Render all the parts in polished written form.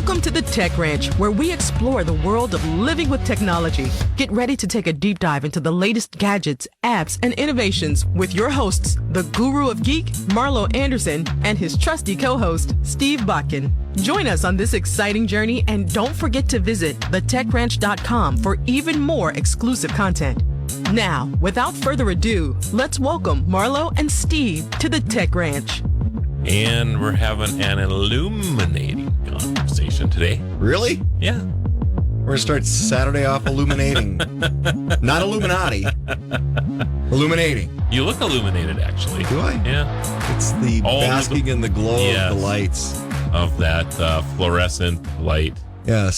Welcome to the Tech Ranch, where we explore the world of living with technology. Get ready to take a deep dive into the latest gadgets, apps, and innovations with your hosts, the Guru of Geek, Marlo Anderson, and his trusty co-host, Steve Botkin. Join us on this exciting journey, and don't forget to visit thetechranch.com for even more exclusive content. Now, without further ado, let's welcome Marlo and Steve to the Tech Ranch. And we're having an illuminating conversation today. Really? Yeah. We're going to start Saturday off illuminating. Not Illuminati. Illuminating. You look illuminated, actually. Do I? Yeah. It's the basking in the glow Yes. of the lights. Of that fluorescent light. Yeah, /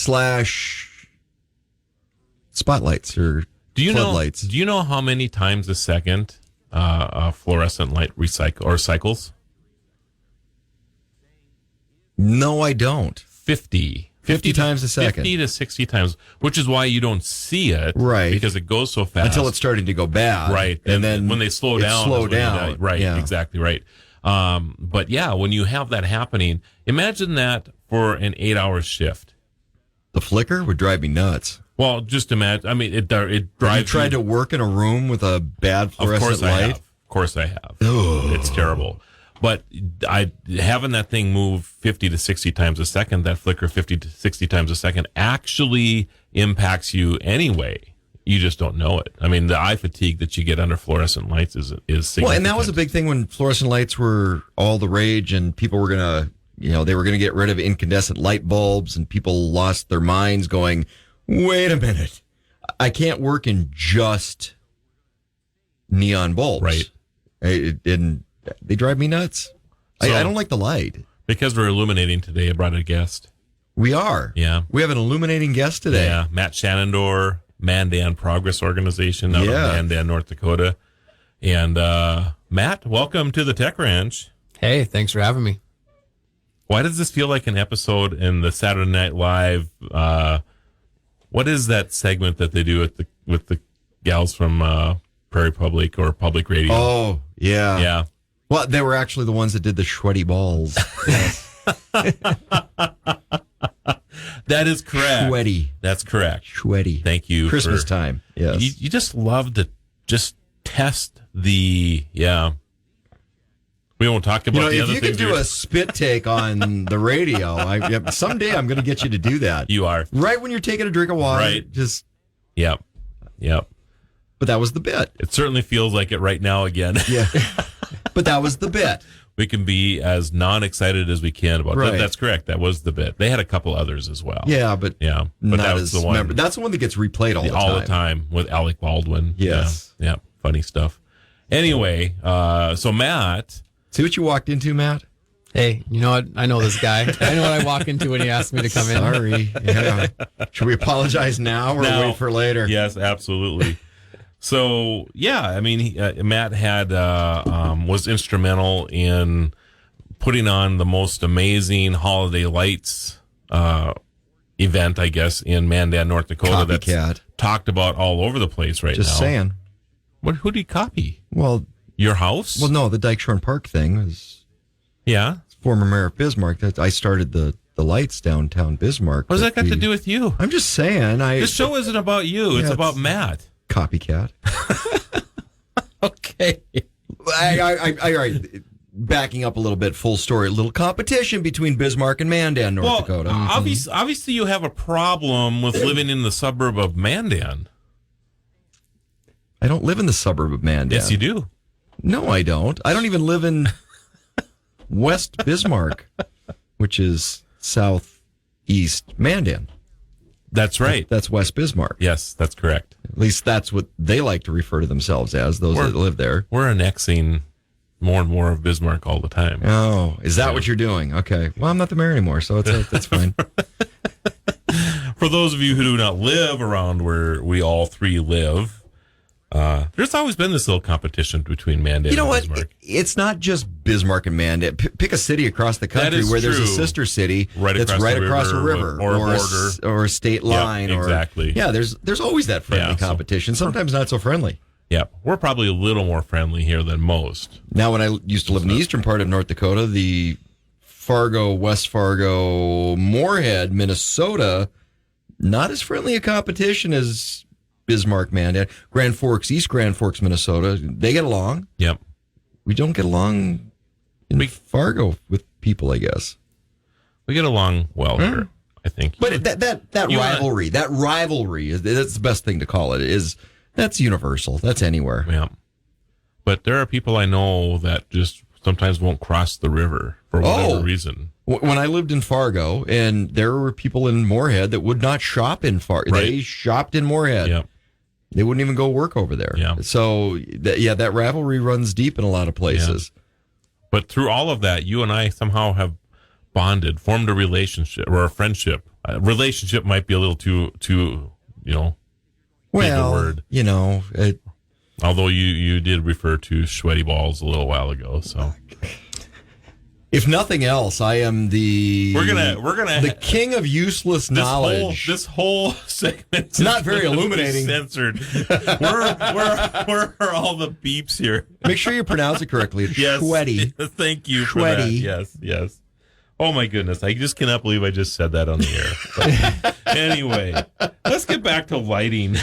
spotlights or floodlights. Do you know how many times a second a fluorescent light cycles? No, I don't. 50 times a second. 50 to 60 times, which is why you don't see it. Right. Because it goes so fast. Until it's starting to go bad. Right. And then when they slow down. Right. Yeah. Exactly right. But yeah, when you have that happening, imagine that for an 8-hour shift. The flicker would drive me nuts. Well, just imagine. I mean, it drives. Have you tried to work in a room with a bad fluorescent light? Of course I have. Ugh. It's terrible. But having that thing move 50 to 60 times a second, that flicker 50 to 60 times a second, actually impacts you anyway. You just don't know it. I mean, the eye fatigue that you get under fluorescent lights is significant. Well, and that was a big thing when fluorescent lights were all the rage, and people were gonna, they were gonna get rid of incandescent light bulbs, and people lost their minds, going, "Wait a minute, I can't work in just neon bulbs." Right. And they drive me nuts. So, I don't like the light. Because we're illuminating today, I brought a guest. We are. Yeah. We have an illuminating guest today. Yeah, Matt Shenandoah, Mandan Progress Organization out of Mandan, North Dakota. And Matt, welcome to the Tech Ranch. Hey, thanks for having me. Why does this feel like an episode in the Saturday Night Live? What is that segment that they do with the gals from Prairie Public or Public Radio? Oh, yeah. Yeah. Well, they were actually the ones that did the sweaty balls. Yes. That is correct. Sweaty. That's correct. Sweaty. Thank you. Christmas time. Yes. You just love to just test the, We won't talk about the other if you things. could do a spit take on the radio, someday I'm going to get you to do that. You are. Right when you're taking a drink of water. Right. Just. Yep. But that was the bit. It certainly feels like it right now again. Yeah. But that was the bit. We can be as non-excited as we can about that. That's correct. That was the bit. They had a couple others as well. Yeah, but that was the one. That's the one that gets replayed all the time. All the time with Alec Baldwin. Yes. Yeah. Funny stuff. Anyway, so Matt. See what you walked into, Matt? Hey, you know what? I know this guy. I know what I walk into when he asks me to come in. Sorry. Yeah. Should we apologize now or wait for later? Yes, absolutely. So, I mean, Matt had was instrumental in putting on the most amazing holiday lights event, I guess, in Mandan, North Dakota. Copycat. That's talked about all over the place right now. Just saying. Who did he copy? Well, your house? Well, no, the Dyke Shorn Park thing was. Yeah. Former Mayor of Bismarck. I started the lights downtown Bismarck. What does that got to do with you? I'm just saying. This show isn't about you. It's about Matt. Copycat. Okay. All right. Backing up a little bit, full story. A little competition between Bismarck and Mandan, North Dakota. Obviously, you have a problem with living in the suburb of Mandan. I don't live in the suburb of Mandan. Yes, you do. No, I don't. I don't even live in West Bismarck, which is southeast Mandan. That's right. That's West Bismarck. Yes, that's correct. At least that's what they like to refer to themselves as, those that live there. We're annexing more and more of Bismarck all the time. Oh, is that what you're doing? Okay. Well, I'm not the mayor anymore, so that's fine. For those of you who do not live around where we all three live, there's always been this little competition between Mandan and Bismarck. It's not just Bismarck and Mandan. Pick a city across the country where there's a sister city that's right across a river or a border or a state line. Exactly. There's always that friendly competition. Sometimes not so friendly. Yeah, we're probably a little more friendly here than most. Now, when I used to live in the eastern part of North Dakota, the Fargo, West Fargo, Moorhead, Minnesota, not as friendly a competition as Bismarck, Mandan. Grand Forks, East Grand Forks, Minnesota, they get along. Yep. We don't get along in Fargo with people, I guess. We get along well here, I think. But that rivalry, that's the best thing to call it, that's universal. That's anywhere. Yeah. But there are people I know that just sometimes won't cross the river for whatever reason. When I lived in Fargo, and there were people in Moorhead that would not shop in Fargo. Right. They shopped in Moorhead. Yeah. They wouldn't even go work over there. Yeah. So, that rivalry runs deep in a lot of places. Yeah. But through all of that, you and I somehow have bonded, formed a relationship or a friendship. Relationship might be a little too big a word. Although you did refer to sweaty balls a little while ago, so. If nothing else, I am the king of useless knowledge. This whole segment is not very illuminating. Censored. Where are all the beeps here? Make sure you pronounce it correctly. It's yes. Sweaty. Thank you for that. Yes. Oh my goodness! I just cannot believe I just said that on the air. But anyway, let's get back to lighting.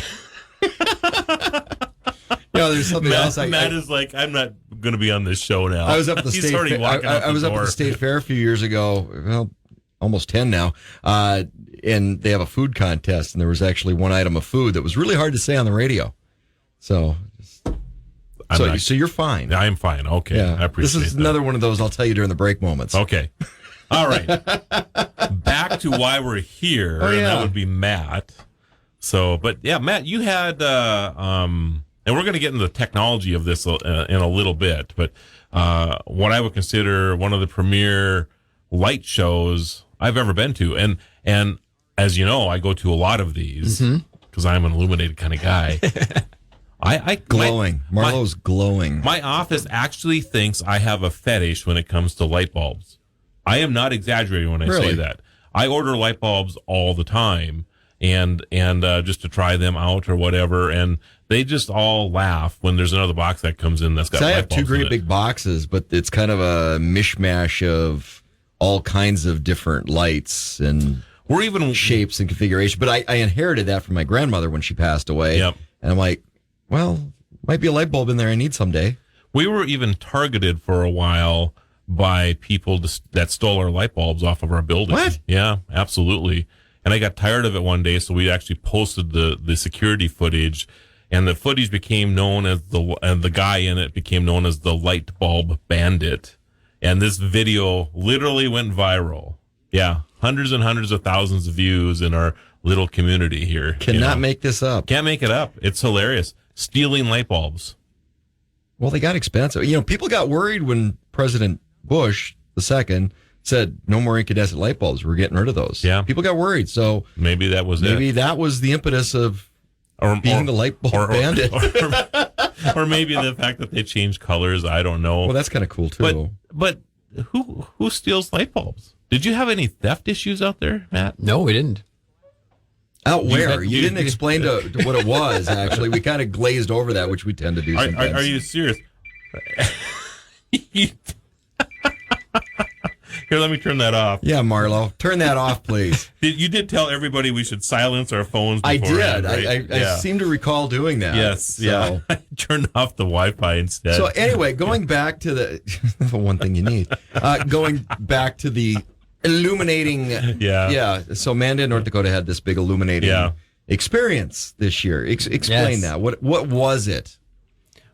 There's something else. Matt is like, I'm not going to be on this show now. I was up at the He's state. already walking out I was the up at door. the state fair a few years ago. Well, almost 10 now. And they have a food contest, and there was actually one item of food that was really hard to say on the radio. So you're fine. I'm fine. Okay, Yeah. I appreciate This is that. another one of those I'll tell you during the break moments. Okay. All right. Back to why we're here. Oh, And yeah. that would be Matt. So, but yeah, Matt, you had, and we're going to get into the technology of this in a little bit, but what I would consider one of the premier light shows I've ever been to. And as you know, I go to a lot of these because I'm an illuminated kind of guy. Glowing. Marlowe's glowing. My office actually thinks I have a fetish when it comes to light bulbs. I am not exaggerating when I say Really? that. I order light bulbs all the time and just to try them out or whatever, and they just all laugh when there's another box that comes in that's got So I light have bulbs two great in it. big boxes, but it's kind of a mishmash of all kinds of different lights and We're even shapes and configuration. But I inherited that from my grandmother when she passed away. Yep. And I'm like, well, might be a light bulb in there I need someday. We were even targeted for a while by people that stole our light bulbs off of our building. What? Yeah, absolutely. And I got tired of it one day, so we actually posted the security footage, and the footage became known as the guy in it became known as the light bulb bandit. And this video literally went viral. Yeah, hundreds and hundreds of thousands of views in our little community here. Cannot make this up. Can't make it up. It's hilarious. Stealing light bulbs. Well, they got expensive. People got worried when President Bush II said no more incandescent light bulbs. We're getting rid of those. Yeah. People got worried. So Maybe that was maybe it. that was the impetus of being the light bulb bandit. Or maybe the fact that they changed colors. I don't know. Well, that's kind of cool too. But who steals light bulbs? Did you have any theft issues out there, Matt? No, we didn't. Out where? had- You didn't explain to what it was, actually. We kind of glazed over that, which we tend to do sometimes. Are you serious? Here, let me turn that off. Yeah, Marlo. Turn that off, please. You did tell everybody we should silence our phones I beforehand, did. right? I seem to recall doing that. Yes, So- yeah. I turned off the Wi-Fi instead. So anyway, going back to the one thing you need, going back to the illuminating. Yeah. So Amanda in North Dakota had this big illuminating experience this year. Explain Yes. that. What was it?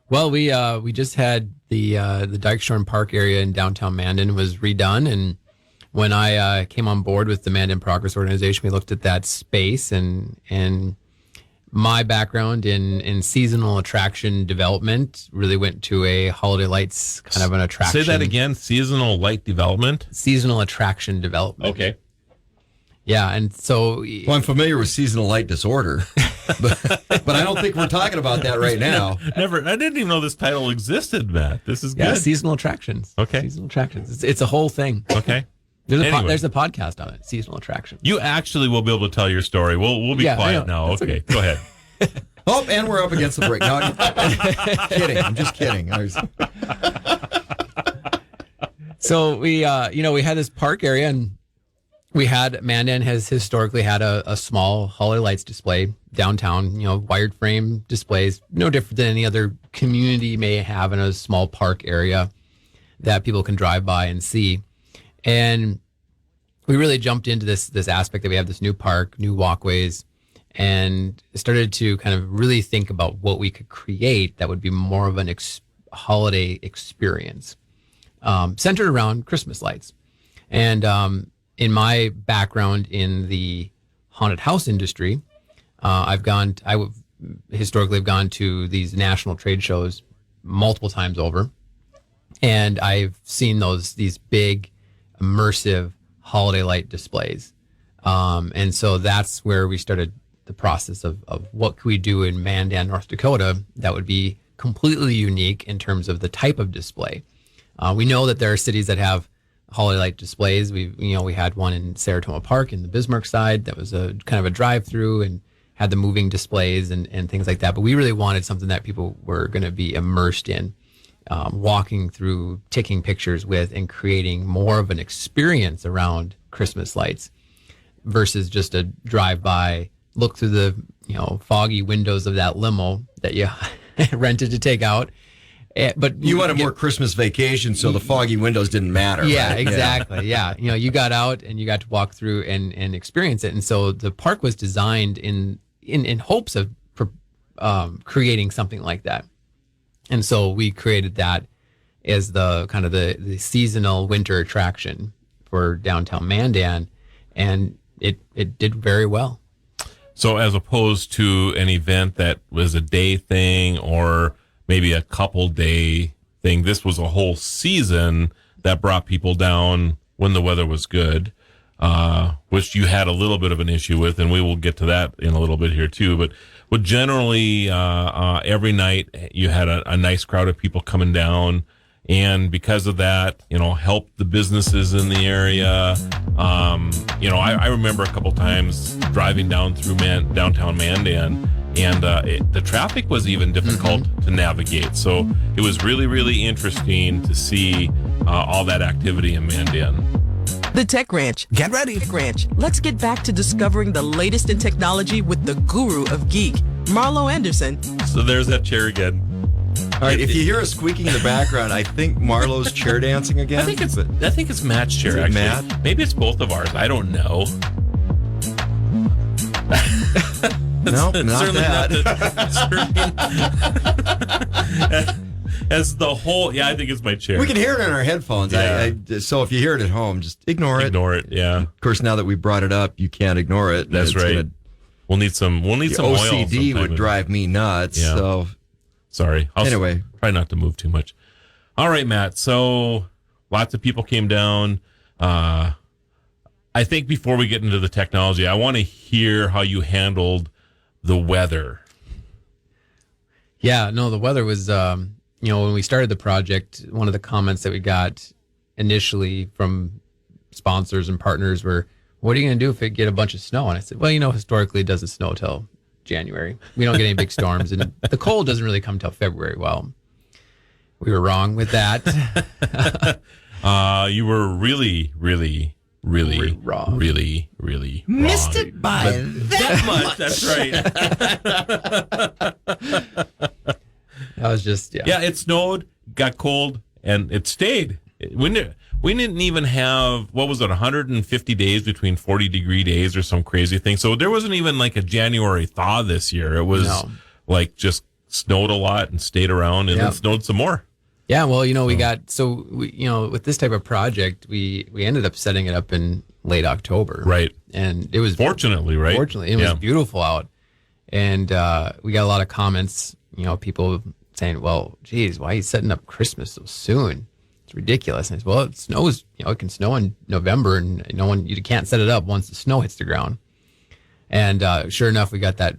Well, we just had the Dykeshorn Park area in downtown Mandan was redone, and when I came on board with the Mandan Progress Organization, we looked at that space and my background in seasonal attraction development really went to a holiday lights kind of an attraction. Say that again. Seasonal light development. Seasonal attraction development. Okay. Yeah, and so Well, I'm familiar with seasonal light disorder, but I don't think we're talking about that right now. Never. I didn't even know this title existed, Matt. This is yeah, good. seasonal attractions. Okay. Seasonal attractions. It's a whole thing. Okay. There's Anyway. a podcast on it. Seasonal attraction. You actually will be able to tell your story. We'll be Yeah, I quiet know. now. That's Okay. Go ahead. Oh, and we're up against the break. No, I'm kidding. I'm just kidding. So we had this park area, and Mandan has historically had a small holiday lights display downtown, wired frame displays, no different than any other community may have in a small park area that people can drive by and see. And we really jumped into this aspect that we have this new park, new walkways, and started to kind of really think about what we could create that would be more of an holiday experience, centered around Christmas lights. And in my background in the haunted house industry, historically have gone to these national trade shows multiple times over, and I've seen these big immersive holiday light displays. And so that's where we started the process of what could we do in Mandan, North Dakota that would be completely unique in terms of the type of display. We know that there are cities that have holiday light displays. We had one in Saratoga Park in the Bismarck side that was a kind of a drive-through and had the moving displays and things like that. But we really wanted something that people were going to be immersed in, walking through, taking pictures with, and creating more of an experience around Christmas lights versus just a drive-by, look through the foggy windows of that limo that you rented to take out. But you wanted more Christmas vacation, so the foggy windows didn't matter. Yeah, right? exactly. Yeah. You got out and you got to walk through and experience it. And so the park was designed in hopes of creating something like that. And so we created that as the kind of the seasonal winter attraction for downtown Mandan, and it did very well. So as opposed to an event that was a day thing or maybe a couple day thing, this was a whole season that brought people down when the weather was good, which you had a little bit of an issue with, and we will get to that in a little bit here too. But generally, every night you had a nice crowd of people coming down, and because of that, helped the businesses in the area. I remember a couple times driving down through downtown Mandan, and the traffic was even difficult to navigate. So it was really, really interesting to see all that activity in Mandan. The Tech Ranch. Get ready. Tech Ranch. Let's get back to discovering the latest in technology with the guru of geek, Marlo Anderson. So there's that chair again. All right, if you hear a squeaking in the background, I think Marlo's chair dancing again. I think it's Matt's chair, it actually. Matt? Maybe it's both of ours. I don't know. No, not Certainly that. As the whole, I think it's my chair. We can hear it in our headphones. Yeah. So if you hear it at home, just ignore it. Ignore it, yeah. Of course, now that we brought it up, you can't ignore it. That's right. We'll need some oil. OCD sometime. would drive me nuts. Yeah. So sorry. Anyway. Try not to move too much. All right, Matt. So lots of people came down. I think before we get into the technology, I want to hear how you handled the weather. Yeah, no, the weather was, when we started the project, one of the comments that we got initially from sponsors and partners were, what are you going to do if it get a bunch of snow? And I said, well, historically it doesn't snow till January. We don't get any big storms, and the cold doesn't really come till February. Well, we were wrong with that. You were really, really, really wrong. Really, really wrong. missed it by that much. That's right. I was just, Yeah, it snowed, got cold, and it stayed. We didn't even have, 150 days between 40-degree days or some crazy thing. So there wasn't even like a January thaw this year. It was like just snowed a lot and stayed around, and then snowed some more. Yeah, well, we got, with this type of project, we ended up setting it up in late October. Right. And it was... Fortunately, right? Fortunately, it was beautiful out. And we got a lot of comments, people saying, well, geez, why are you setting up Christmas so soon? It's ridiculous. And I said, well, it snows, it can snow in November, and you can't set it up once the snow hits the ground. And sure enough, we got that,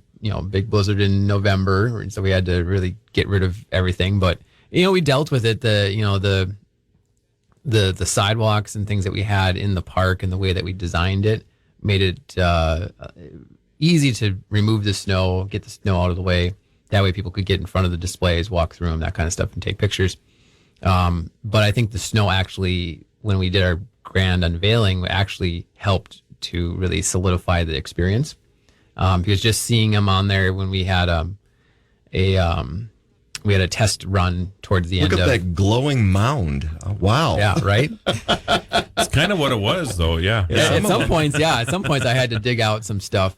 big blizzard in November. And so we had to really get rid of everything. But, we dealt with it, the sidewalks and things that we had in the park and the way that we designed it made it easy to remove the snow, get the snow out of the way. That way people could get in front of the displays, walk through them, that kind of stuff, and take pictures. But I think the snow actually when we did our grand unveiling actually helped to really solidify the experience. Because just seeing them on there when we had we had a test run towards the end. Look at that glowing mound. Oh, wow. Yeah, right. It's kind of what it was, though. Yeah. At some points, I had to dig out some stuff.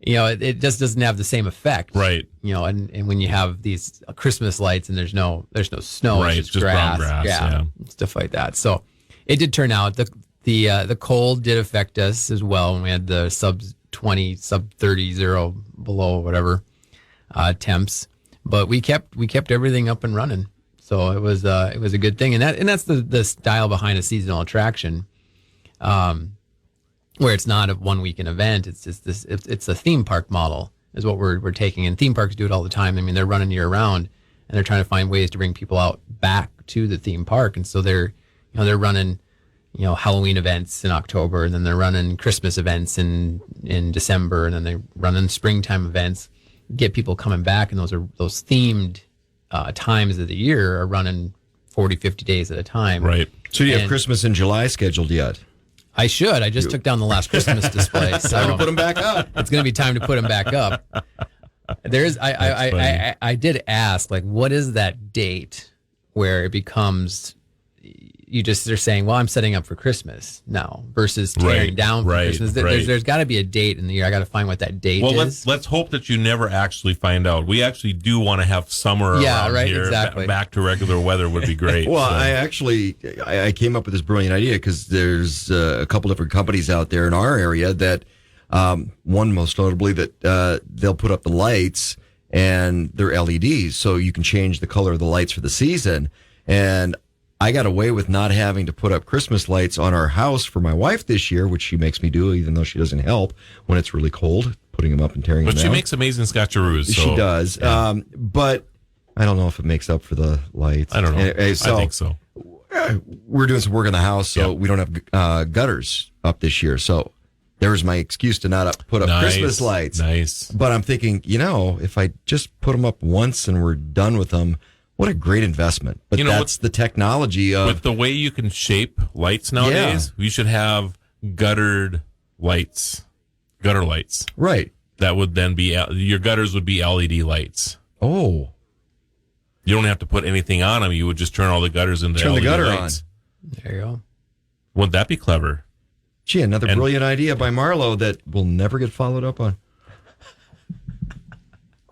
It just doesn't have the same effect, Right. And when you have these Christmas lights and there's no snow, Right, it's just brown grass, yeah. stuff like that. So it did turn out the cold did affect us as well when we had the sub 20, sub 30, 0 below whatever temps. But we kept everything up and running, so it was a good thing, and that's the style behind a seasonal attraction, where it's not a 1 weekend event. It's just it's a theme park model is what we're taking, and theme parks do it all the time. I mean, they're running year round, and they're trying to find ways to bring people out back to the theme park, and so they're running Halloween events in October, and then they're running Christmas events in December, and then they're running springtime events. Get people coming back, and those themed times of the year are running 40, 50 days at a time. Right. So you have Christmas in July scheduled yet? I should. I just took down the last Christmas display, so Time to put them back up. it's going to be time to put them back up. I did ask, like, what is that date where it becomes they're saying, well, I'm setting up for Christmas now versus tearing down for Christmas. There's got to be a date in the year. I got to find what that date is. Let's hope that you never actually find out. We actually do want to have summer around here. Exactly. Back to regular weather would be great. Well, I came up with this brilliant idea because there's a couple different companies out there in our area that, one most notably that they'll put up the lights and they're LEDs, so you can change the color of the lights for the season. And I got away with not having to put up Christmas lights on our house for my wife this year, which she makes me do, even though she doesn't help when it's really cold, putting them up and tearing them down. But she makes amazing scotcheroos. So, she does. Yeah. But I don't know if it makes up for the lights. I don't know. Anyway, I think so. We're doing some work on the house, so we don't have gutters up this year. So there's my excuse to not put up Christmas lights. Nice. But I'm thinking, if I just put them up once and we're done with them, what a great investment. But that's the technology of... With the way you can shape lights nowadays, you should have gutter lights. Right. That would then be... Your gutters would be LED lights. Oh. You don't have to put anything on them. You would just turn all the gutters into LED Turn the gutter lights. on. There you go. Wouldn't that be clever? Gee, another brilliant idea by Marlo that will never get followed up on.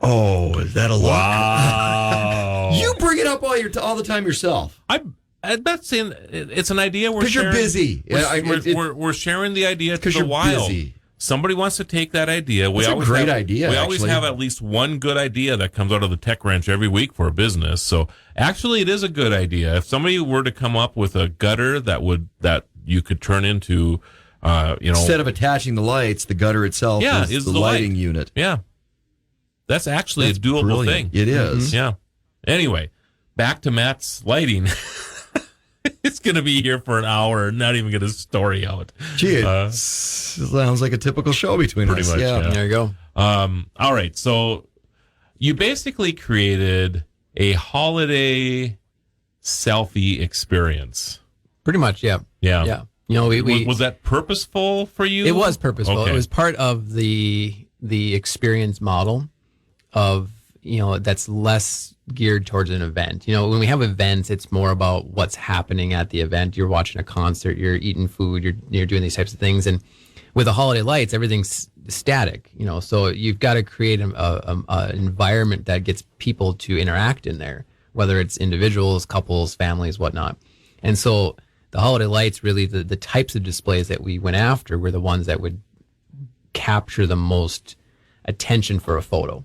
Oh, is that a lot? Wow. You bring it up all the time yourself. I'm not saying it's an idea we're because you're busy. We're sharing the idea to the wild. Busy. Somebody wants to take that idea. It's a great idea. We always have at least one good idea that comes out of the Tech Wrench every week for a business. So actually, it is a good idea. If somebody were to come up with a gutter that you could turn into, instead of attaching the lights, the gutter itself is the lighting unit. Yeah. That's actually a doable brilliant. thing. It is. Mm-hmm. Yeah. Anyway, back to Matt's lighting. It's going to be here for an hour, not even get a story out. Gee, it sounds like a typical show between pretty us. much, yeah. There you go. All right. So you basically created a holiday selfie experience. Pretty much, yeah. Yeah. Yeah. Was that purposeful for you? It was purposeful. Okay. It was part of the experience model of, that's less geared towards an event. When we have events, it's more about what's happening at the event. You're watching a concert, you're eating food, you're doing these types of things. And with the holiday lights, everything's static, so you've got to create an environment that gets people to interact in there, whether it's individuals, couples, families, whatnot. And so the holiday lights, really the types of displays that we went after were the ones that would capture the most attention for a photo.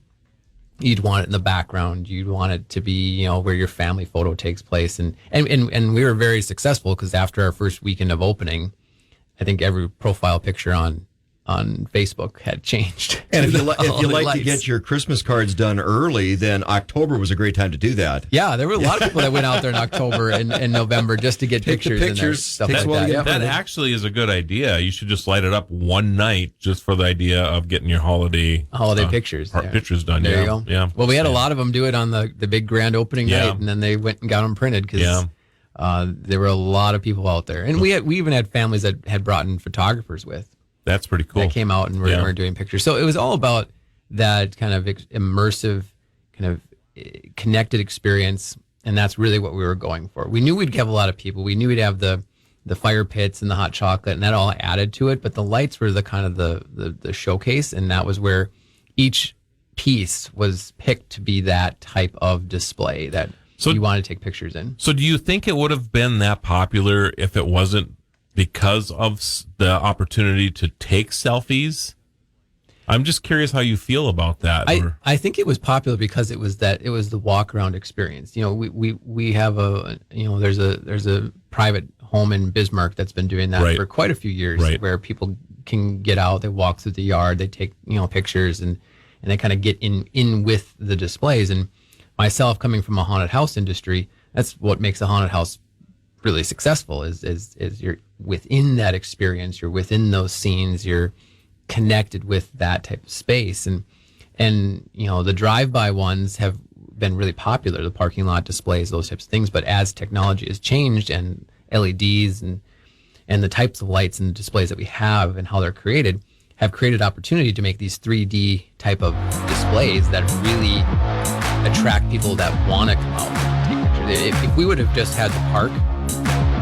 You'd want it in the background. You'd want it to be, where your family photo takes place. And we were very successful because after our first weekend of opening, I think every profile picture on Facebook had changed. And if you like to get your Christmas cards done early, then October was a great time to do that. Yeah, there were a lot of people that went out there in October and November just to get pictures. Stuff like that. Yeah. That actually is a good idea. You should just light it up one night just for the idea of getting your holiday pictures. Pictures done. There you go. Yeah. Well, we had a lot of them do it on the big grand opening night, and then they went and got them printed because There were a lot of people out there, and we even had families that had brought in photographers with That's pretty cool. that came out and were doing pictures. So it was all about that kind of immersive, kind of connected experience, and that's really what we were going for. We knew we'd have a lot of people. We knew we'd have the fire pits and the hot chocolate, and that all added to it. But the lights were the kind of the showcase, and that was where each piece was picked to be that type of display that you want to take pictures in. So do you think it would have been that popular if it wasn't because of the opportunity to take selfies? I'm just curious how you feel about that. I think it was popular because it was the walk around experience. You know, we have there's a private home in Bismarck that's been doing that for quite a few years, where people can get out, they walk through the yard, they take pictures, and they kind of get in with the displays. And myself, coming from a haunted house industry, that's what makes a haunted house really successful. Is you're within that experience, you're within those scenes, you're connected with that type of space. And the drive-by ones have been really popular, the parking lot displays, those types of things. But as technology has changed, and LEDs and the types of lights and displays that we have and how they're created have created opportunity to make these 3D type of displays that really attract people that want to come out and take pictures. If we would have just had the park,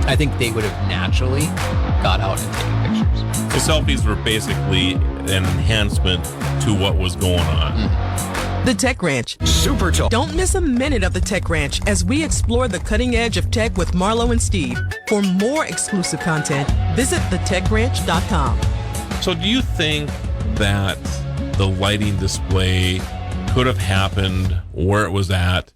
I think they would have naturally got out and taken pictures. So selfies were basically an enhancement to what was going on. The Tech Ranch. Super Talk. Don't miss a minute of the Tech Ranch as we explore the cutting edge of tech with Marlo and Steve. For more exclusive content, visit thetechranch.com. So do you think that the lighting display could have happened where it was at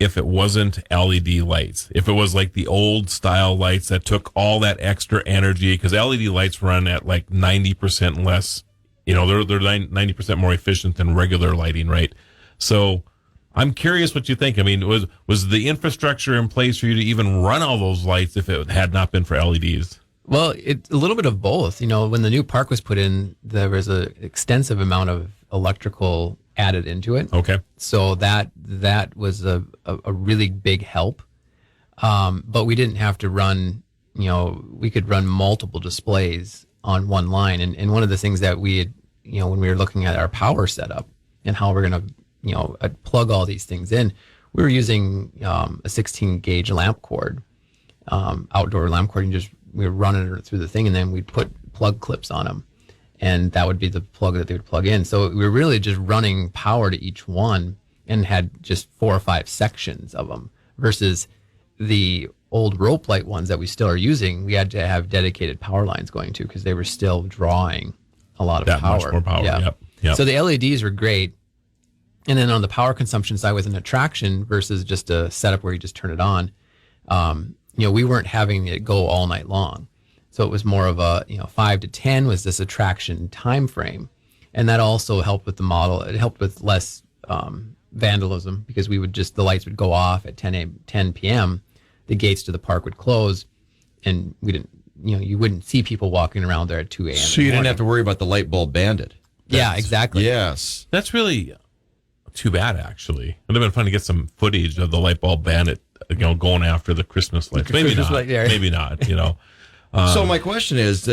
if it wasn't LED lights? If it was like the old style lights that took all that extra energy, because LED lights run at like 90% less, they're 90% more efficient than regular lighting, right? So I'm curious what you think. I mean, was the infrastructure in place for you to even run all those lights if it had not been for LEDs? Well, it's a little bit of both. When the new park was put in, there was an extensive amount of electrical added into it. Okay. So that was a really big help. But we didn't have to run, we could run multiple displays on one line. And one of the things that we had, when we were looking at our power setup and how we're going to, plug all these things in, we were using a 16 gauge lamp cord, outdoor lamp cord, and we were running it through the thing, and then we'd put plug clips on them. And that would be the plug that they would plug in. So we were really just running power to each one and had just 4 or 5 sections of them, versus the old rope light ones that we still are using. We had to have dedicated power lines going to, because they were still drawing a lot of that power. Much more power. Yeah. Yep. So the LEDs were great. And then on the power consumption side with an attraction versus just a setup where you just turn it on, we weren't having it go all night long. So it was more of a, 5 to 10 was this attraction time frame. And that also helped with the model. It helped with less vandalism, because the lights would go off at 10 p.m. The gates to the park would close, and we didn't, you wouldn't see people walking around there at 2 a.m. So you didn't have to worry about the light bulb bandit. Yeah, exactly. Yes. That's really too bad, actually. It would have been fun to get some footage of the light bulb bandit, going after the Christmas lights. Maybe Christmas not. light, yeah. Maybe not, So my question is,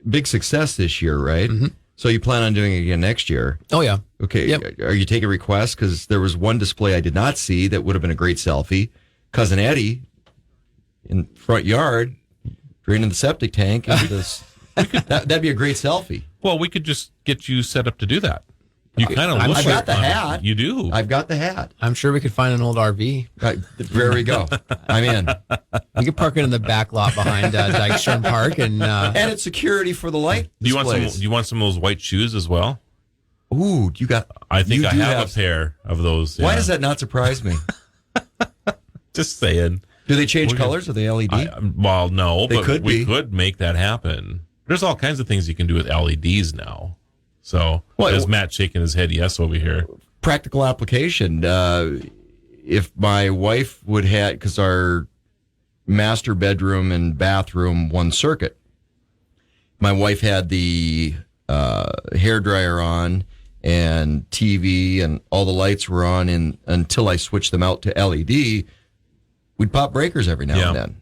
big success this year, right? Mm-hmm. So you plan on doing it again next year? Oh, yeah. Okay. Yep. Are you taking requests? Because there was one display I did not see that would have been a great selfie. Cousin Eddie in front yard draining the septic tank. That'd be a great selfie. Well, we could just get you set up to do that. You kind of look I've got the hat. You do. I've got the hat. I'm sure we could find an old RV. There we go. I'm in. We could park it in the back lot behind Dykestrom Park, and it's security for the light. Do you displays. want some of those white shoes as well? Ooh, I think you I do have a pair of those. Why yeah. does that not surprise me? Just saying. Do they change colors? Are they LED? Well, no, They but could we be. could make that happen. There's all kinds of things you can do with LEDs now. So, as Matt shaking his head yes over here. Practical application. If my wife would have, because our master bedroom and bathroom one circuit, my wife had the hairdryer on and TV and all the lights were on, and until I switched them out to LED, we'd pop breakers every now Yeah. and then.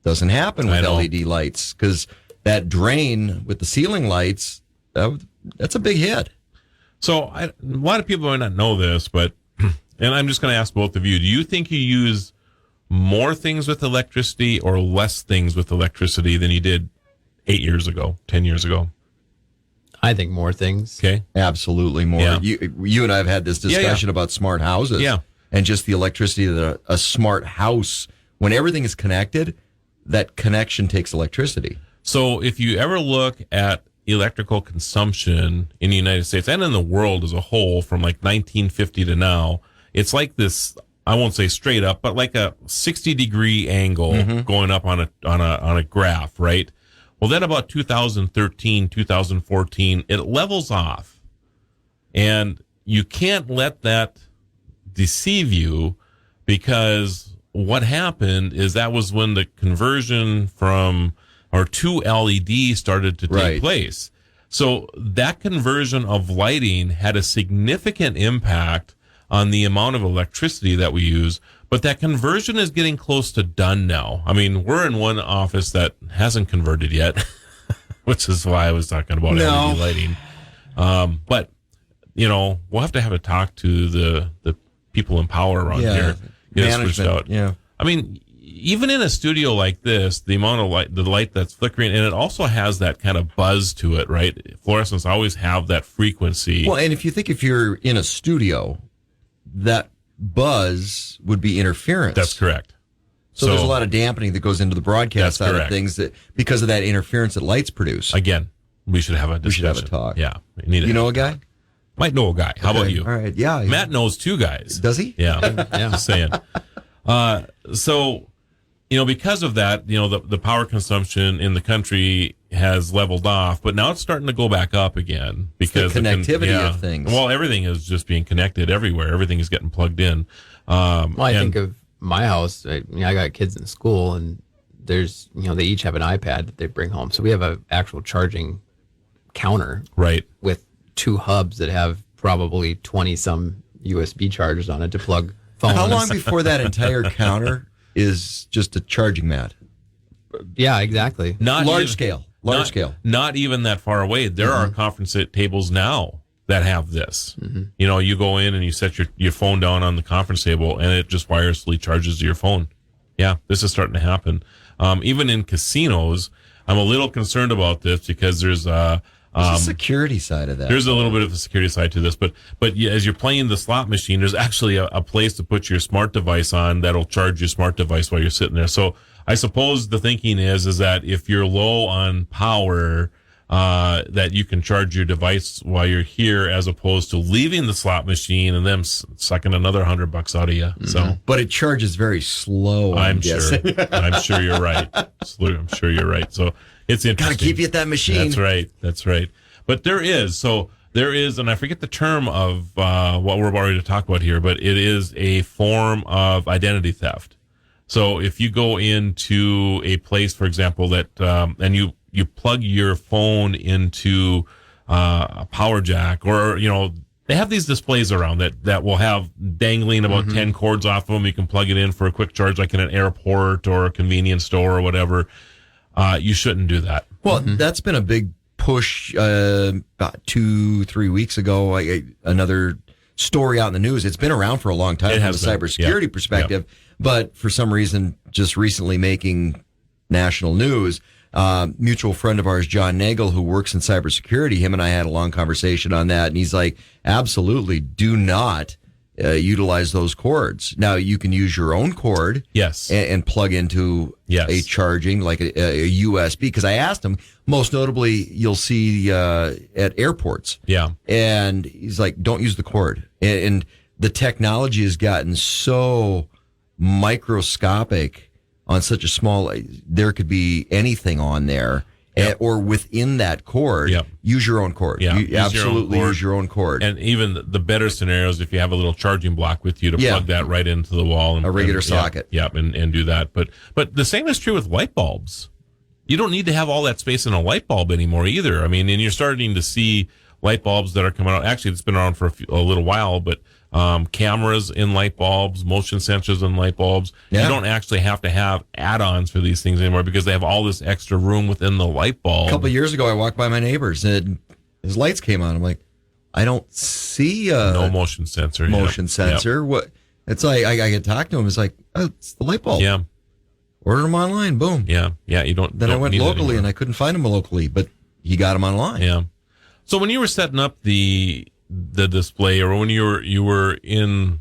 Doesn't happen I with know. LED lights because that drain with the ceiling lights, that's a big hit. So a lot of people might not know this, but, and I'm just going to ask both of you, do you think you use more things with electricity or less things with electricity than you did 8 years ago, 10 years ago? I think more things. Okay. Absolutely more. Yeah. You and I have had this discussion about smart houses. Yeah. And just the electricity that a smart house, when everything is connected, that connection takes electricity. So if you ever look at electrical consumption in the United States and in the world as a whole from like 1950 to now, it's like this, I won't say straight up, but like a 60-degree angle going up on a graph, right? Well, then about 2013, 2014, it levels off. And you can't let that deceive you, because what happened is that was when the conversion from or to LED started to take Right. place. So that conversion of lighting had a significant impact on the amount of electricity that we use, but that conversion is getting close to done now. I mean, we're in one office that hasn't converted yet, which is why I was talking about LED lighting. But, you know, we'll have to talk to the people in power around here. Get it switched out. Yeah. I mean, even in a studio like this, the amount of light, the light that's flickering, and it also has that kind of buzz to it, right? Fluorescents always have that frequency. Well, and if you're in a studio, that buzz would be interference. That's correct. So there's a lot of dampening that goes into the broadcast That's side correct. of things that because of that interference that lights produce. Again, we should have a discussion. We should have a talk. Yeah. We need to You know have a guy? Might know a guy. How about Okay. you? All right. Yeah. Matt knows two guys. Does he? Yeah. Yeah. Just saying. So, you know, because of that, you know, the power consumption in the country has leveled off, but now it's starting to go back up again because the connectivity of things. Well, everything is just being connected everywhere. Everything is getting plugged in. Well, I think of my house. I got kids in school, and there's, they each have an iPad that they bring home. So we have an actual charging counter right. with two hubs that have probably 20 some USB chargers on it to plug phones. How long before that entire counter is just a charging mat? Yeah, exactly. Not Large even- scale. Not even that far away. There are conference tables now that have this. You know, you go in and you set your phone down on the conference table, and it just wirelessly charges your phone. Yeah, this is starting to happen. Even in casinos, I'm a little concerned about this because there's There's a security side of that. there's a little bit of a security side to this, but as you're playing the slot machine, there's actually a place to put your smart device on that'll charge your smart device while you're sitting there. So I suppose the thinking is that if you're low on power, that you can charge your device while you're here, as opposed to leaving the slot machine and them sucking another $100 out of you. So But it charges very slow. I'm sure, guessing. I'm sure you're right. I'm sure you're right. So it's interesting. Gotta keep you at that machine. That's right. But there is, and I forget the term of what we're about to talk about here, but it is a form of identity theft. So if you go into a place, for example, that and you plug your phone into a power jack, or they have these displays around that will have dangling about 10 cords off of them. You can plug it in for a quick charge, like in an airport or a convenience store or whatever. You shouldn't do that. Well, that's been a big push about 2-3 weeks ago. Another story out in the news. It's been around for a long time It from a has been. cybersecurity Yeah. perspective, but for some reason, just recently making national news. Mutual friend of ours, John Nagel, who works in cybersecurity, him and I had a long conversation on that, and he's like, absolutely do not utilize those cords. Now, you can use your own cord Yes. and plug into Yes. a charging, like a USB, because I asked him, most notably, you'll see at airports. Yeah. And he's like, don't use the cord. And the technology has gotten so microscopic on such a small, there could be anything on there. Yep. Or within that cord, Yep. use your own cord. Yeah, You use your own absolutely cord. use your own cord. And even the better scenarios, if you have a little charging block with you to Yeah. plug that right into the wall. And, A regular and, socket. Yeah, and do that. But the same is true with light bulbs. You don't need to have all that space in a light bulb anymore either. I mean, and you're starting to see light bulbs that are coming out. Actually, it's been around for a little while, but cameras in light bulbs, motion sensors in light bulbs. Yeah. You don't actually have to have add-ons for these things anymore because they have all this extra room within the light bulb. A couple of years ago, I walked by my neighbor's and his lights came on. I'm like, I don't see a No motion sensor. motion Yep. sensor. What? It's like I get talk to him. It's like, oh, it's the light bulb. Yeah. Ordered them online. Boom. Yeah. You don't. Then I don't went need it locally anymore. and I couldn't find them locally, but he got them online. Yeah. So when you were setting up the display, or when you were in,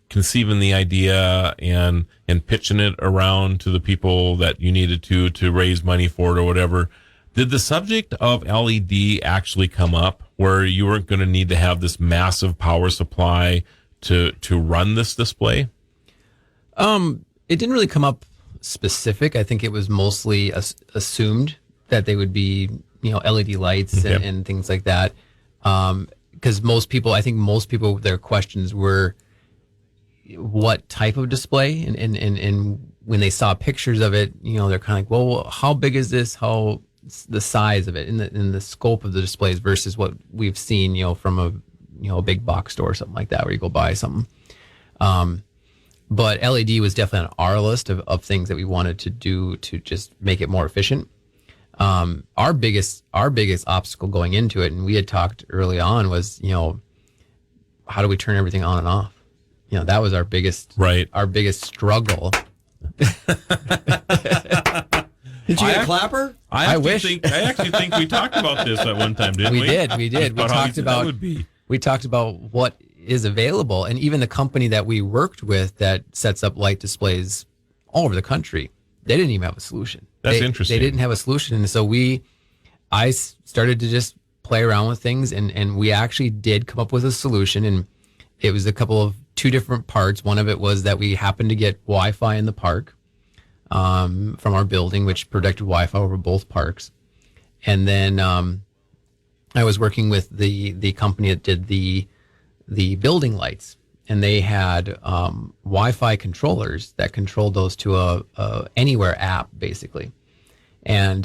conceiving the idea and pitching it around to the people that you needed to raise money for it or whatever, did the subject of LED actually come up where you weren't going to need to have this massive power supply to run this display? It didn't really come up specific. I think it was mostly assumed that they would be, LED lights Okay. and things like that. Because most people, their questions were what type of display, and when they saw pictures of it, they're kind of like, well, how big is this? How the size of it, and the scope of the displays versus what we've seen, from a big box store or something like that, where you go buy something. But LED was definitely on our list of things that we wanted to do to just make it more efficient. Our biggest obstacle going into it, and we had talked early on, was, how do we turn everything on and off? That was our biggest struggle. Did you get a clapper? I wish. I actually think we talked about this at one time, didn't we? We did. We About how talked easy that about would be. we talked about what is available, and even the company that we worked with that sets up light displays all over the country, they didn't even have a solution. That's They interesting. didn't have a solution, and so I started to just play around with things, and we actually did come up with a solution, and it was two different parts. One of it was that we happened to get Wi-Fi in the park from our building, which protected Wi-Fi over both parks. And then I was working with the company that did the building lights, and they had Wi-Fi controllers that controlled those to a Anywhere app, basically. And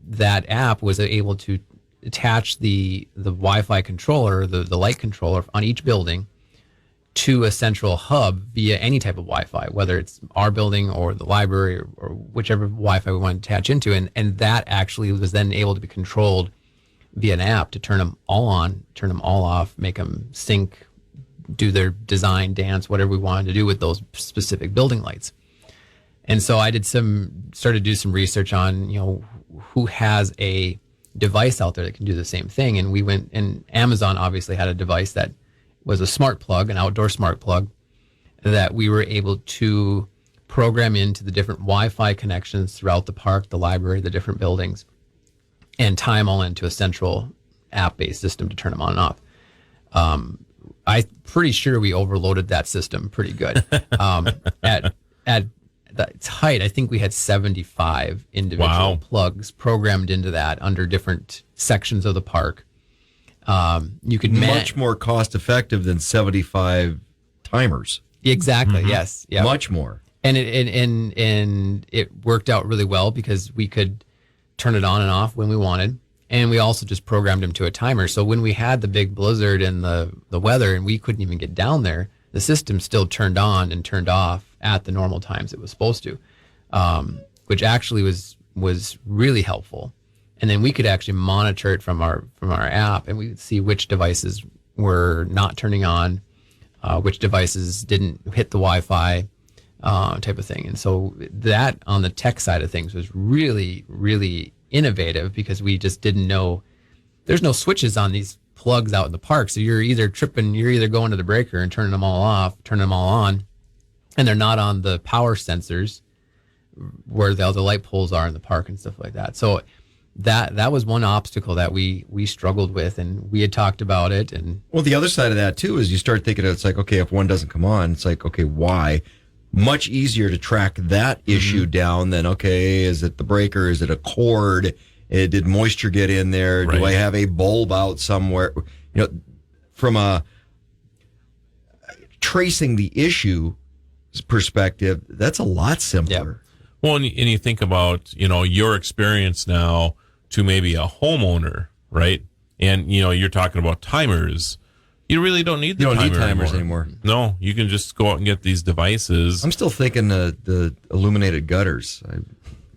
that app was able to attach the Wi-Fi controller, the light controller on each building, to a central hub via any type of Wi-Fi, whether it's our building or the library or whichever Wi-Fi we want to attach into. And that actually was then able to be controlled via an app to turn them all on, turn them all off, make them sync, do their design, dance, whatever we wanted to do with those specific building lights. And so I started to do some research on, who has a device out there that can do the same thing. And we went, and Amazon obviously had a device that was a smart plug, an outdoor smart plug, that we were able to program into the different Wi-Fi connections throughout the park, the library, the different buildings, and tie them all into a central app-based system to turn them on and off. I'm pretty sure we overloaded that system pretty good. At its height, I think we had 75 individual Wow. plugs programmed into that under different sections of the park. You could Much more cost effective than 75 timers. exactly yes, yeah, Much more. and it worked out really well because we could turn it on and off when we wanted, and we also just programmed them to a timer. So when we had the big blizzard and the weather and we couldn't even get down there, the system still turned on and turned off at the normal times it was supposed to, which actually was really helpful. And then we could actually monitor it from our app, and we would see which devices were not turning on, which devices didn't hit the Wi-Fi, type of thing. And so that on the tech side of things was really, really innovative because we just didn't know there's no switches on these plugs out in the park. So you're either going to the breaker and turning them all off, turning them all on, and they're not on the power sensors where the other light poles are in the park and stuff like that. So that was one obstacle that we struggled with, and we had talked about it. And Well, the other side of that, too, is you start thinking, it's like, okay, if one doesn't come on, it's like, okay, why? Much easier to track that issue down than, okay, is it the breaker? Is it a cord? Did moisture get in there? Right. Do I have a bulb out somewhere? From a tracing the issue perspective, that's a lot simpler. Well, and you think about, your experience now to maybe a homeowner, right? And, you're talking about timers. You really don't need the You don't need timer timers anymore. No, you can just go out and get these devices. I'm still thinking the illuminated gutters.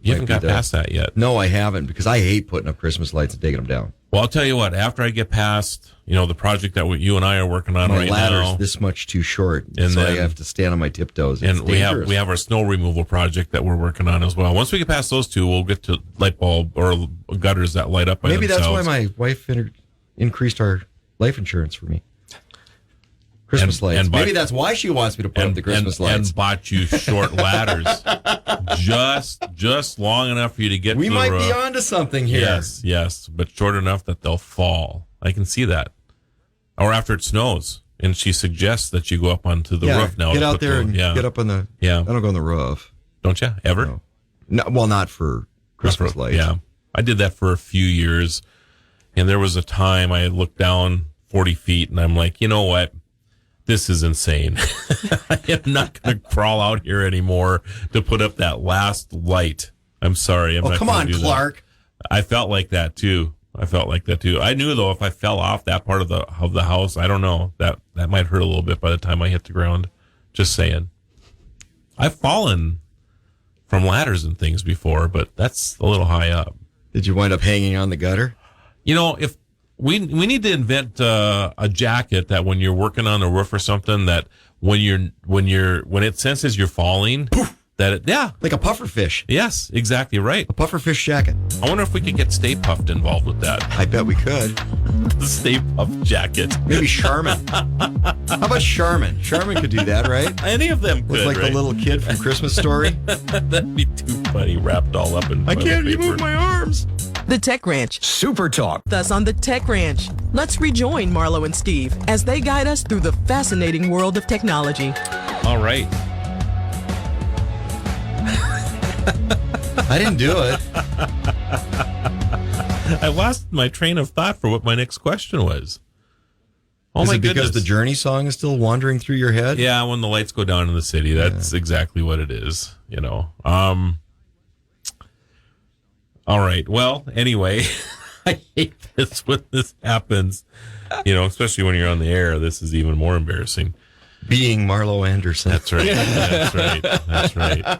You haven't got past that yet. No, I haven't, because I hate putting up Christmas lights and taking them down. Well, I'll tell you what. After I get past, the project that you and I are working on My right ladder's now, this much too short, And so I then- have to stand on my tiptoes. It's and we dangerous. have our snow removal project that we're working on as well. Once we get past those two, we'll get to light bulb or gutters that light up by Maybe themselves. that's why my wife increased our life insurance for me. Christmas lights. and Maybe that's why she wants me to put up the Christmas lights. and bought you short ladders, just long enough for you to get. We to might the be roof. onto something here. Yes, but short enough that they'll fall. I can see that. Or after it snows, and she suggests that you go up onto the roof now. Get to out put there and yeah. get up on the. Yeah. I don't go on the roof. Don't you ever? No, well, not for Christmas lights. Yeah, I did that for a few years, and there was a time I looked down 40 feet, and I'm like, you know what? This is insane. I am not going to crawl out here anymore to put up that last light. I'm sorry. I'm not Come gonna on, do that. Clark. I felt like that too. I knew though if I fell off that part of the house, I don't know, that might hurt a little bit by the time I hit the ground. Just saying. I've fallen from ladders and things before, but that's a little high up. Did you wind up hanging on the gutter? If we need to invent a jacket that when you're working on a roof or something, that when it senses you're falling, Poof. Like a puffer fish. Yes, exactly right. A puffer fish jacket. I wonder if we could get Stay Puffed involved with that. I bet we could. The Stay Puffed jacket. Maybe Charmin. How about Charmin? Charmin could do that, right? Any of them With could, like right? the little kid from Christmas Story. That'd be too funny, wrapped all up in toilet paper. arms. The Tech Ranch. Super Talk. Thus on the Tech Ranch. Let's rejoin Marlo and Steve as they guide us through the fascinating world of technology. All right. I didn't do it. I lost my train of thought for what my next question was. Oh Is my it because goodness. the Journey song is still wandering through your head? Yeah, when the lights go down in the city, that's exactly what it is, All right. Well, anyway, I hate this when this happens, especially when you're on the air. This is even more embarrassing. Being Marlo Anderson. That's right. That's right.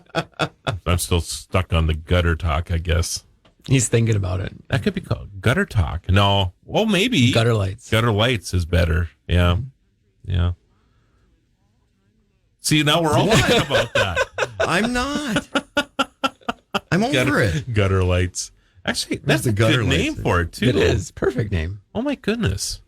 I'm still stuck on the gutter talk, I guess. He's thinking about it. That could be called gutter talk. No. Well, maybe. Gutter lights. Gutter lights is better. Yeah. Yeah. See, now we're all thinking about that. I'm not. I'm over it. Gutter lights. Actually, that's the a gutter good lights? name for it, too. It is. Perfect name. Oh, my goodness.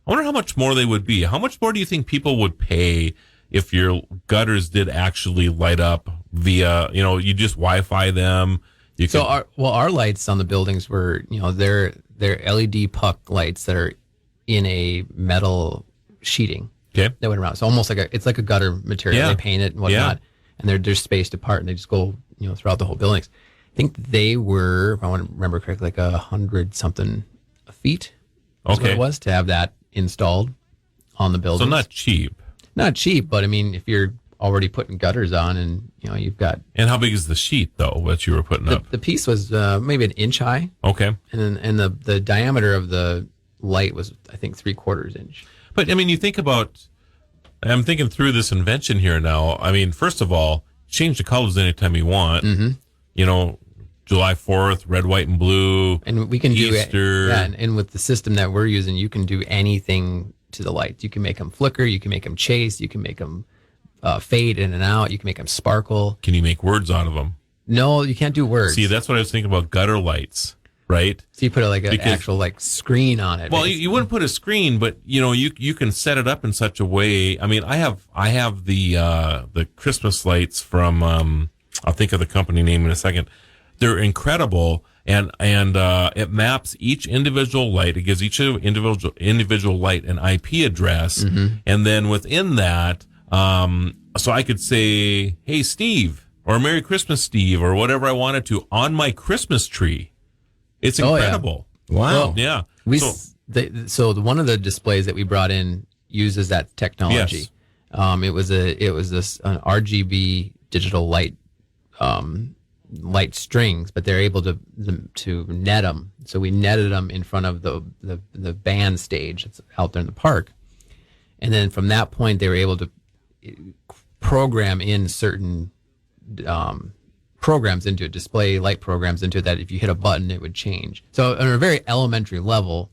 I wonder how much more they would be. How much more do you think people would pay if your gutters did actually light up via, you just Wi-Fi them? You So could, our lights on the buildings were, they're LED puck lights that are in a metal sheeting okay. that went around. So almost it's like a gutter material. Yeah. They paint it and whatnot, and they're spaced apart and they just go, throughout the whole buildings. I think they were, if I want to remember correctly, like 100-something feet. Is what Okay. it was to have that installed on the building. So not cheap. Not cheap, but I mean, if you're already putting gutters on and you've got And how big is the sheet, though, that you were putting up? the piece was maybe an inch high, Okay. and the diameter of the light was, I think, 3/4 inch. But, I mean, you think about, I'm thinking through this invention here now. I mean, first of all, change the colors anytime you want. Mm-hmm. July 4th, red, white, and blue. And we can Easter. do and with the system that we're using, you can do anything to the lights. You can make them flicker, you can make them chase, you can make them fade in and out, you can make them sparkle. Can you make words out of them? No, you can't do words. See, that's what I was thinking about gutter lights, right? So you put an Because- actual screen on it. Well, you wouldn't put a screen, but you can set it up in such a way. I mean, I have the Christmas lights from I'll think of the company name in a second. They're incredible, and it maps each individual light. It gives each individual light an IP address, and then within that, so I could say, "Hey, Steve," or "Merry Christmas, Steve," or whatever I wanted to on my Christmas tree. It's Oh, yeah. incredible. Wow. Yeah. So one of the displays that we brought in uses that technology. Yes. It was an RGB digital light strings, but they're able to net them. So we netted them in front of the band stage that's out there in the park, And then from that point, they were able to program in certain programs into it, display light programs into it, that if you hit a button, it would change. So on a very elementary level,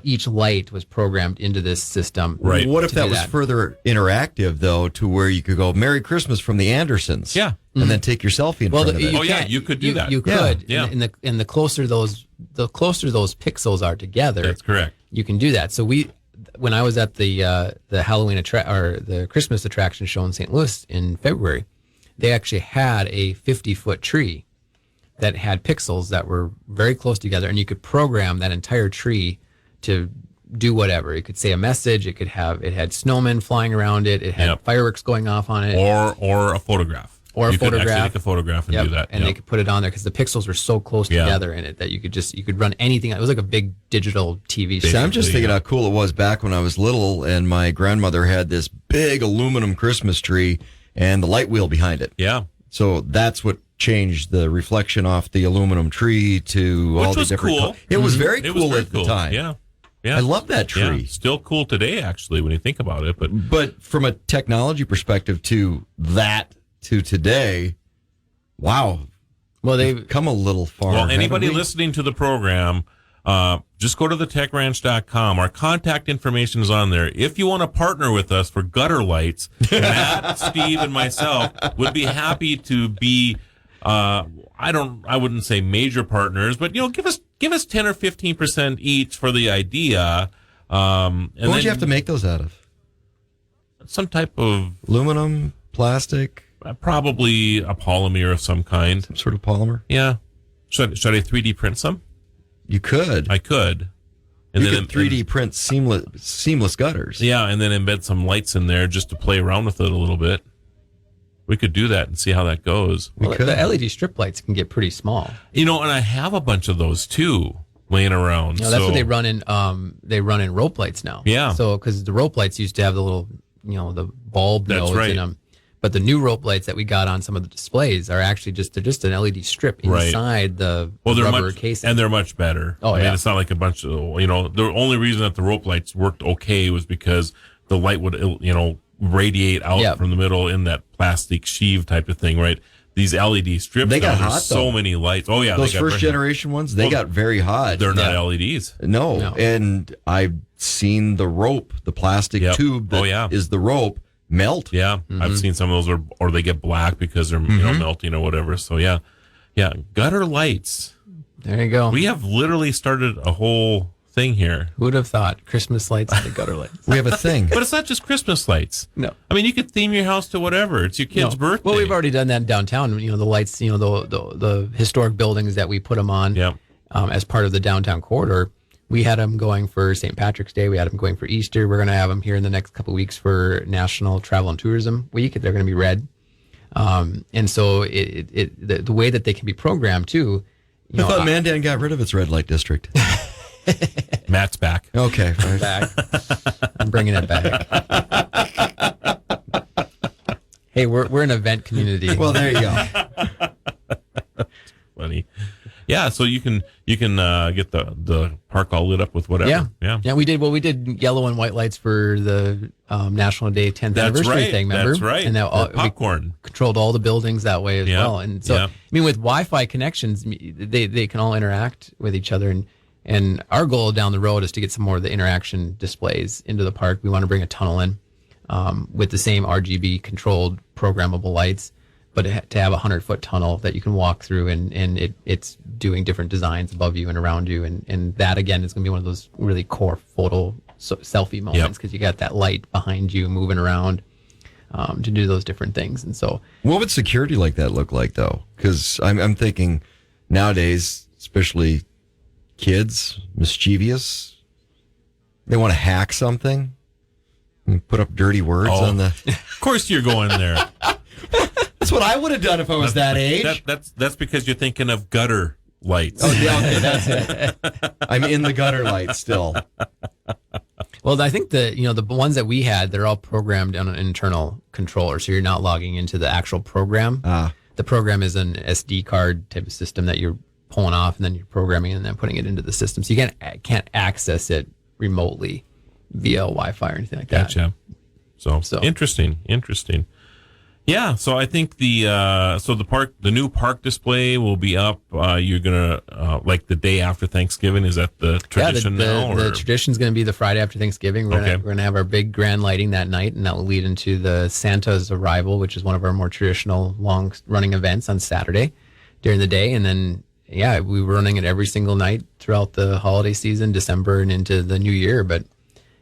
each light was programmed into this system. Right. What if that was further interactive, though, to where you could go, Merry Christmas from the Andersons? Yeah. And then take your selfie in front of it. You could do that. You could. Yeah. And the closer those pixels are together, That's correct. you can do that. So when I was at the Halloween or the Christmas attraction show in St. Louis in February, they actually had a 50-foot tree that had pixels that were very close together, and you could program that entire tree to do whatever. It could say a message. It had snowmen flying around it. It had fireworks going off on it, or a photograph. Or a you photograph. Could actually take a photograph and do that. And they could put it on there because the pixels were so close together in it that you could run anything. It was like a big digital TV show. See, I'm just thinking how cool it was back when I was little, and my grandmother had this big aluminum Christmas tree and the light wheel behind it. Yeah. So that's what changed the reflection off the aluminum tree to all the different. Cool. It was very It cool was very at the time. Yeah. Yeah. I love that tree. Yeah. Still cool today, actually, when you think about it. But from a technology perspective to today, wow. Well, they've come a little far. Well, anybody listening to the program, just go to thetechranch.com. Our contact information is on there. If you want to partner with us for gutter lights, Matt, Steve, and myself would be happy to be, I wouldn't say major partners, but, give us 10 or 15% each for the idea. And what would you have to make those out of? Some type of aluminum, plastic? Probably a polymer of some kind. Some sort of polymer? Yeah. Should I 3D print some? You could. I could. And you could 3D print seamless gutters. Yeah, and then embed some lights in there just to play around with it a little bit. We could do that and see how that goes. The LED strip lights can get pretty small. And I have a bunch of those too laying around. That's what they run in. They run in rope lights now. Yeah. So because the rope lights used to have the little, the bulb nodes in them. But the new rope lights that we got on some of the displays are actually just an LED strip inside the rubber casing. And they're much better. Oh, I mean, it's not like a bunch of, the only reason that the rope lights worked okay was because the light would, radiate out from the middle in that plastic sheave type of thing, right? These LED strips, they got hot, so many lights. Oh, yeah. Those first generation ones, they got very hot. They're not LEDs. No. And I've seen the rope, the plastic tube that is the rope, melt. Yeah, I've seen some of those, or they get black because they're melting or whatever. So yeah, gutter lights. There you go. We have literally started a whole thing here. Who would have thought Christmas lights and the gutter lights? We have a thing, but it's not just Christmas lights. No, I mean you could theme your house to whatever. It's your kid's birthday. Well, we've already done that downtown. The lights. The historic buildings that we put them on. Yeah. As part of the downtown corridor. We had them going for St. Patrick's Day. We had them going for Easter. We're going to have them here in the next couple of weeks for National Travel and Tourism Week. They're going to be red. And so the way that they can be programmed too. I thought Mandan got rid of its red light district. Matt's back. Okay. I'm back. I'm bringing it back. Hey, we're an event community. Well, there you go. Funny. Yeah, so you can get the park all lit up with whatever. Yeah. We did yellow and white lights for the National Day 10th anniversary thing. Remember? That's right. And now popcorn we controlled all the buildings that way as well. And so I mean, with Wi-Fi connections, they can all interact with each other. And our goal down the road is to get some more of the interaction displays into the park. We want to bring a tunnel in with the same RGB controlled programmable lights. But to have a 100-foot tunnel that you can walk through and it's doing different designs above you and around you. And that, again, is going to be one of those really core photo selfie moments because you got that light behind you moving around to do those different things. And so, what would security like that look like, though? Because I'm thinking nowadays, especially kids, mischievous, they want to hack something and put up dirty words on the... Of course you're going there. That's what I would have done if I was that age. That's because you're thinking of gutter lights. Oh, yeah, okay, that's it. I'm in the gutter light still. Well, I think the ones that we had, they're all programmed on an internal controller, so you're not logging into the actual program. The program is an SD card type of system that you're pulling off, and then you're programming and then putting it into the system. So you can't access it remotely. via Wi-Fi or anything like that. Gotcha. So interesting. Yeah, so I think the new park display will be up. You're gonna like the day after Thanksgiving. Is that the tradition now? The tradition's going to be the Friday after Thanksgiving. We're gonna have our big grand lighting that night, and that will lead into the Santa's arrival, which is one of our more traditional long running events on Saturday during the day, and then we were running it every single night throughout the holiday season, December and into the new year. But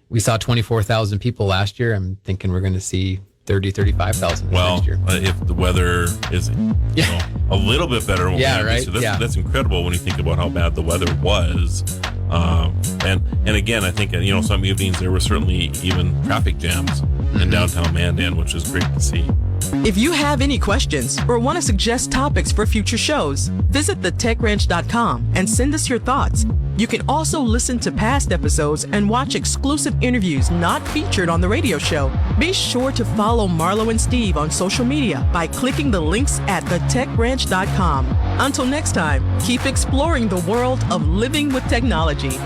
we saw 24,000 people last year. I'm thinking we're going to see 35,000 next year. If the weather is a little bit better, right? That's incredible when you think about how bad the weather was. And again, I think some evenings there were certainly even traffic jams in downtown Mandan, which is great to see. If you have any questions or want to suggest topics for future shows, visit thetechranch.com and send us your thoughts. You can also listen to past episodes and watch exclusive interviews not featured on the radio show. Be sure to follow Marlo and Steve on social media by clicking the links at thetechranch.com. Until next time, keep exploring the world of living with technology.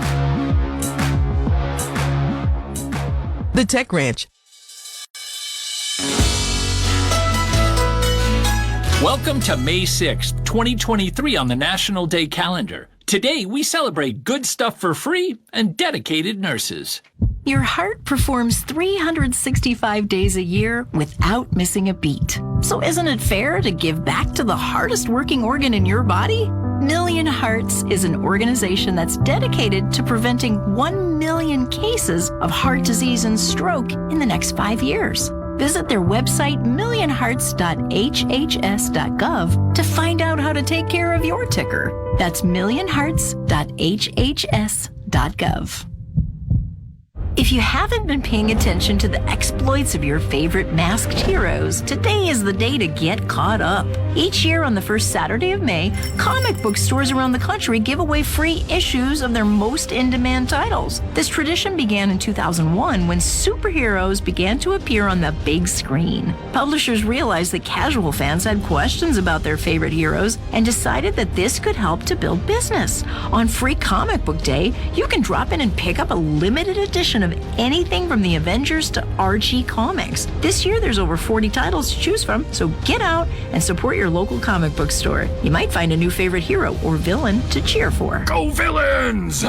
The Tech Ranch. Welcome to May 6th, 2023 on the National Day calendar. Today, we celebrate good stuff for free and dedicated nurses. Your heart performs 365 days a year without missing a beat. So isn't it fair to give back to the hardest working organ in your body? Million Hearts is an organization that's dedicated to preventing 1 million cases of heart disease and stroke in the next 5 years. Visit their website, millionhearts.hhs.gov, to find out how to take care of your ticker. That's millionhearts.hhs.gov. If you haven't been paying attention to the exploits of your favorite masked heroes, today is the day to get caught up. Each year on the first Saturday of May, comic book stores around the country give away free issues of their most in-demand titles. This tradition began in 2001 when superheroes began to appear on the big screen. Publishers realized that casual fans had questions about their favorite heroes and decided that this could help to build business. On Free Comic Book Day, you can drop in and pick up a limited edition of anything from the Avengers to Archie Comics. This year there's over 40 titles to choose from, so get out and support your local comic book store. You might find a new favorite hero or villain to cheer for. Go villains!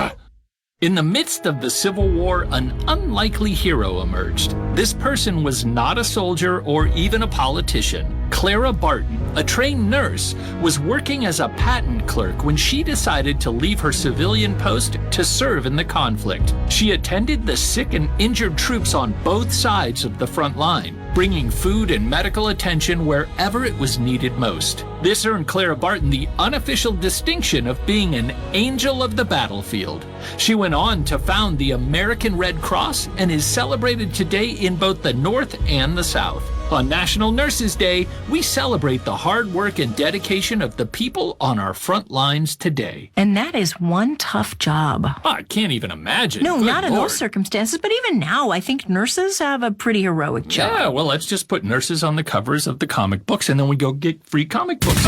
In the midst of the Civil War, an unlikely hero emerged. This person was not a soldier or even a politician. Clara Barton, a trained nurse, was working as a patent clerk when she decided to leave her civilian post to serve in the conflict. She attended the sick and injured troops on both sides of the front line, bringing food and medical attention wherever it was needed most. This earned Clara Barton the unofficial distinction of being an angel of the battlefield. She went on to found the American Red Cross and is celebrated today in both the North and the South. On National Nurses Day, we celebrate the hard work and dedication of the people on our front lines today. And that is one tough job. I can't even imagine. No, Good not in Lord. those circumstances, but even now, I think nurses have a pretty heroic job. Yeah, well, let's just put nurses on the covers of the comic books, and then we go get free comic books.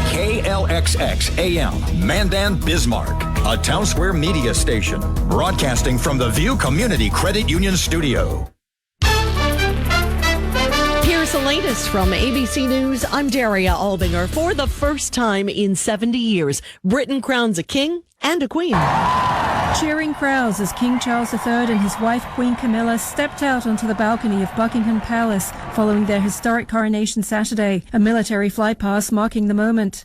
KLXX AM, Mandan, Bismarck, a Town Square media station, broadcasting from the View Community Credit Union Studio. Here's the latest from ABC News. I'm Daria Albinger. For the first time in 70 years, Britain crowns a king and a queen. Cheering crowds as King Charles III and his wife Queen Camilla stepped out onto the balcony of Buckingham Palace following their historic coronation Saturday, a military flypast marking the moment.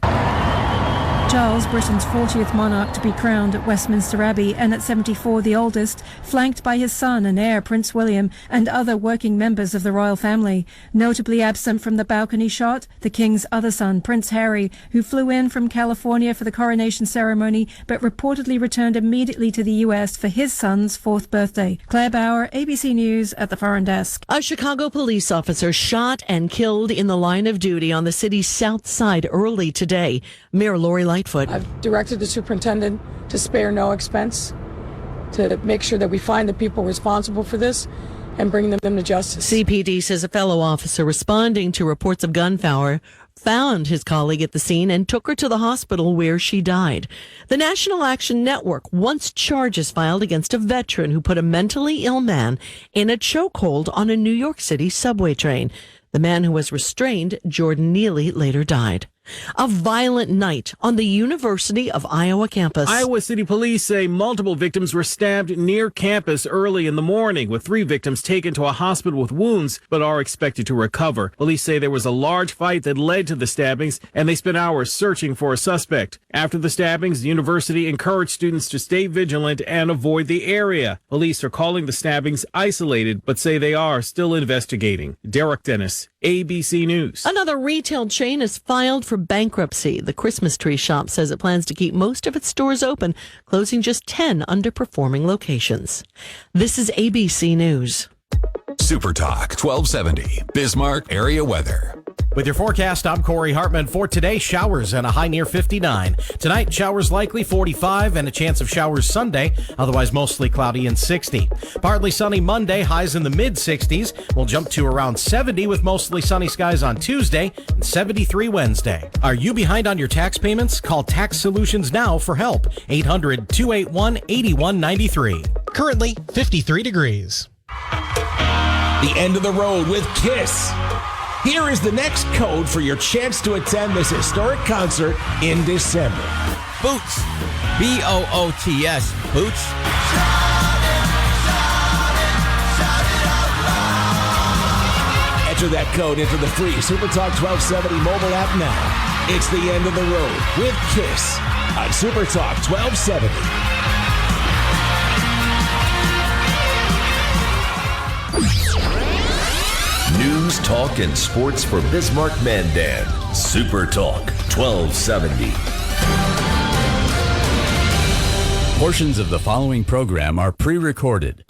Charles, Britain's 40th monarch to be crowned at Westminster Abbey and at 74 the oldest, flanked by his son and heir Prince William and other working members of the royal family. Notably absent from the balcony shot, the King's other son, Prince Harry, who flew in from California for the coronation ceremony but reportedly returned immediately to the US for his son's 4th birthday. Claire Bauer, ABC News at the Foreign Desk. A Chicago police officer shot and killed in the line of duty on the city's south side early today. Mayor Lori Lightfoot. I've directed the superintendent to spare no expense to make sure that we find the people responsible for this and bring them to justice. CPD says a fellow officer responding to reports of gunfire found his colleague at the scene and took her to the hospital where she died. The National Action Network wants charges filed against a veteran who put a mentally ill man in a chokehold on a New York City subway train. The man who was restrained, Jordan Neely, later died. A violent night on the University of Iowa campus. Iowa City Police say multiple victims were stabbed near campus early in the morning, with 3 victims taken to a hospital with wounds but are expected to recover. Police say there was a large fight that led to the stabbings, and they spent hours searching for a suspect. After the stabbings, the university encouraged students to stay vigilant and avoid the area. Police are calling the stabbings isolated, but say they are still investigating. Derek Dennis, ABC News. Another retail chain is filed for bankruptcy. The Christmas Tree Shop says it plans to keep most of its stores open, closing just 10 underperforming locations. This is ABC News. Super Talk 1270, Bismarck area weather. With your forecast, I'm Corey Hartman. For today, showers and a high near 59. Tonight, showers likely 45 and a chance of showers Sunday, otherwise mostly cloudy and 60. Partly sunny Monday, highs in the mid-60s. We'll jump to around 70 with mostly sunny skies on Tuesday and 73 Wednesday. Are you behind on your tax payments? Call Tax Solutions now for help. 800-281-8193. Currently 53 degrees. The end of the road with Kiss. Here is the next code for your chance to attend this historic concert in December. Boots. B-O-O-T-S. Boots. Enter that code into the free SuperTalk 1270 mobile app now. It's the end of the road with Kiss on SuperTalk 1270. News, talk, and sports for Bismarck Mandan. Super Talk 1270. Portions of the following program are pre-recorded.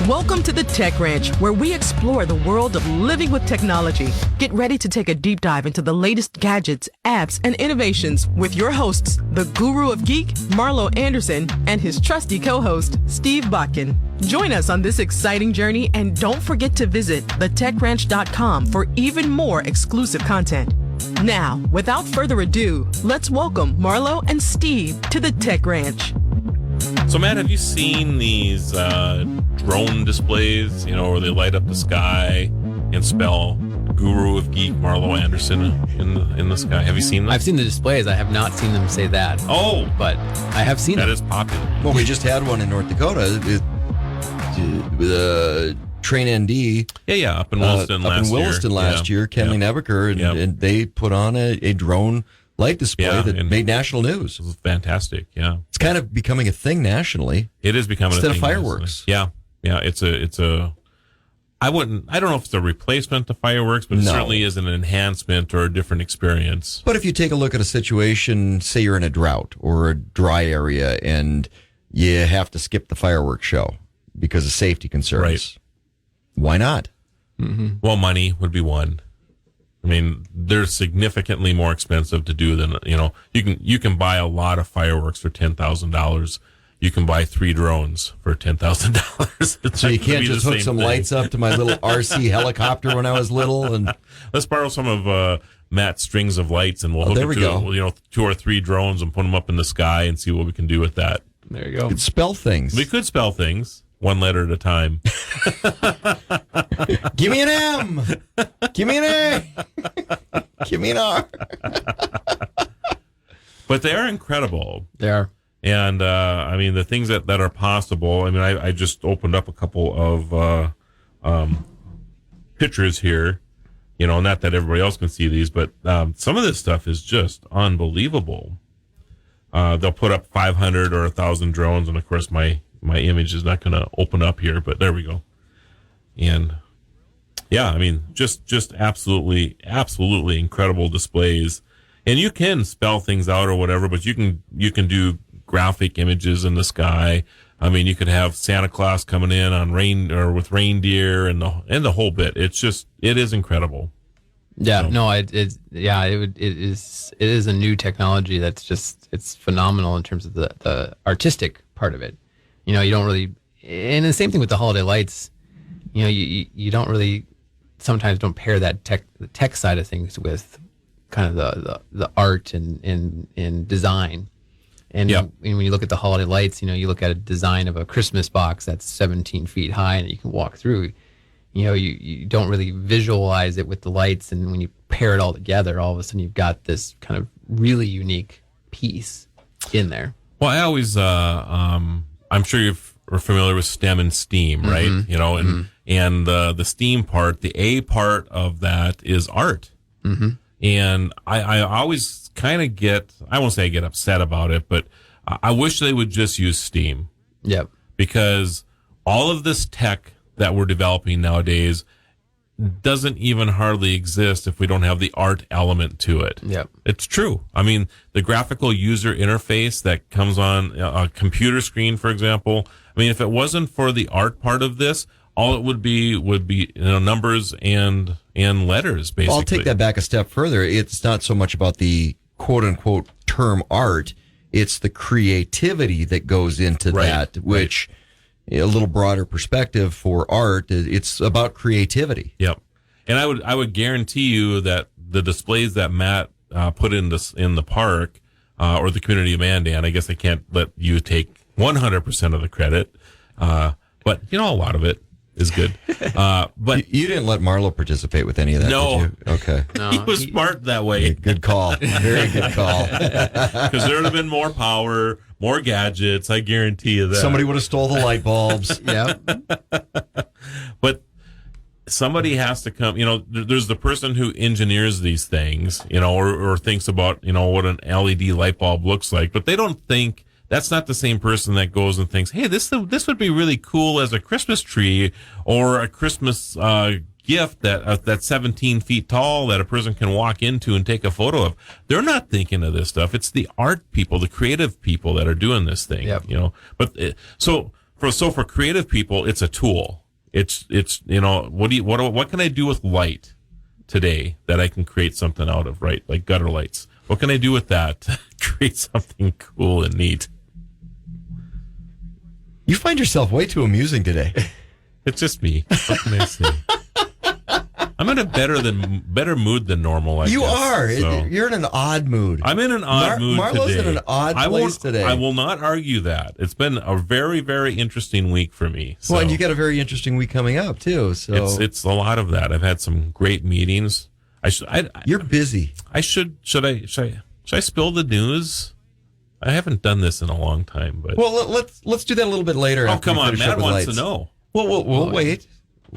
Welcome to the Tech Ranch, where we explore the world of living with technology. Get ready to take a deep dive into the latest gadgets, apps, and innovations with your hosts, the Guru of Geek, Marlo Anderson, and his trusty co-host, Steve Botkin. Join us on this exciting journey, and don't forget to visit thetechranch.com for even more exclusive content. Now, without further ado, let's welcome Marlo and Steve to the Tech Ranch. So, Matt, have you seen these drone displays, where they light up the sky and spell Guru of Geek Marlo Anderson in the sky? Have you seen them? I've seen the displays. I have not seen them say that. Oh! But I have seen that. That is popular. Well, we just had one in North Dakota with Train ND. Yeah, up in Williston last year. Kenley Nebeker, and they put on a drone light display that made national news. It was fantastic, yeah. It's kind of becoming a thing nationally. It is becoming a thing. Instead of fireworks. Nationally. Yeah, it's a I don't know if it's a replacement to fireworks, but it certainly is an enhancement or a different experience. But if you take a look at a situation, say you're in a drought or a dry area and you have to skip the fireworks show because of safety concerns. Right. Why not? Mm-hmm. Well, money would be one. I mean, they're significantly more expensive to do than, you can buy a lot of fireworks for $10,000. You can buy 3 drones for $10,000. So you can't just hook some lights up to my little RC helicopter when I was little. And let's borrow some of Matt's strings of lights, and we'll hook it to 2 or 3 drones and put them up in the sky and see what we can do with that. There you go. We could spell things. We could spell things. 1 letter at a time. Give me an M. Give me an A. Give me an R. But they are incredible. They are. And, the things that are possible, I just opened up a couple of pictures here, not that everybody else can see these, but some of this stuff is just unbelievable. They'll put up 500 or 1,000 drones, and of course my image is not going to open up here, but there we go. And just absolutely incredible displays. And you can spell things out or whatever, but you can do graphic images in the sky. You could have Santa Claus coming in on with reindeer and the whole bit. It is incredible. Yeah, no, it is a new technology that's it's phenomenal in terms of the artistic part of it. You don't really and the same thing with the holiday lights. You know, you don't really sometimes don't pair that the tech side of things with kind of the art and design. And when you look at the holiday lights, you know, you look at a design of a Christmas box that's 17 feet high and you can walk through. You know, you don't really visualize it with the lights, and when you pair it all together, all of a sudden you've got this kind of really unique piece in there. Well, I always, I'm sure you're familiar with STEM and STEAM, right? Mm-hmm. You know, and the STEAM part, the A part of that is art. Mm-hmm. And I always kind of I won't say I get upset about it, but I wish they would just use STEAM. Yep. Because all of this tech that we're developing nowadays doesn't even hardly exist if we don't have the art element to it. Yep. It's true. I mean, the graphical user interface that comes on a computer screen, for example, I mean, if it wasn't for the art part of this, all it would be numbers and letters, basically. I'll take that back a step further. It's not so much about the quote unquote term art. It's the creativity that goes into that, which a little broader perspective for art. It's about creativity. Yep. And I would guarantee you that the displays that Matt put in the park or the community of Mandan, I guess I can't let you take 100% of the credit, but a lot of it is good. But you didn't let Marlo participate with any of that, no. did you? Okay. No, he was smart that way. Good call. Very good call. Because there would have been more power, more gadgets. I guarantee you that. Somebody would have stole the light bulbs. Yeah. But somebody has to come, there's the person who engineers these things, or thinks about, what an LED light bulb looks like, but they don't think. That's not the same person that goes and thinks, hey, this would be really cool as a Christmas tree or a Christmas gift that's 17 feet tall that a person can walk into and take a photo of. They're not thinking of this stuff. It's the art people, the creative people that are doing this thing. Yep. But so for creative people, it's a tool. It's what can I do with light today that I can create something out of, right? Like gutter lights. What can I do with that to create something cool and neat? You find yourself way too amusing today. It's just me. What can I say? I'm in a better mood than normal, I you guess. are. So. You're in an odd mood. I'm in an odd mood Marlo's today. in an odd place today. I will not argue that. It's been a very, very interesting week for me. So. Well, and you got a very interesting week coming up, too. So it's a lot of that. I've had some great meetings. You're busy. Should I spill the news? I haven't done this in a long time, but let's do that a little bit later. Oh, come on, Matt wants to know. Well, we'll wait.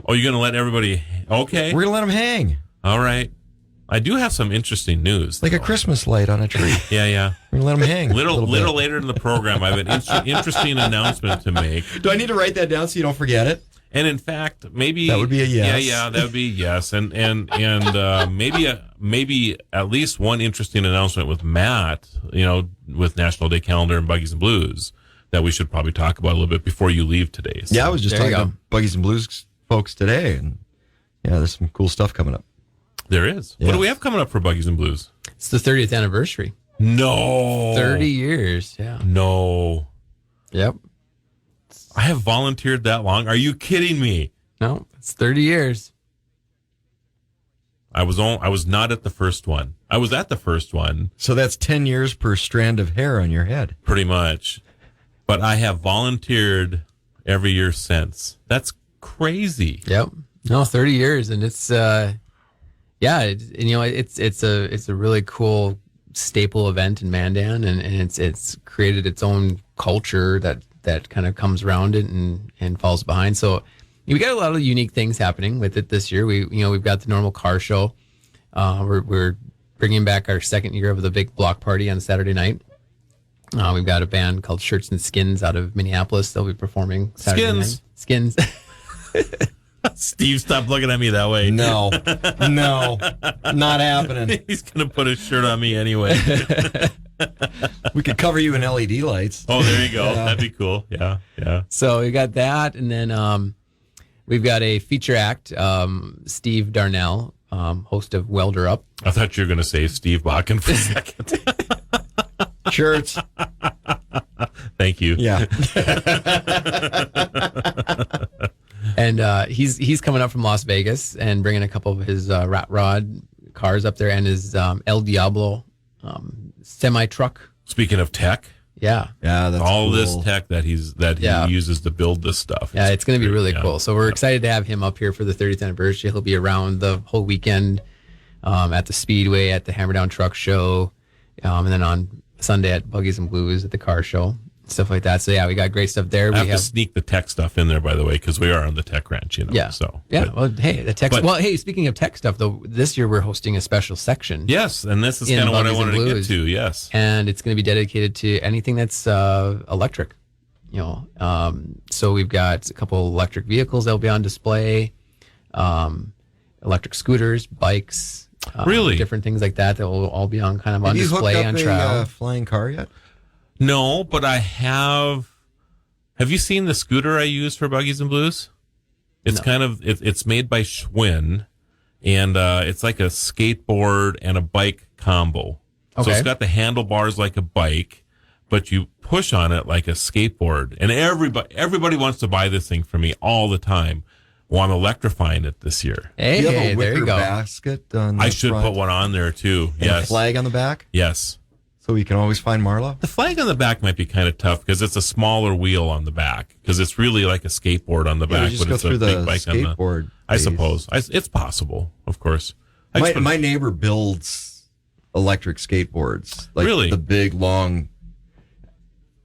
Oh, you're gonna let everybody? Okay, we're gonna let them hang. All right. I do have some interesting news, like a Christmas light on a tree. Yeah. We're gonna let them hang. Little later in the program, I have an interesting announcement to make. Do I need to write that down so you don't forget it? And in fact, maybe that would be a yes. Yeah, that would be a yes. And maybe at least one interesting announcement with Matt, with National Day Calendar and Buggies and Blues that we should probably talk about a little bit before you leave today. So, yeah, I was just talking to Buggies and Blues folks today, and there's some cool stuff coming up. There is. Yeah. What do we have coming up for Buggies and Blues? It's the 30th anniversary. No. 30 years. Yeah. No. Yep. I have volunteered that long. Are you kidding me? No, it's 30 years. I was not at the first one. I was at the first one. So that's 10 years per strand of hair on your head. Pretty much. But I have volunteered every year since. That's crazy. Yep. No, 30 years, and it's it's a really cool staple event in Mandan, and it's created its own culture that kind of comes around it and falls behind. So we got a lot of unique things happening with it this year. We've got the normal car show. We're bringing back our second year of the big block party on Saturday night. We've got a band called Shirts and Skins out of Minneapolis. They'll be performing Saturday night. Skins. Steve, stop looking at me that way. No, not happening. He's going to put a shirt on me anyway. We could cover you in LED lights. Oh, there you go. That'd be cool. Yeah. So we got that, and then we've got a feature act. Steve Darnell, host of Welder Up. I thought you were going to say Steve Bakken for a second. Shirts. Thank you. Yeah. And he's coming up from Las Vegas and bringing a couple of his Rat Rod cars up there and his El Diablo semi truck. Speaking of tech, yeah, that's all cool. this tech that he uses to build this stuff. Yeah, it's going to be really cool. So we're excited to have him up here for the 30th anniversary. He'll be around the whole weekend at the Speedway, at the Hammerdown Truck Show, and then on Sunday at Buggies and Blues at the car show. Stuff like that. So yeah, we got great stuff there. I have to sneak the tech stuff in there, by the way, because we are on the Tech Ranch, Yeah. So well, hey, the tech. Well, hey, speaking of tech stuff, though, this year we're hosting a special section. Yes, and this is kind of what I wanted to get to. Yes, and it's going to be dedicated to anything that's electric. So we've got a couple electric vehicles that will be on display, electric scooters, bikes, really different things like that will all be on kind of on Have display you hooked on up trial. a flying car yet? No, but I have. Have you seen the scooter I use for Buggies and Blues? It's kind of it's made by Schwinn, and it's like a skateboard and a bike combo. So Okay. it's got the handlebars like a bike, but you push on it like a skateboard. And everybody wants to buy this thing for me all the time. Well, I'm electrifying it this year. Hey, Do you have a there wicker you go. basket on the I should front? put one on there too. And Yes. a flag on the back? Yes. So you can always find Marlo? The flag on the back might be kind of tough because it's a smaller wheel on the back because it's really like a skateboard on the Yeah, back, just but go it's a through big the bike on the. skateboard I base. suppose it's possible, of course. My neighbor builds electric skateboards. Like Really? the big, long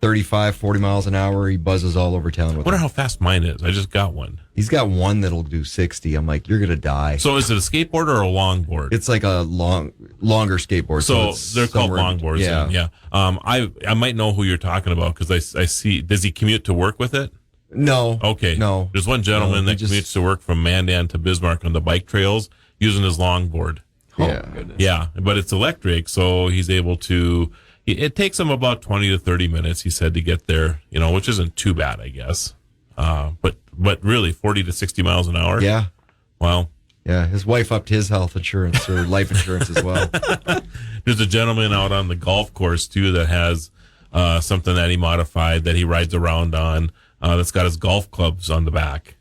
35, 40 miles an hour. He buzzes all over town I with wonder them. how fast mine is. I just got one. He's got one that'll do 60. I'm like, you're going to die. So is it a skateboard or a longboard? It's like a longer skateboard. So it's they're called somewhere in longboards. between. Yeah. I might know who you're talking about because I see. Does he commute to work with it? No. Okay. No. There's one gentleman No, he that commutes to work from Mandan to Bismarck on the bike trails using his longboard. Yeah. Yeah, but it's electric, so he's able to. It takes him about 20 to 30 minutes, he said, to get there. Which isn't too bad, I guess. But really, 40 to 60 miles an hour. Yeah. Wow. Yeah. His wife upped his health insurance or life insurance as well. There's a gentleman out on the golf course too that has something that he modified that he rides around on. That's got his golf clubs on the back,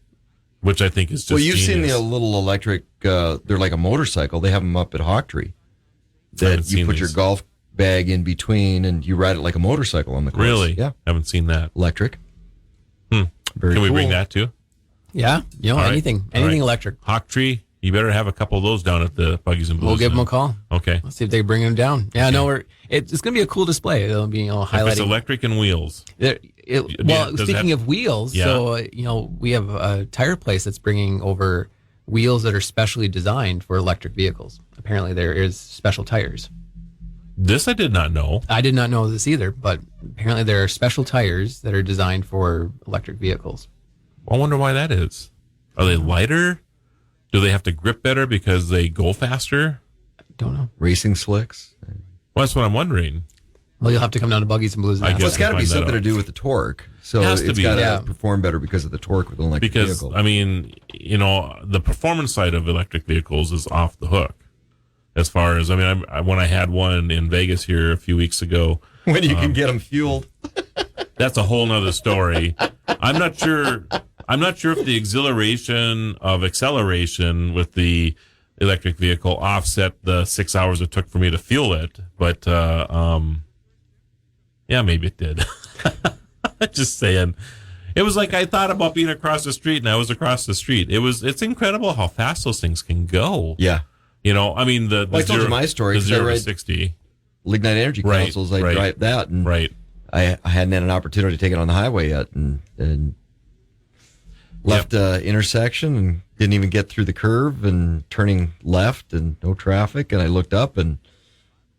which I think is just. Well, you've seen genius. the little electric, they're like a motorcycle. They have them up at Hawktree. That you put your golf bag in between and you ride it like a motorcycle on the course. Really? Yeah. Haven't seen that. Electric. Very Can we cool. bring that too? Yeah, All right. anything All right. electric. Hawktree, you better have a couple of those down at the Buggies and Blues. We'll give then. them a call. Okay. Let's see if they bring them down. Yeah, no, it's going to be a cool display. It'll be If highlighting. it's electric and wheels. Well, does it speaking have- of wheels, Yeah. so we have a tire place that's bringing over wheels that are specially designed for electric vehicles. Apparently, there is special tires. This I did not know. I did not know this either, but apparently there are special tires that are designed for electric vehicles. I wonder why that is. Are they lighter? Do they have to grip better because they go faster? Don't know. Racing slicks. Well, that's what I'm wondering. Well, you'll have to come down to Buggies and Blues. I guess Well, it's got to we'll be find that something to out. do with the torque. So Has to it's be. got to Yeah. perform better because of the torque with an electric Because, vehicle. I mean, the performance side of electric vehicles is off the hook. As far as, when I had one in Vegas here a few weeks ago. When you can get them fueled. That's a whole nother story. I'm not sure if the exhilaration of acceleration with the electric vehicle offset the 6 hours it took for me to fuel it, but yeah, maybe it did. Just saying. It was like I thought about being across the street, and I was across the street. It's incredible how fast those things can go. Yeah. The Well, I told you my story. the 'cause I 0 to ride 60. Lignite Energy Right, Councils. I right. drive that. And Right. I hadn't had an opportunity to take it on the highway yet. And left intersection and didn't even get through the curve and turning left and no traffic. And I looked up and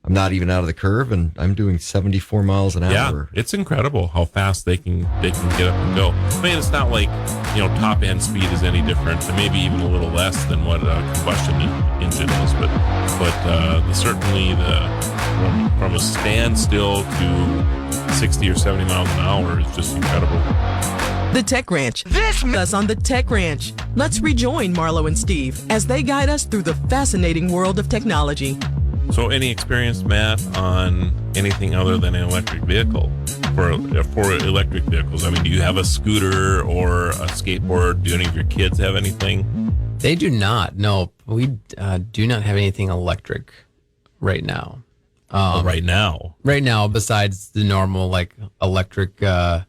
I'm not even out of the curve and I'm doing 74 miles an hour. Yeah, it's incredible how fast they can get up and go. I mean, it's not like top end speed is any different, and maybe even a little less than what a combustion engine is. But certainly from a standstill to 60 or 70 miles an hour is just incredible. The Tech Ranch. This us on the Tech Ranch. Let's rejoin Marlo and Steve as they guide us through the fascinating world of technology. So, any experience, Matt, on anything other than an electric vehicle? for electric vehicles? I mean, do you have a scooter or a skateboard? Do any of your kids have anything? They do not. No, we do not have anything electric right now. Right now? Right now, besides the normal like electric yard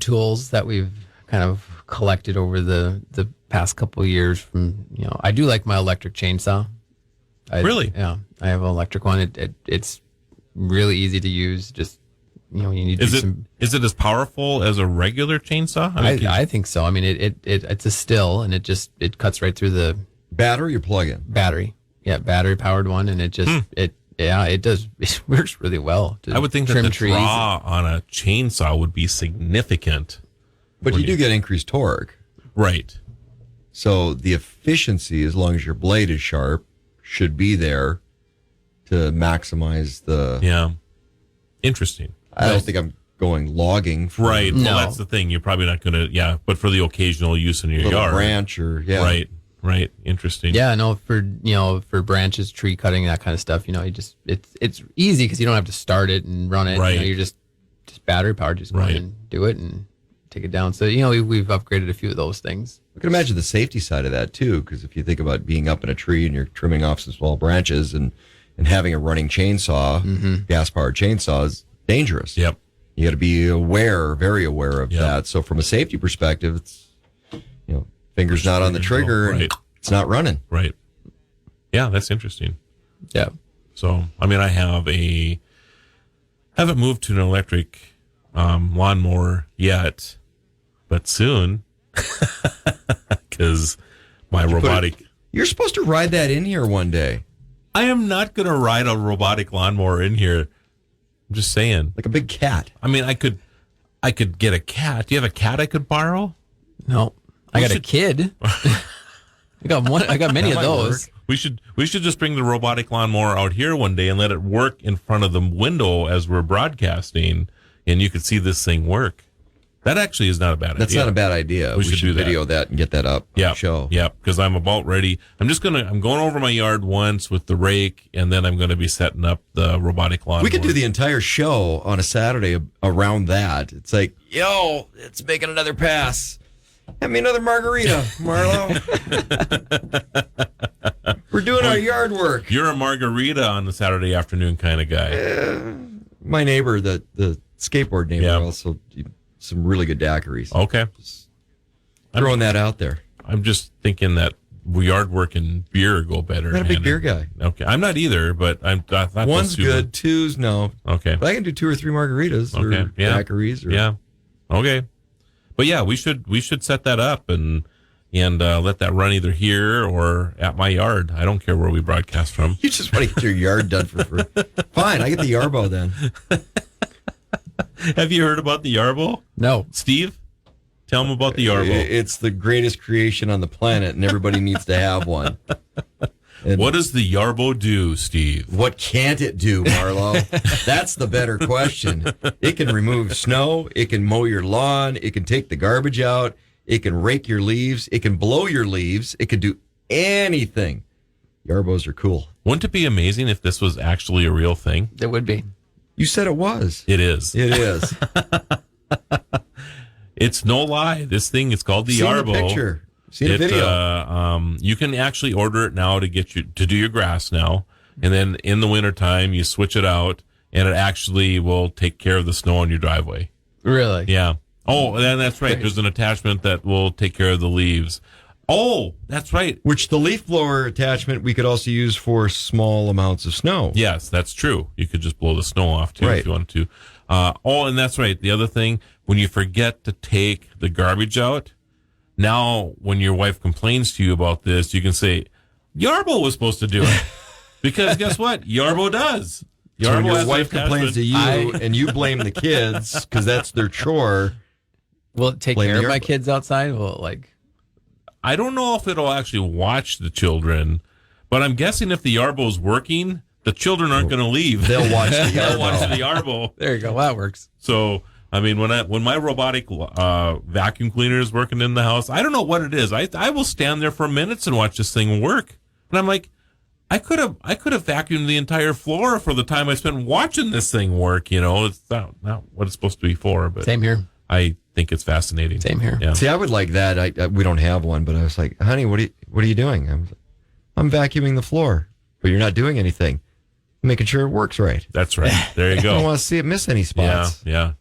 tools that we've kind of collected over the past couple of years. From I do like my electric chainsaw. Really? Yeah, I have an electric one. It's really easy to use. Just you need to is it as powerful as a regular chainsaw? I think so. I mean, it's a still, and it cuts right through the battery or plug-in battery. Yeah, battery powered one, and it just it does. It works really well. I would think that the draw on a chainsaw would be significant. But you do get increased torque. Right. So the efficiency, as long as your blade is sharp, should be there to maximize the... Yeah. Interesting. I don't think I'm going logging. Right. Well, that's the thing. You're probably not going to... but for the occasional use in your yard. branch or... Yeah. Right. Interesting. Yeah, no, for branches, tree cutting, that kind of stuff, you just... It's easy because you don't have to start it and run it. Right. You're just battery powered. Just go in and do it and take it down. So, we've upgraded a few of those things. I can imagine the safety side of that too, because if you think about being up in a tree and you're trimming off some small branches and having a running chainsaw, gas-powered chainsaw is dangerous. Yep. You got to be very aware of that. So from a safety perspective, it's, fingers not on the trigger and it's not running. Right. Yeah, that's interesting. Yeah. So, I mean, I haven't moved to an electric lawnmower yet, but soon, because my robotic... You're supposed to ride that in here one day. I am not going to ride a robotic lawnmower in here. I'm just saying. Like a big cat. I mean, I could get a cat. Do you have a cat I could borrow? No. I got a kid. I got many of those. We should just bring the robotic lawnmower out here one day and let it work in front of the window as we're broadcasting, and you could see this thing work. That actually is not a bad idea. That's not a bad idea. We should do video that and get that up on the show. Yeah, because I'm about ready. I'm going over my yard once with the rake, and then I'm going to be setting up the robotic lawnmower. We could do the entire show on a Saturday around that. It's like, it's making another pass. Have me another margarita, Marlo. We're doing our yard work. You're a margarita on the Saturday afternoon kind of guy. My neighbor, the skateboard neighbor, also some really good daiquiris. Okay. Just throwing that out there. I'm just thinking that yard work and beer go better. I'm not a big beer guy. Okay. I'm not either, but I thought one's good, two's no. Okay. But I can do 2 or 3 margaritas or daiquiris. Yeah. Okay. But yeah, we should set that up and let that run either here or at my yard. I don't care where we broadcast from. You just want to get your yard done for free. Fine, I get the Yarbo then. Have you heard about the Yarbo? No. Steve? Tell them about the Yarbo. It's the greatest creation on the planet, and everybody needs to have one. And what does the Yarbo do, Steve? What can't it do, Marlo? That's the better question. It can remove snow. It can mow your lawn. It can take the garbage out. It can rake your leaves. It can blow your leaves. It can do anything. Yarbos are cool. Wouldn't it be amazing if this was actually a real thing? It would be. You said it was. It is. It is. It's no lie. This thing is called the Yarbo. Seen the picture. Seen a video. You can actually order it now to do your grass now, and then in the wintertime you switch it out, and it actually will take care of the snow on your driveway. Really? Yeah. Oh, and that's right. There's an attachment that will take care of the leaves. Oh, that's right. Which the leaf blower attachment we could also use for small amounts of snow. Yes, that's true. You could just blow the snow off too if you wanted to. And that's right. The other thing, when you forget to take the garbage out, now when your wife complains to you about this, you can say, Yarbo was supposed to do it. Because guess what? Yarbo does. Yarbo so when your wife complains to you and you blame the kids because that's their chore. Will it take care of my kids outside? Will it like... I don't know if it'll actually watch the children, but I'm guessing if the Yarbo's working, the children aren't going to leave. They'll watch the Yarbo. They'll watch the Yarbo. There you go. That works. So, I mean, when my robotic vacuum cleaner is working in the house, I don't know what it is. I will stand there for minutes and watch this thing work. And I'm like, I could have vacuumed the entire floor for the time I spent watching this thing work. It's not what it's supposed to be for. But Same here. I think it's fascinating. Same here. Yeah. See, I would like that. We don't have one, but I was like, honey, what are you doing? I'm vacuuming the floor, but you're not doing anything. I'm making sure it works right. That's right. There you I go. don't want to see it miss any spots. Yeah.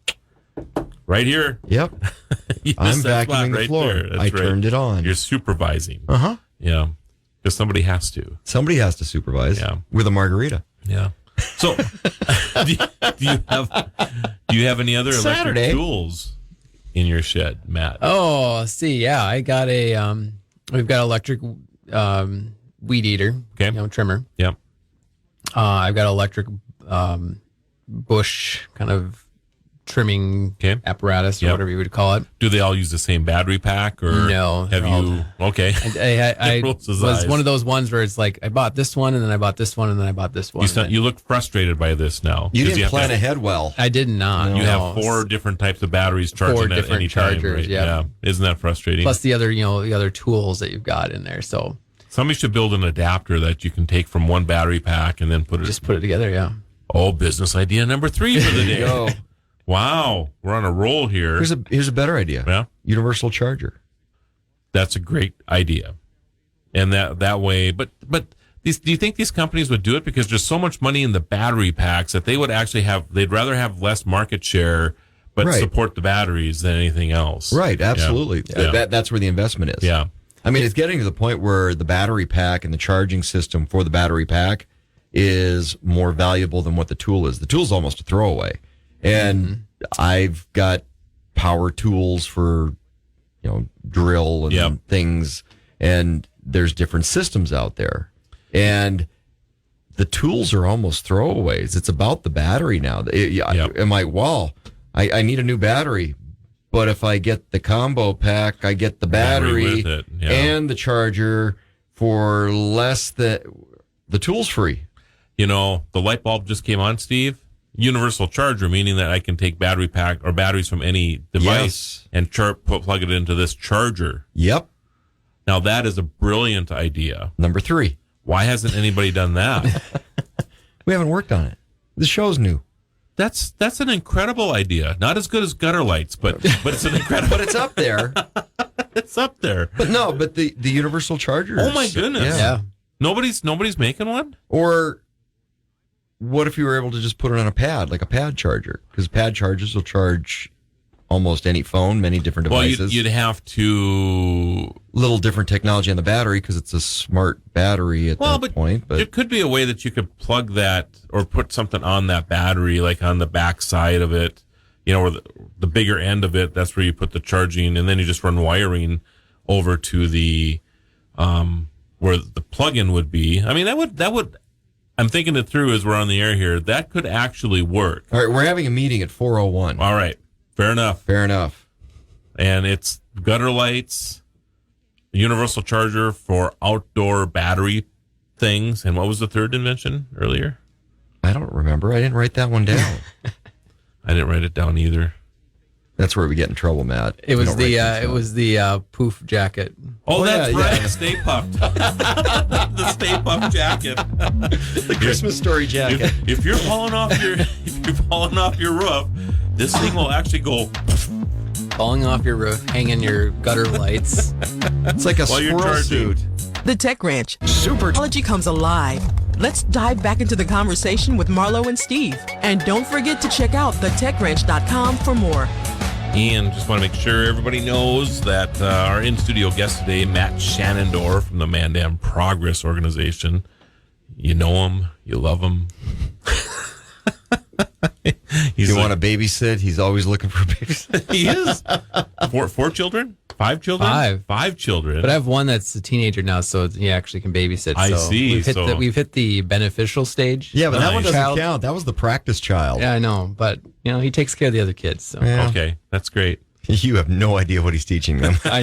Right here. Yep. Yes, I'm that spot vacuuming the right floor. there. That's I right. turned it on. You're supervising. Uh-huh. Yeah. Because somebody has to. Somebody has to supervise. Yeah. With a margarita. Yeah. So, do you have any other electric Saturday. tools in your shed, Matt? Oh, see, yeah, I got we've got electric weed eater, trimmer. Yep. I've got electric bush kind of trimming apparatus or whatever you would call it. Do they all use the same battery pack, or no? Have you? Okay. I was one of those ones where it's like I bought this one and then I bought this one and then I bought this one. You look frustrated by this now. You 'Cause didn't have plan to- ahead well. I did not. You no. have 4 different types of batteries charging 4 at different any time. chargers, Right? yeah. Yeah. Isn't that frustrating? Plus the other tools that you've got in there. So somebody should build an adapter that you can take from one battery pack and then put it together. Yeah. Oh, business idea number 3 for the day. Go. Wow, we're on a roll here. Here's a better idea. Yeah. Universal charger. That's a great idea. And that way, but do you think these companies would do it? Because there's so much money in the battery packs that they would actually they'd rather have less market share, but Right. support the batteries than anything else. Right, absolutely. Yeah. That's where the investment is. Yeah. I mean, it's getting to the point where the battery pack and the charging system for the battery pack is more valuable than what the tool is. The tool's almost a throwaway. And I've got power tools for, drill and things, and there's different systems out there. And the tools are almost throwaways. It's about the battery now. I'm like, I need a new battery. But if I get the combo pack, I get the battery with it, yeah. and the charger for less than the tool's free. The light bulb just came on, Steve. Universal charger, meaning that I can take battery pack or batteries from any device and plug it into this charger. Yep. Now that is a brilliant idea. Number 3. Why hasn't anybody done that? We haven't worked on it. The show's new. That's an incredible idea. Not as good as gutter lights, but it's an incredible. But it's up there. It's up there. But the universal charger. Oh my goodness. Yeah. Nobody's making one? Or what if you were able to just put it on a pad, like a pad charger? Because pad chargers will charge almost any phone, many different devices. Well, you'd have to... Little different technology on the battery because it's a smart battery at that point. But it could be a way that you could plug that or put something on that battery, like on the back side of it, or the bigger end of it. That's where you put the charging, and then you just run wiring over to the where the plug-in would be. I mean, that would. I'm thinking it through as we're on the air here. That could actually work. All right, we're having a meeting at 4:01. All right, fair enough. And it's gutter lights, a universal charger for outdoor battery things. And what was the third invention earlier? I don't remember. I didn't write that one down. I didn't write it down either. That's where we get in trouble, Matt. It was the poof jacket. Oh, that's right. Stay Puft. The Stay Puft jacket. The Christmas Story jacket. If you're falling off your roof, this thing will actually go falling off your roof, hanging your gutter lights. It's like a squirrel suit. The Tech Ranch. Technology comes alive. Let's dive back into the conversation with Marlo and Steve. And don't forget to check out thetechranch.com for more. And just want to make sure everybody knows that our in-studio guest today, Matt Shannondorf from the Mandan Progress Organization. You know him. You love him. You want to babysit? He's always looking for a babysit. He is. 4 children? 5 children? 5 children. But I have one that's a teenager now, so he actually can babysit. I see. We've hit the beneficial stage. Yeah, but that one doesn't count. That was the practice child. Yeah, I know. But, he takes care of the other kids. So. Yeah. Okay, that's great. You have no idea what he's teaching them. I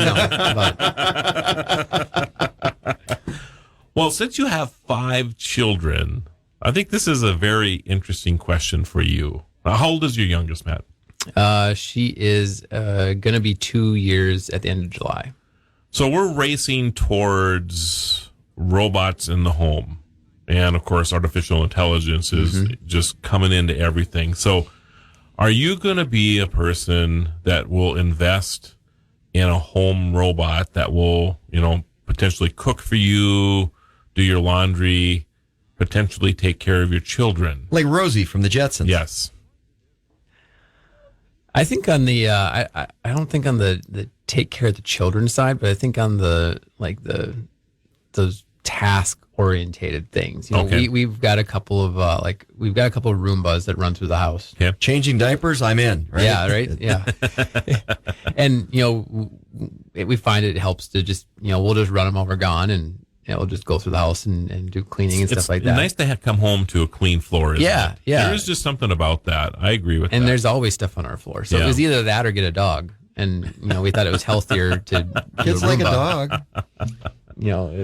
know. Well, since you have 5 children, I think this is a very interesting question for you. How old is your youngest, Matt? She is going to be 2 years at the end of July. So we're racing towards robots in the home. And of course, artificial intelligence is just coming into everything. So are you going to be a person that will invest in a home robot that will, potentially cook for you, do your laundry, potentially take care of your children? Like Rosie from the Jetsons. Yes. I think on the I don't think on the take care of the children side, but I think on the those task orientated things. We've got a couple of Roombas that run through the house. Yeah. Changing diapers, I'm in, right? Yeah, right. Yeah. And we find it helps to just we'll just run them while we're gone, and we'll just go through the house and do cleaning and stuff like that. It's nice to come home to a clean floor, isn't it? Yeah. There's just something about that. I agree with that. And there's always stuff on our floor. So it was either that or get a dog. And, we thought it was healthier to do Kids a like a Roomba. dog.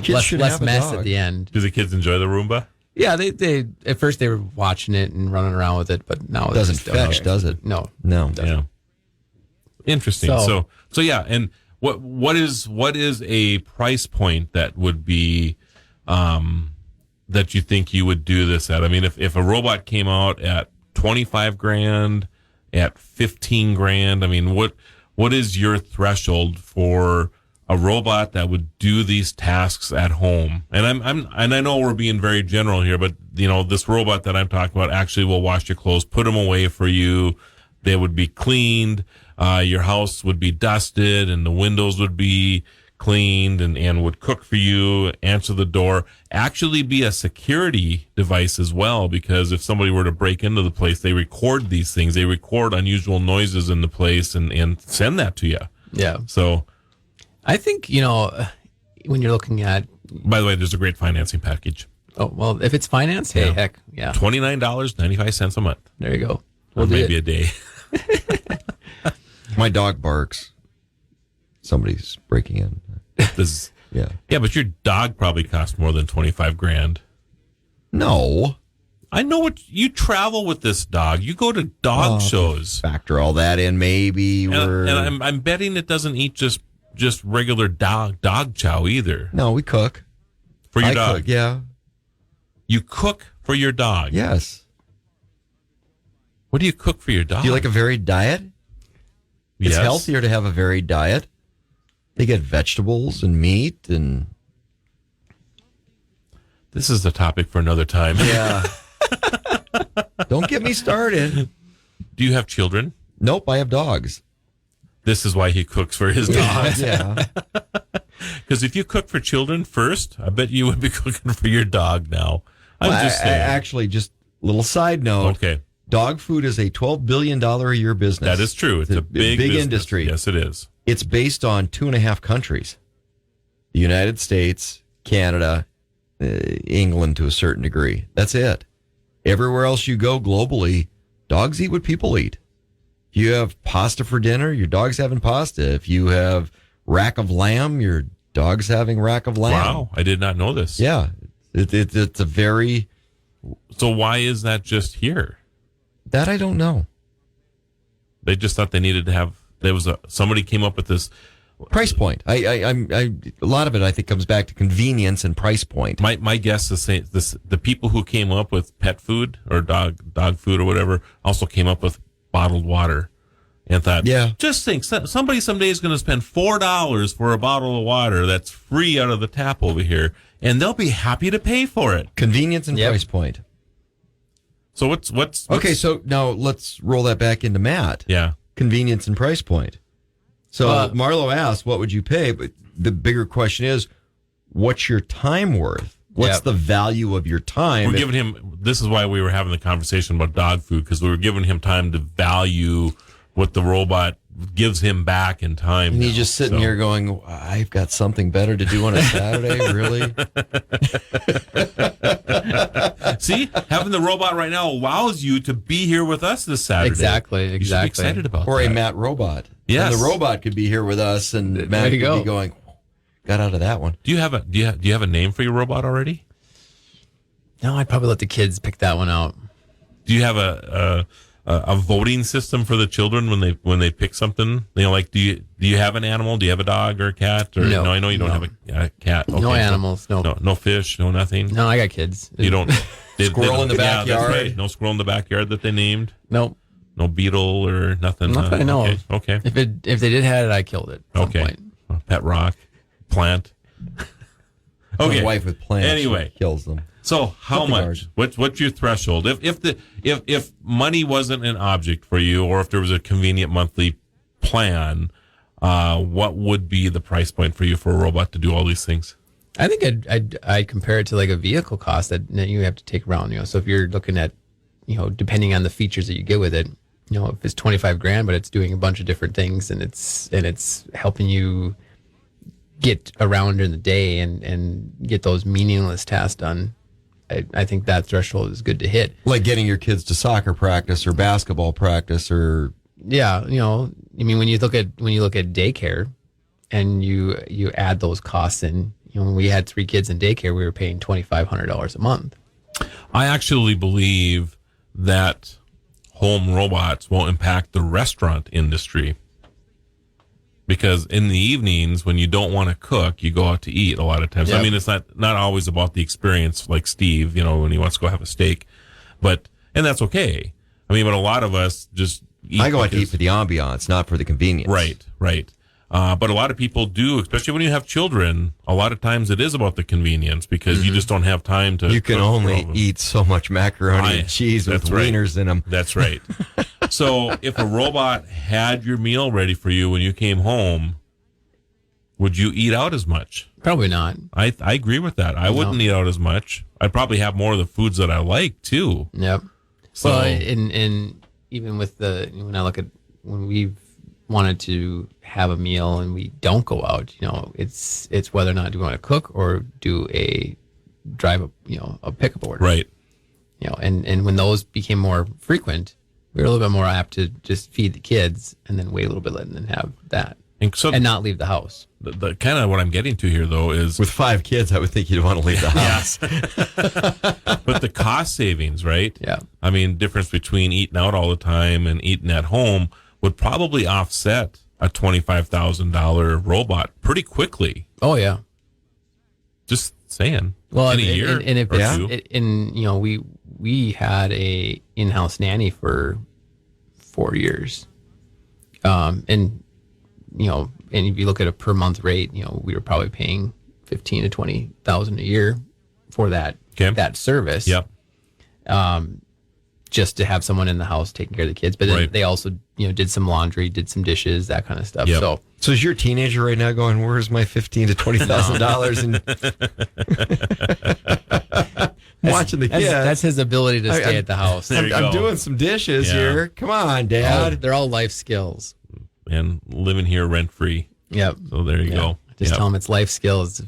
Less mess at the end. Do the kids enjoy the Roomba? Yeah, they at first they were watching it and running around with it, but now it doesn't fetch, does it? No. Yeah. Interesting. So yeah, and what is a price point that would be that you think you would do this at? I mean, if a robot came out at $25,000, at $15,000, I mean, what is your threshold for a robot that would do these tasks at home? And I know we're being very general here, but this robot that I'm talking about actually will wash your clothes, put them away for you. They would be cleaned. Your house would be dusted, and the windows would be cleaned, and would cook for you, answer the door, actually be a security device as well, because if somebody were to break into the place, they record these things. They record unusual noises in the place and send that to you. Yeah. So I think, when you're looking at... By the way, there's a great financing package. Oh, well, if it's financed, hey, heck, yeah. $29.95 a month. There you go. Or maybe a day. My dog barks. Somebody's breaking in. Yeah, but your dog probably costs more than $25,000. No. I know what you travel with this dog. You go to dog shows. Factor all that in, maybe. And I'm betting it doesn't eat just regular dog chow either. No, we cook. For your dog? Cook, yeah. You cook for your dog? Yes. What do you cook for your dog? Do you like a varied diet? Yes. It's healthier to have a varied diet. They get vegetables and meat and... This is a topic for another time. Yeah. Don't get me started. Do you have children? Nope, I have dogs. This is why he cooks for his dogs. Yeah. Because if you cook for children first, I bet you would be cooking for your dog now. I'm just saying. Actually, just a little side note. Okay. Dog food is a $12 billion a year business. That is true. It's a big business. Industry. Yes, it is. It's based on 2.5 countries. The United States, Canada, England to a certain degree. That's it. Everywhere else you go globally, dogs eat what people eat. If you have pasta for dinner, your dog's having pasta. If you have rack of lamb, your dog's having rack of lamb. Wow, I did not know this. Yeah. It's a very... So why is that just here? That I don't know. They just thought they needed to have... somebody came up with this... Price point. A lot of it, I think, comes back to convenience and price point. My guess is the people who came up with pet food or dog food or whatever also came up with bottled water and thought, just think, somebody someday is going to spend $4 for a bottle of water that's free out of the tap over here, and they'll be happy to pay for it. Convenience and price point. So what's okay? So now let's roll that back into Matt. Yeah, convenience and price point. So Marlo asked, what would you pay? But the bigger question is, what's your time worth? What's the value of your time? We're giving him, this is why we were having the conversation about dog food, because we were giving him time to value what the robot gives him back in time. And he's just sitting here going, I've got something better to do on a Saturday, really? See, having the robot right now allows you to be here with us this Saturday. Exactly. You should be excited about or that. Or a Matt robot. Yes. And the robot could be here with us, and Matt could be going, got out of that one. Do you have a name for your robot already? No, I'd probably let the kids pick that one out. Do you have a a voting system for the children when they pick something? You know, like do you have an animal? Do you have a dog or a cat? Or, No. I know you don't have a cat. Okay, No animals. no fish. No nothing. No, I got kids. You don't. Squirrel in the Yeah, that's backyard? right. No squirrel in the backyard that they named. Nope. No beetle or nothing. Not that I know okay. of. Okay. If they did have it, I killed it. At some Okay. point. A pet rock, plant. Okay. My wife with plants. Anyway. She kills them. So how Something much? What's your threshold? If money wasn't an object for you, or if there was a convenient monthly plan, what would be the price point for you for a robot to do all these things? I think I'd compare it to like a vehicle cost that you have to take around. So if you're looking at, depending on the features that you get with it, if it's $25,000, but it's doing a bunch of different things and it's helping you get around in the day and get those meaningless tasks done. I think that threshold is good to hit. Like getting your kids to soccer practice or basketball practice or Yeah, when you look at daycare and you add those costs in, when we had 3 kids in daycare, we were paying $2,500 a month. I actually believe that home robots will impact the restaurant industry, because in the evenings when you don't want to cook, you go out to eat a lot of times. Yep. I mean, it's not always about the experience, like Steve, when he wants to go have a steak, and that's okay. I mean, but a lot of us just eat. I go out to eat for the ambiance, not for the convenience. Right. But a lot of people do, especially when you have children. A lot of times it is about the convenience because you just don't have time to. You can cook for only all of them. eat so much macaroni and cheese with that's right. wieners in them. That's right. So if a robot had your meal ready for you when you came home, would you eat out as much? Probably not. I agree with that. I wouldn't eat out as much. I'd probably have more of the foods that I like too. Yep. So, Well, and even with when we've wanted to have a meal and we don't go out, it's whether or not do we want to cook or do a pickup order. Right. And when those became more frequent, we were a little bit more apt to just feed the kids and then wait a little bit and then have that and not leave the house. The kind of what I'm getting to here though is with 5 kids, I would think you'd want to leave the house. But the cost savings, right? Yeah. I mean, difference between eating out all the time and eating at home would probably offset a $25,000 robot pretty quickly. Oh yeah. Just saying. Well, in a year and if or it's, two. we had a in-house nanny for 4 years, and if you look at a per month rate, we were probably paying $15,000 to $20,000 a year for that service. Yep. Just to have someone in the house taking care of the kids, but then they also did some laundry, did some dishes, that kind of stuff. Yep. So is your teenager right now going, where's my $15,000 to $20,000? And watching the kids. That's his ability to stay at the house. I'm doing some dishes here. Come on, Dad. They're all life skills. And living here rent free. Yep. So there you go. Just tell him it's life skills.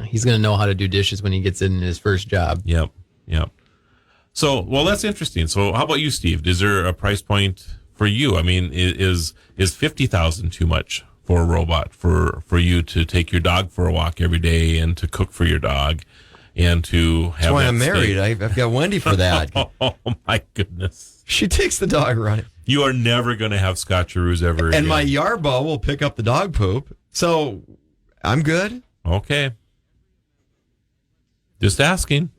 He's going to know how to do dishes when he gets in his first job. Yep. So, well, that's interesting. So, how about you, Steve? Is there a price point for you? I mean, is $50,000 too much for a robot for you to take your dog for a walk every day and to cook for your dog and to have? That's why that I'm married. steak? I've got Wendy for that. Oh my goodness! She takes the dog running. You are never going to have Scotcheroos ever again. And my Yarbo will pick up the dog poop. So I'm good. Okay. Just asking.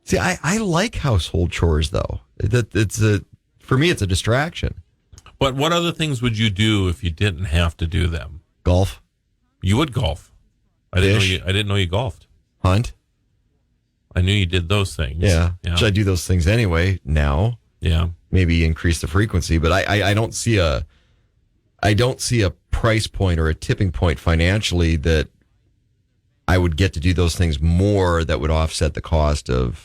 See, I like household chores though. For me, it's a distraction. But what other things would you do if you didn't have to do them? Golf. You would golf. I didn't know you golfed. Hunt. I knew you did those things. Yeah. Which I do those things anyway now. Yeah. Maybe increase the frequency, but I don't see a price point or a tipping point financially that I would get to do those things more that would offset the cost of.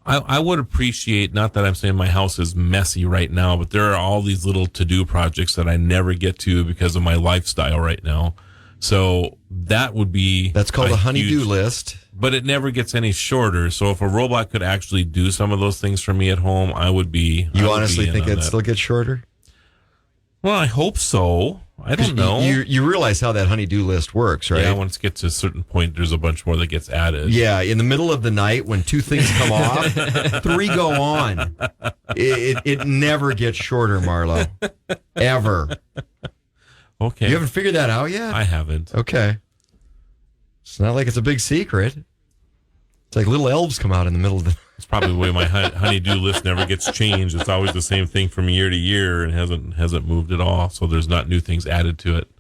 I would appreciate, not that I'm saying my house is messy right now, but there are all these little to-do projects that I never get to because of my lifestyle right now. So that would be... That's called a honey-do list. But it never gets any shorter. So if a robot could actually do some of those things for me at home, I would be... You honestly think it'd still get shorter? Well, I hope so. I don't know. You realize how that honey-do list works, right? Yeah, once it gets to a certain point, there's a bunch more that gets added. Yeah, in the middle of the night when 2 things come off, 3 go on. It never gets shorter, Marlo. Ever. Okay. You haven't figured that out yet? I haven't. Okay. It's not like it's a big secret. It's like little elves come out in the middle of the... It's probably the way my honey-do list never gets changed. It's always the same thing from year to year and hasn't moved at all. So there's not new things added to it.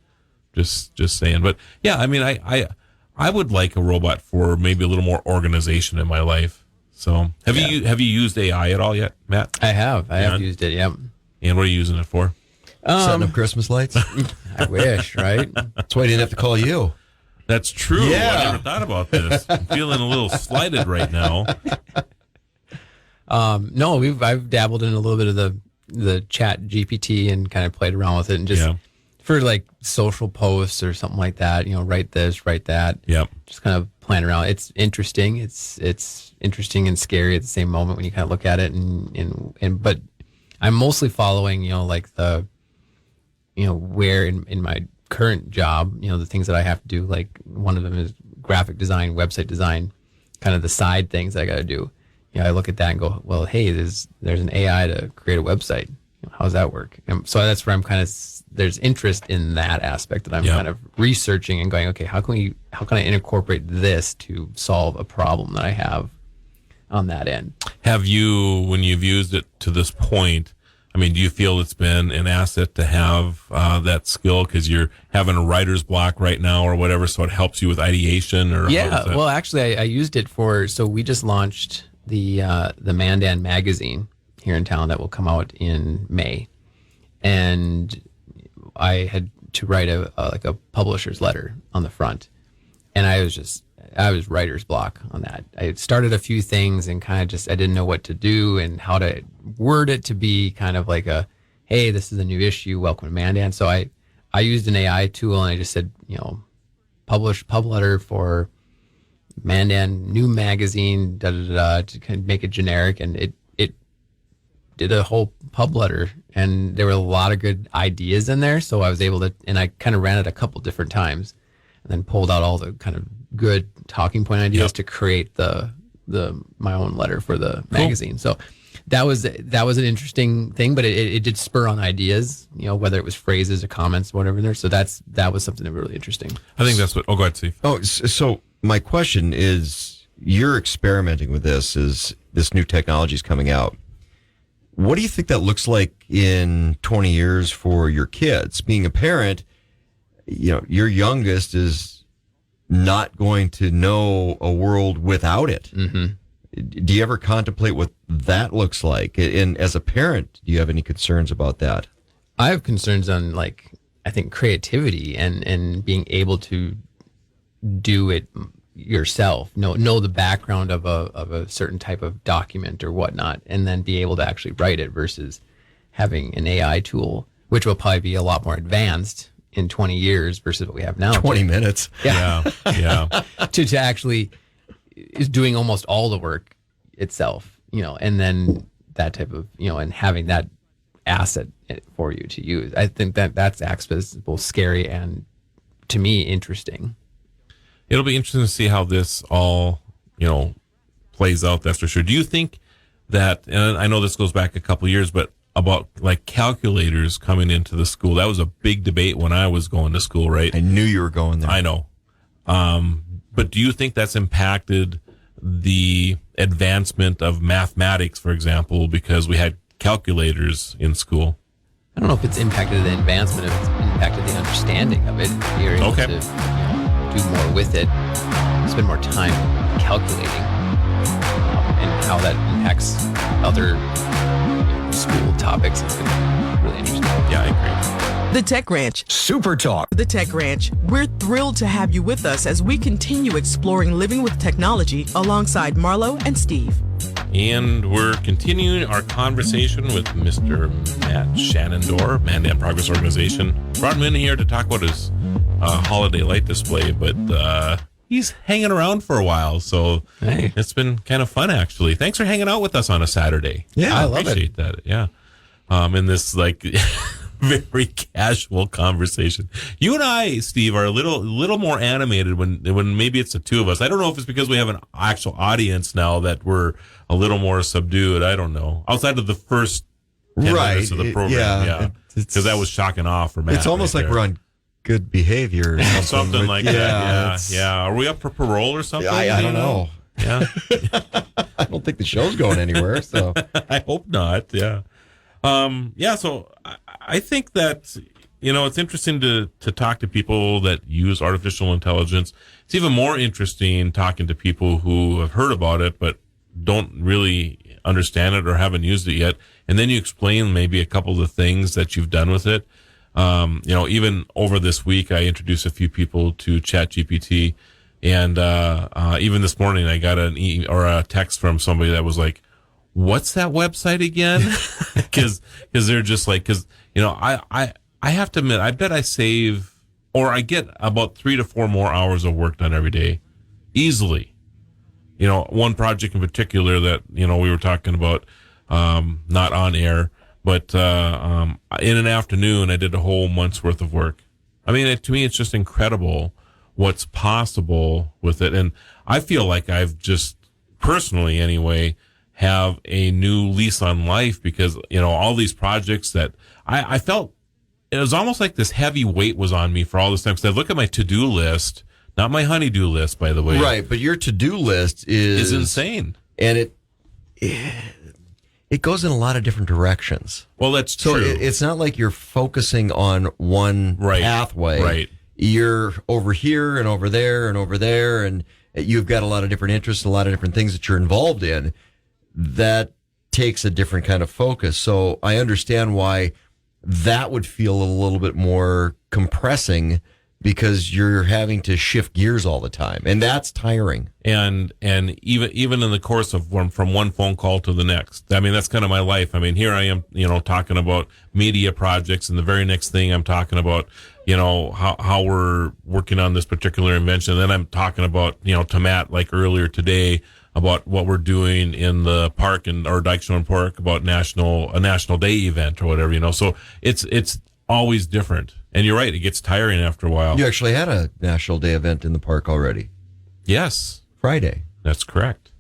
Just saying. But yeah, I mean, I would like a robot for maybe a little more organization in my life. So have you used AI at all yet, Matt? I have. I have used it. Yep. And what are you using it for? Setting up Christmas lights? I wish, right? That's why I didn't have to call you. That's true. Yeah. I never thought about this. I'm feeling a little slighted right now. No, I've dabbled in a little bit of the chat GPT and kind of played around with it and just for like social posts or something like that, write this, write that. Yep. Just kind of playing around. It's interesting. It's interesting and scary at the same moment when you kind of look at it and but I'm mostly following, like the, where in my current job, the things that I have to do, like one of them is graphic design, website design, kind of the side things that I got to do. I look at that and go, well, hey, there's an AI to create a website. How does that work? And so that's where I'm kind of, there's interest in that aspect that I'm kind of researching and going, okay, how can I incorporate this to solve a problem that I have on that end? Have you, when you've used it to this point, I mean, do you feel it's been an asset to have that skill because you're having a writer's block right now or whatever, so it helps you with ideation? Or well, actually, I used it so we just launched the Mandan magazine here in town that will come out in May, and I had to write a publisher's letter on the front, and I was writer's block on that. I had started a few things and kind of just I didn't know what to do and how to word it to be kind of like a, hey, this is a new issue, welcome to Mandan. So I used an AI tool and I just said, publish pub letter for Mandan new magazine, to kind of make it generic, and it did a whole pub letter, and there were a lot of good ideas in there. So I was able to, and I kind of ran it a couple different times, and then pulled out all the kind of good talking point ideas to create my own letter for the magazine. So that was an interesting thing, but it did spur on ideas, whether it was phrases or comments, whatever in there. So that was something that was really interesting. I think that's what. Oh, go ahead, Steve. Oh, so my question is, you're experimenting with this as this new technology is coming out. What do you think that looks like in 20 years for your kids? Being a parent, your youngest is not going to know a world without it. Mm-hmm. Do you ever contemplate what that looks like? And as a parent, do you have any concerns about that? I have concerns on, I think creativity and being able to do it yourself, know the background of a certain type of document or whatnot, and then be able to actually write it versus having an AI tool, which will probably be a lot more advanced in 20 years versus what we have now. 20 minutes. Yeah. to actually is doing almost all the work itself, and then that type of, and having that asset for you to use. I think that's both scary and, to me, interesting. It'll be interesting to see how this all, plays out. That's for sure. Do you think that, and I know this goes back a couple of years, but about calculators coming into the school, that was a big debate when I was going to school, right? I knew you were going there. I know. But do you think that's impacted the advancement of mathematics, for example, because we had calculators in school? I don't know if it's impacted the advancement, if it's impacted the understanding of it. You're able to do more with it, spend more time calculating, and how that impacts other school topics. It's been really interesting. Yeah, I agree. The Tech Ranch. Super Talk. The Tech Ranch. We're thrilled to have you with us as we continue exploring living with technology alongside Marlo and Steve. And we're continuing our conversation with Mr. Matt Shannondor, Mandan Progress Organization. Brought him in here to talk about his holiday light display, but he's hanging around for a while, so it's been kind of fun, actually. Thanks for hanging out with us on a Saturday. Yeah, I appreciate that. Yeah. In this, very casual conversation. You and I, Steve, are a little more animated when maybe it's the two of us. I don't know if it's because we have an actual audience now that we're a little more subdued. I don't know. Outside of the first 10 minutes of the program, because that was shocking off for Matt. It's almost like we're on good behavior or something like that. Yeah. Are we up for parole or something? I don't know. Yeah. I don't think the show's going anywhere. So I hope not. Yeah. So I think that, it's interesting to talk to people that use artificial intelligence. It's even more interesting talking to people who have heard about it, but don't really understand it or haven't used it yet. And then you explain maybe a couple of the things that you've done with it. Even over this week, I introduced a few people to ChatGPT. And even this morning, I got a text from somebody that was like, "What's that website again?" Because they're just like, I have to admit, I bet I save or I get about 3 to 4 more hours of work done every day, easily. One project in particular that we were talking about, not on air, but in an afternoon, I did a whole month's worth of work. I mean, to me, it's just incredible what's possible with it. And I feel like I've just personally anyway have a new lease on life because, all these projects that I felt it was almost like this heavy weight was on me for all this time. Cause I look at my to-do list, not my honey-do list, by the way. Right. But your to-do list is insane. And it goes in a lot of different directions. Well, that's true. So it's not like you're focusing on one pathway. Right. You're over here and over there and over there, and you've got a lot of different interests, a lot of different things that you're involved in. That takes a different kind of focus. So I understand why that would feel a little bit more compressing because you're having to shift gears all the time, and that's tiring. And even in the course of from one phone call to the next, I mean, that's kind of my life. I mean, here I am, talking about media projects, and the very next thing I'm talking about, how we're working on this particular invention. And then I'm talking about, to Matt, like earlier today, about what we're doing in the park or Dykeshorn Park about a National Day event or whatever, So it's always different. And you're right, it gets tiring after a while. You actually had a National Day event in the park already. Yes. Friday. That's correct.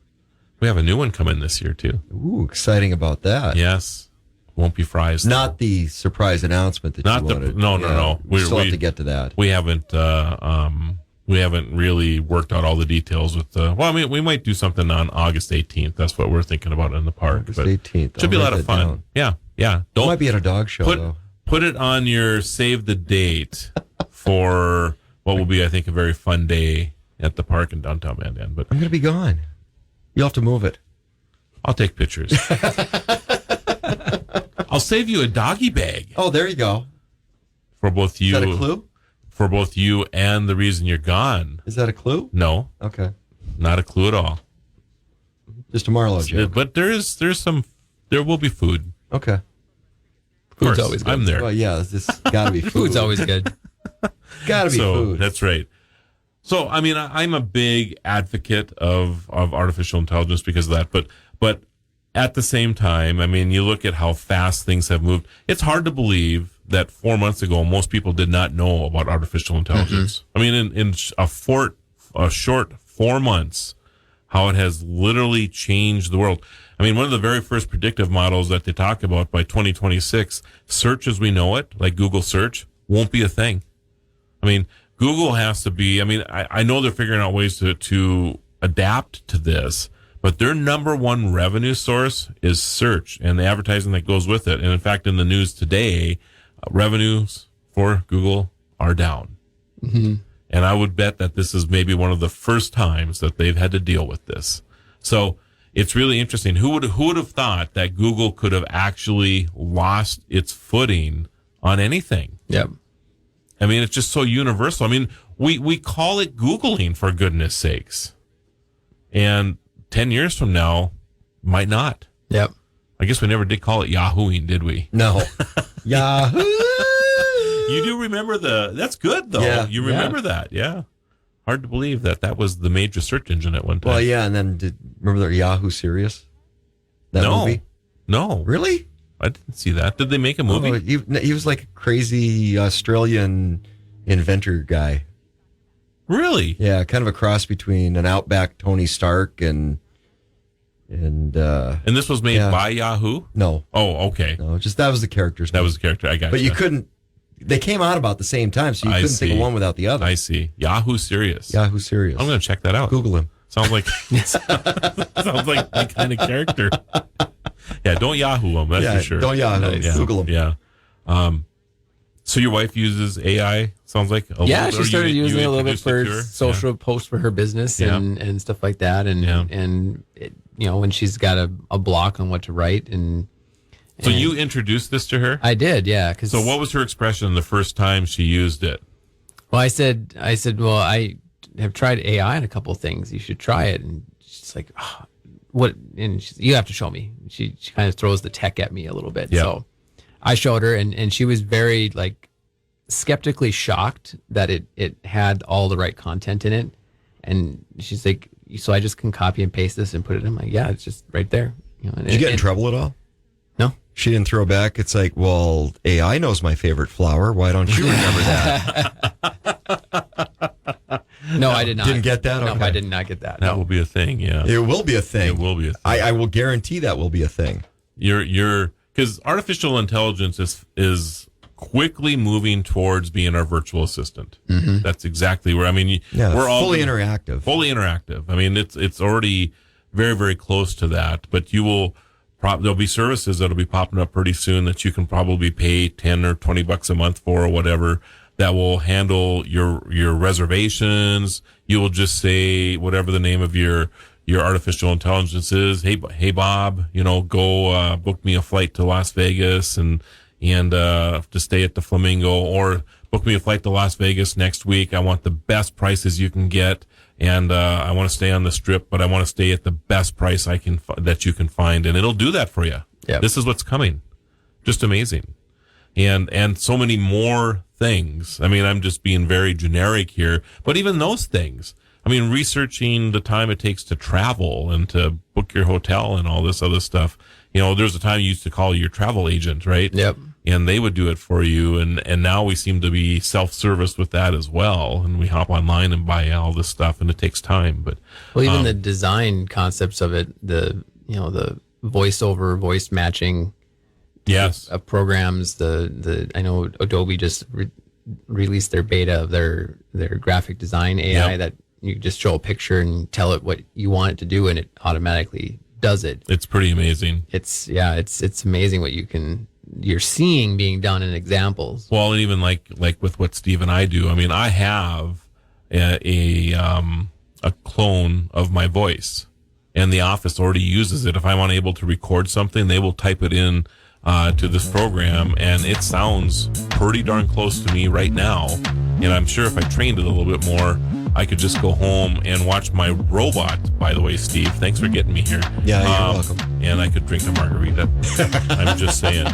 We have a new one coming this year, too. Ooh, exciting about that. Yes. Won't be fries. Not the surprise announcement that you wanted. No. We still have to get to that. We haven't really worked out all the details with we might do something on August 18th. That's what we're thinking about in the park. August 18th. Should be a lot of fun. Down. Yeah. It might be at a dog show, though. Put it on your save the date for what will be, I think, a very fun day at the park in downtown Mandan. But I'm going to be gone. You'll have to move it. I'll take pictures. I'll save you a doggy bag. Oh, there you go. For both you. Is that a clue? For both you and the reason you're gone. Is that a clue? No. Okay. Not a clue at all. Just a Marlowe joke. But there will be food. Okay. Food's always good. I'm there. Well, yeah, this got to be food. Food's always good. Got to be food. That's right. So, I mean, I'm a big advocate of artificial intelligence because of that. But at the same time, I mean, you look at how fast things have moved. It's hard to believe that 4 months ago, most people did not know about artificial intelligence. I mean, in a short 4 months, how it has literally changed the world. I mean, one of the very first predictive models that they talk about by 2026, search as we know it, like Google search, won't be a thing. I mean, Google has to be, I know they're figuring out ways to adapt to this, but their number one revenue source is search and the advertising that goes with it. And in fact, in the news today, revenues for Google are down. Mm-hmm. And I would bet that this is maybe one of the first times that they've had to deal with this. So it's really interesting. Who would have thought that Google could have actually lost its footing on anything? Yep. I mean, it's just so universal. I mean, we call it Googling, for goodness sakes. And 10 years from now, might not. Yep. I guess we never did call it Yahooing, did we? No. Yahoo! You do remember that's good, though. Yeah. You remember that, yeah. Hard to believe that was the major search engine at one time. Well, yeah, and then remember the Yahoo Serious? That movie? No. Really? I didn't see that. Did they make a movie? He was like a crazy Australian inventor guy. Really? Yeah, kind of a cross between an Outback Tony Stark and this was made by Yahoo? No. Oh, okay. No, just that was the character's name. That was the character. I got But you couldn't. They came out about the same time, so you couldn't think of one without the other. I see. Yahoo Serious. Yahoo Serious. I'm going to check that out. Google him. Sounds like my kind of character. Yeah, don't Yahoo him. That's for sure. Don't Yahoo him. Yeah. Google him. Yeah. So your wife uses AI. Sounds like she started using it a little bit for her? social posts for her business and stuff like that. And it, when she's got a block on what to write So you introduced this to her? I did, yeah. So what was her expression the first time she used it? Well, I said, well, I have tried AI on a couple of things. You should try it. And she's like, oh, what? And you have to show me. She kind of throws the tech at me a little bit. Yeah. So I showed her, and she was very skeptically shocked that it had all the right content in it. And she's like, so I just can copy and paste this and put it in? I'm like, yeah, it's just right there. Did you get in trouble at all? No. She didn't throw back. It's like, well, AI knows my favorite flower. Why don't you remember that? No, I did not. Didn't get that? No, Okay. I did not get that. That will be a thing, yeah. It will be a thing. It will be a thing. I will guarantee that will be a thing. Because artificial intelligence is quickly moving towards being our virtual assistant. Mm-hmm. That's exactly where, we're all fully interactive. Fully interactive. It's already very, very close to that, but there'll be services that'll be popping up pretty soon that you can probably pay $10 or $20 a month for or whatever, that will handle your reservations. You will just say whatever the name of your artificial intelligence is. Hey Bob, go book me a flight to Las Vegas and to stay at the Flamingo, or book me a flight to Las Vegas next week. I want the best prices you can get. And I want to stay on the Strip, but I want to stay at the best price that you can find, and it'll do that for you. Yep. This is what's coming, just amazing, and so many more things. I'm just being very generic here, but even those things. Researching the time it takes to travel and to book your hotel and all this other stuff. There's a time you used to call your travel agent, right? Yep. And they would do it for you. And now we seem to be self-service with that as well. And we hop online and buy all this stuff, and it takes time. But even the design concepts of it, the voice-over, voice matching, yes, programs. I know Adobe just released their beta of their graphic design AI that you just show a picture and tell it what you want it to do, and it automatically does it. It's pretty amazing. It's amazing what you're seeing being done in examples. Well, and even like with what Steve and I do. I have a clone of my voice, and the office already uses it. If I'm unable to record something, they will type it in to this program, and it sounds pretty darn close to me right now. And I'm sure if I trained it a little bit more, I could just go home and watch my robot. By the way, Steve, thanks for getting me here. Yeah, you're welcome. And I could drink a margarita. I'm just saying.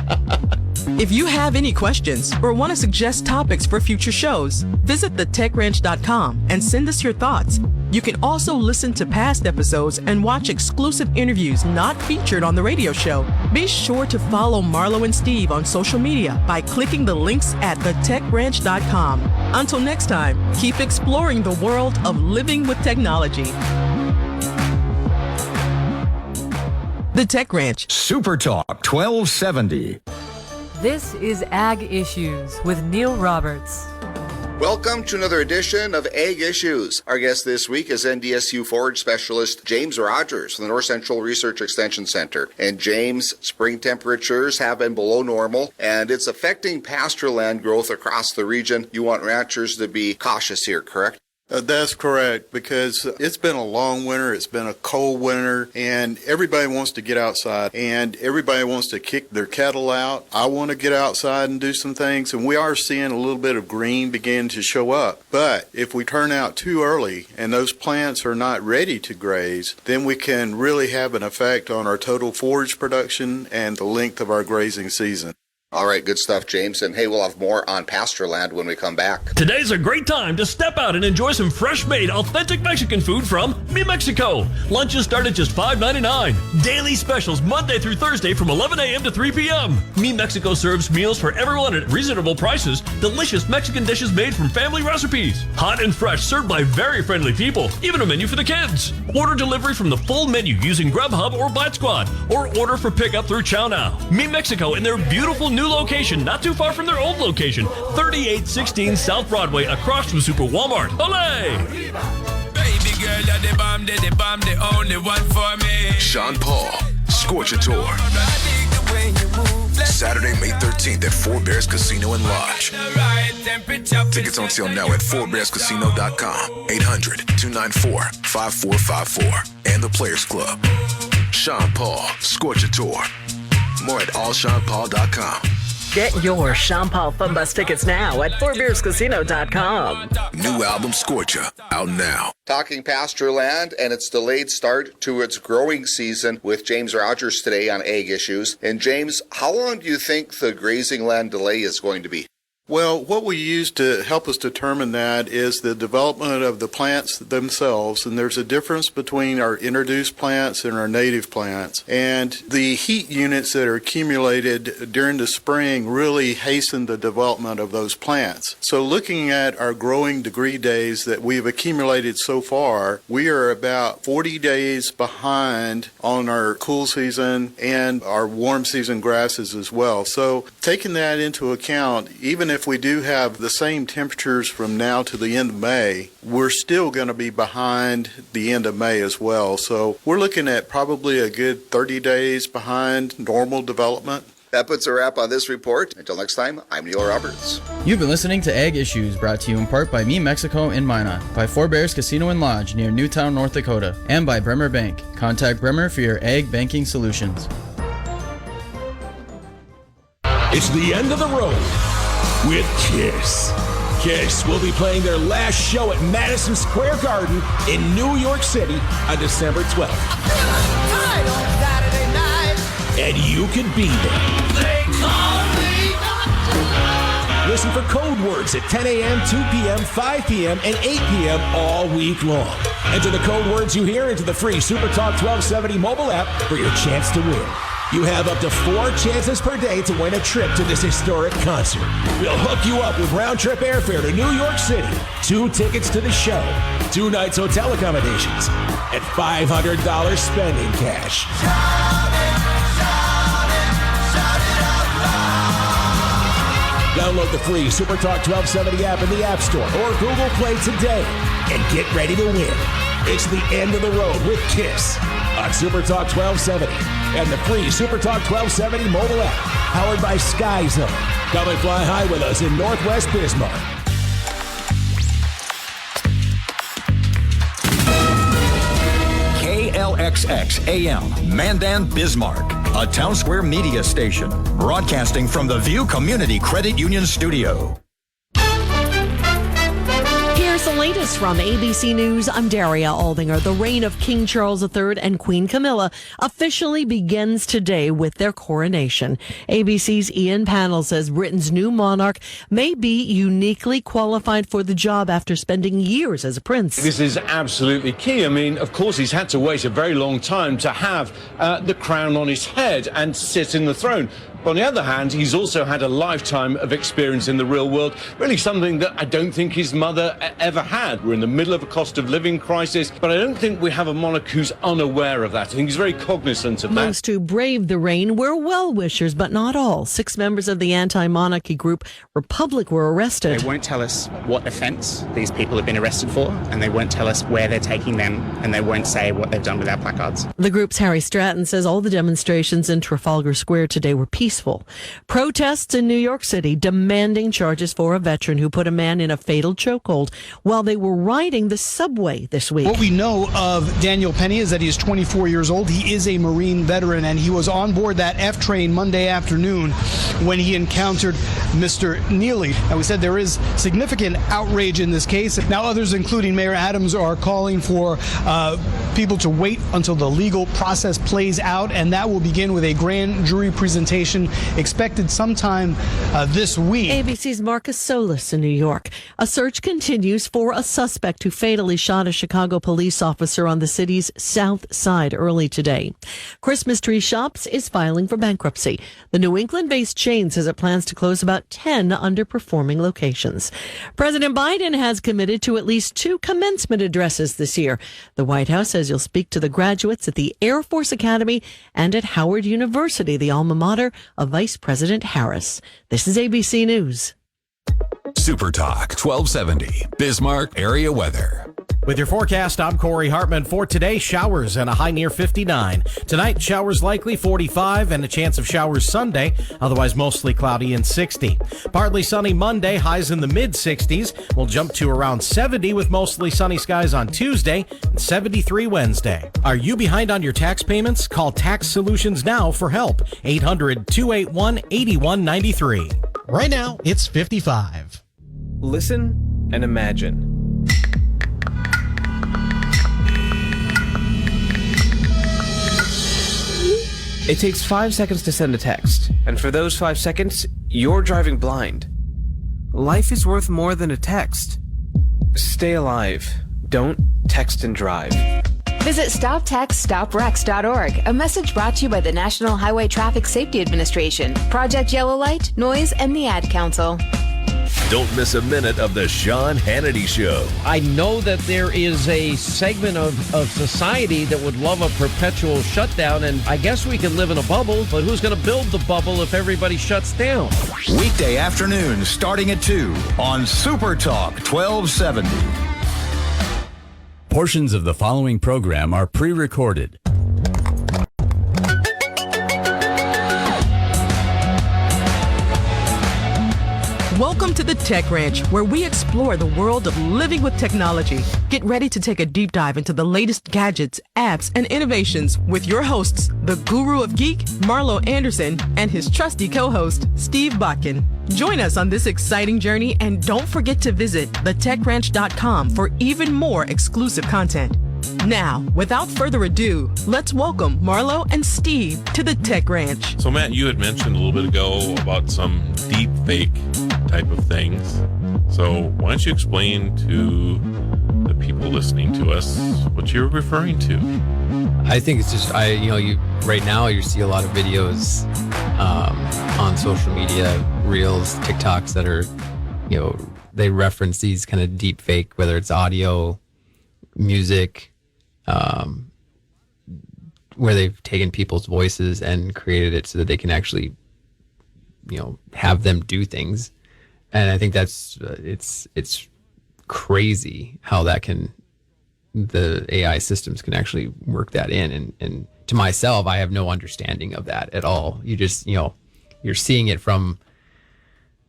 If you have any questions or want to suggest topics for future shows, visit thetechranch.com and send us your thoughts. You can also listen to past episodes and watch exclusive interviews not featured on the radio show. Be sure to follow Marlo and Steve on social media by clicking the links at thetechranch.com. Until next time, keep exploring the world of living with technology. The Tech Ranch. Super Talk 1270. This is Ag Issues with Neil Roberts. Welcome to another edition of Ag Issues. Our guest this week is NDSU forage specialist James Rogers from the North Central Research Extension Center. And James, spring temperatures have been below normal, and it's affecting pasture land growth across the region. You want ranchers to be cautious here, correct? That's correct, because it's been a long winter, it's been a cold winter, and everybody wants to get outside, and everybody wants to kick their cattle out. I want to get outside and do some things, and we are seeing a little bit of green begin to show up. But if we turn out too early and those plants are not ready to graze, then we can really have an effect on our total forage production and the length of our grazing season. All right, good stuff, James. And hey, we'll have more on Pastorland when we come back. Today's a great time to step out and enjoy some fresh-made, authentic Mexican food from Mi Mexico. Lunches start at just $5.99. Daily specials Monday through Thursday from 11 a.m. to 3 p.m. Mi Mexico serves meals for everyone at reasonable prices, delicious Mexican dishes made from family recipes. Hot and fresh, served by very friendly people, even a menu for the kids. Order delivery from the full menu using Grubhub or Bite Squad, or order for pickup through Chow Now. Mi Mexico in their beautiful new location, not too far from their old location, 3816 South Broadway, across from Super Walmart. Olé! Baby girl, you're the bomb, the only one for me. Sean Paul, Scorcher Tour. Saturday, May 13th at Four Bears Casino and Lodge. Tickets on sale now at fourbearscasino.com. 800-294-5454. And the Players Club. Sean Paul, Scorcher Tour. More at allseanpaul.com. Get your Sean Paul Fun Bus tickets now at fourbearscasino.com. New album Scorcher, out now. Talking Pastorland and its delayed start to its growing season with James Rogers today on Ag Issues. And James, how long do you think the grazing land delay is going to be? Well, what we use to help us determine that is the development of the plants themselves, and there's a difference between our introduced plants and our native plants. And the heat units that are accumulated during the spring really hasten the development of those plants. So looking at our growing degree days that we've accumulated so far, we are about 40 days behind on our cool season and our warm season grasses as well. So taking that into account, even if we do have the same temperatures from now to the end of May, we're still going to be behind the end of May as well. So we're looking at probably a good 30 days behind normal development. That puts a wrap on this report. Until next time, I'm Neil Roberts. You've been listening to Ag Issues, brought to you in part by Mi Mexico in Minot, by Four Bears Casino and Lodge near Newtown, North Dakota, and by Bremer Bank. Contact Bremer for your ag banking solutions. It's the end of the road with Kiss. Kiss will be playing their last show at Madison Square Garden in New York City on December 12th. And you can be there. Listen for code words at 10 a.m., 2 p.m., 5 p.m., and 8 p.m. all week long. Enter the code words you hear into the free Super Talk 1270 mobile app for your chance to win. You have up to 4 chances per day to win a trip to this historic concert. We'll hook you up with round-trip airfare to New York City, 2 tickets to the show, 2 nights hotel accommodations, and $500 spending cash. Download the free Super Talk 1270 app in the App Store or Google Play today and get ready to win. It's the end of the road with Kiss on Super Talk 1270 and the free Super Talk 1270 mobile app, powered by Sky Zone. Come and fly high with us in Northwest Bismarck. KLXX AM, Mandan, Bismarck, a Town Square media station, broadcasting from the View Community Credit Union studio. Here's the latest from ABC News. I'm Daria Aldinger. The reign of King Charles III and Queen Camilla officially begins today with their coronation. ABC's Ian Pannell says Britain's new monarch may be uniquely qualified for the job after spending years as a prince. This is absolutely key. I mean, of course, he's had to wait a very long time to have the crown on his head and sit in the throne. But on the other hand, he's also had a lifetime of experience in the real world, really something that I don't think his mother ever had. We're in the middle of a cost of living crisis, but I don't think we have a monarch who's unaware of that. I think he's very cognizant of that. Most who braved the reign were well-wishers, but not all. 6 members of the anti-monarchy group Republic were arrested. They won't tell us what offence these people have been arrested for, and they won't tell us where they're taking them, and they won't say what they've done with our placards. The group's Harry Stratton says all the demonstrations in Trafalgar Square today were peaceful. Protests in New York City demanding charges for a veteran who put a man in a fatal chokehold while they were riding the subway this week. What we know of Daniel Penny is that he is 24 years old. He is a Marine veteran, and he was on board that F train Monday afternoon when he encountered Mr. Neely. And we said there is significant outrage in this case. Now others, including Mayor Adams, are calling for people to wait until the legal process plays out, and that will begin with a grand jury presentation extradition expected sometime this week. ABC's Marcus Solis in New York. A search continues for a suspect who fatally shot a Chicago police officer on the city's south side early today. Christmas Tree Shops is filing for bankruptcy. The New England-based chain says it plans to close about 10 underperforming locations. President Biden has committed to at least 2 commencement addresses this year. The White House says he'll speak to the graduates at the Air Force Academy and at Howard University, the alma mater of Vice President Harris. This is ABC News. Super Talk 1270, Bismarck area weather. With your forecast, I'm Corey Hartman. For today, showers and a high near 59. Tonight, showers likely 45 and a chance of showers Sunday, otherwise mostly cloudy and 60. Partly sunny Monday, highs in the mid-60s. We'll jump to around 70 with mostly sunny skies on Tuesday and 73 Wednesday. Are you behind on your tax payments? Call Tax Solutions now for help. 800-281-8193. Right now, it's 55. Listen and imagine. It takes 5 seconds to send a text, and for those 5 seconds, you're driving blind. Life is worth more than a text. Stay alive. Don't text and drive. Visit StopTextStopWrecks.org. A message brought to you by the National Highway Traffic Safety Administration, Project Yellow Light, Noise, and the Ad Council. Don't miss a minute of the Sean Hannity Show. I know that there is a segment of society that would love a perpetual shutdown, and I guess we can live in a bubble, but who's going to build the bubble if everybody shuts down? Weekday afternoons starting at 2 on Super Talk 1270. Portions of the following program are pre-recorded. Welcome to the Tech Ranch, where we explore the world of living with technology. Get ready to take a deep dive into the latest gadgets, apps, and innovations with your hosts, the Guru of Geek, Marlo Anderson, and his trusty co-host, Steve Botkin. Join us on this exciting journey, and don't forget to visit thetechranch.com for even more exclusive content. Now, without further ado, let's welcome Marlo and Steve to the Tech Ranch. So, Matt, you had mentioned a little bit ago about some deep fake type of things. So, why don't you explain to the people listening to us what you're referring to? I think it's just right now you see a lot of videos on social media, reels, TikToks that are, they reference these kind of deep fake, whether it's audio, music, where they've taken people's voices and created it so that they can actually, have them do things. And I think that's it's crazy how the AI systems can actually work that in. And to myself, I have no understanding of that at all. You just, you're seeing it from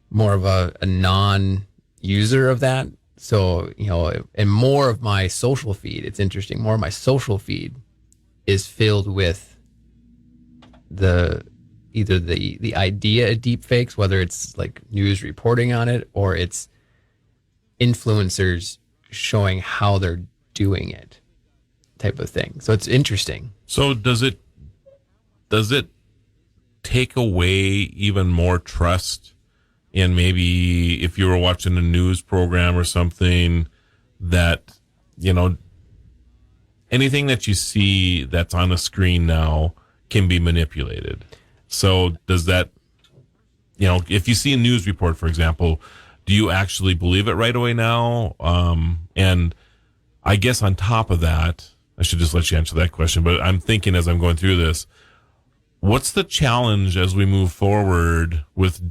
more of a non-user of that. So, and more of my social feed, it's interesting, more of my social feed is filled with either the idea of deep fakes, whether it's like news reporting on it or it's influencers showing how they're doing it type of thing. So it's interesting. So does it take away even more trust? And maybe if you were watching a news program or something that, anything that you see that's on a screen now can be manipulated. So does that, if you see a news report, for example, do you actually believe it right away now? And I guess on top of that, I should just let you answer that question, but I'm thinking as I'm going through this, what's the challenge as we move forward with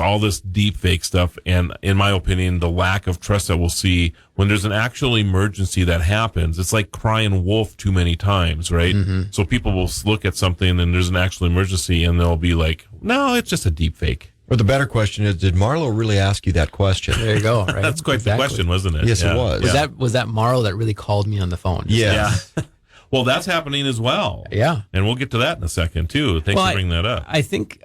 all this deep fake stuff? And in my opinion, the lack of trust that we'll see when there's an actual emergency that happens. It's like crying wolf too many times, right? Mm-hmm. So people will look at something and there's an actual emergency and they'll be like, no, it's just a deep fake. Or the better question is, did Marlo really ask you that question? There you go. Right? That's quite the question, wasn't it? Yes, it was. Was that Marlo that really called me on the phone? Yeah. Well, that's happening as well. Yeah. And we'll get to that in a second, too. Thanks for bringing that up. I think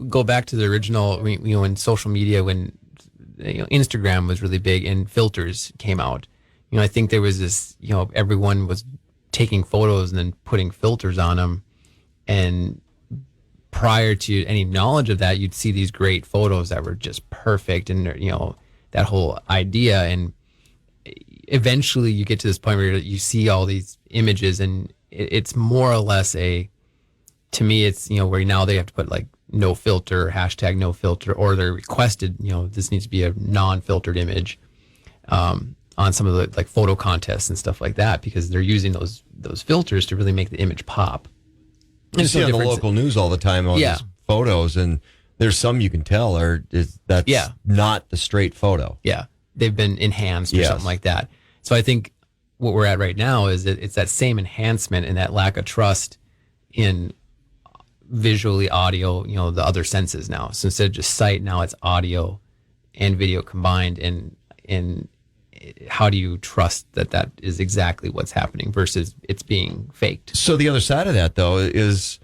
go back to the original, in social media when Instagram was really big and filters came out. I think there was this, everyone was taking photos and then putting filters on them and prior to any knowledge of that, you'd see these great photos that were just perfect, and that whole idea. And eventually, you get to this point where you see all these images, and it's more or less to me, it's where now they have to put like no filter, hashtag no filter, or they're requested, this needs to be a non-filtered image on some of the like photo contests and stuff like that, because they're using those filters to really make the image pop. You see on the local news all the time all these photos, and there's some you can tell that's not the straight photo. Yeah, they've been enhanced or something like that. So I think what we're at right now is that it's that same enhancement and that lack of trust in visually, audio, the other senses now. So instead of just sight, now it's audio and video combined. And how do you trust that is exactly what's happening versus it's being faked? So the other side of that, though, is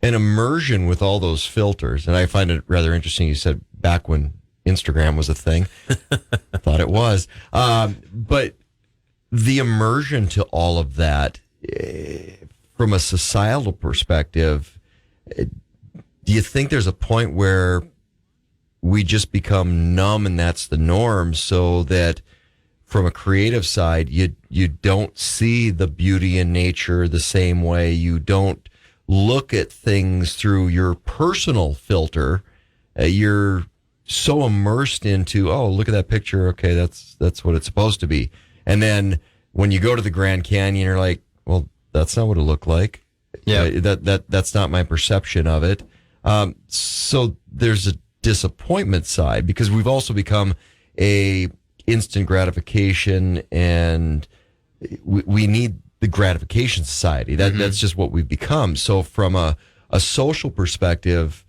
an immersion with all those filters. And I find it rather interesting. You said back when Instagram was a thing. I thought it was. But the immersion to all of that, from a societal perspective, do you think there's a point where we just become numb and that's the norm, so that from a creative side, you don't see the beauty in nature the same way? You don't look at things through your personal filter. You're so immersed into, oh, look at that picture. Okay, that's what it's supposed to be. And then when you go to the Grand Canyon, you're like, well, that's not what it looked like. Yeah, that's not my perception of it. So there's a disappointment side, because we've also become a instant gratification, and we need the gratification society. That's just what we've become. So from a social perspective,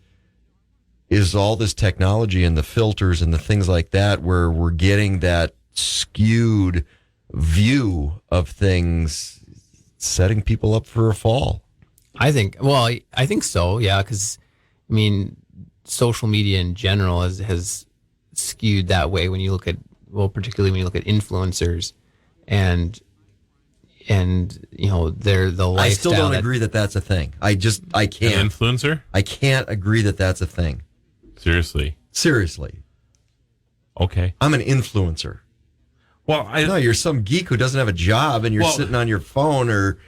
is all this technology and the filters and the things like that, where we're getting that skewed view of things, setting people up for a fall? I think so. Yeah. Cause social media in general has skewed that way when you look at, particularly when you look at influencers and they're the lifestyle. I still don't agree that that's a thing. I can't. An influencer? I can't agree that that's a thing. Seriously. Okay. I'm an influencer. Well, no, you're some geek who doesn't have a job and you're sitting on your phone or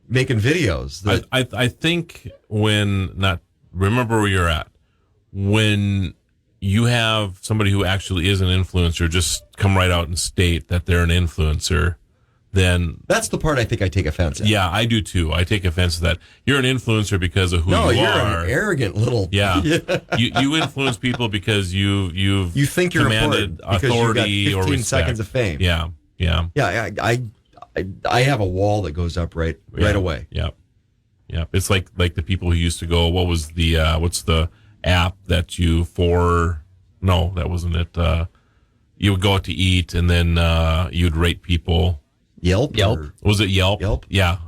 making videos. I think remember where you're at. When you have somebody who actually is an influencer just come right out and state that they're an influencer, then that's the part I think I take offense at. Yeah, I do too. I take offense to that. You're an influencer because of who you are. No, you're an arrogant little. Yeah, you influence people because you think you're commanded important authority you got 15 or respect. seconds of fame. Yeah. I have a wall that goes up right away. Yeah. It's like the people who used to go. What was the what's the app that no, that wasn't it. You would go out to eat and then you'd rate people. Yelp. Was it Yelp? Yelp. Yeah.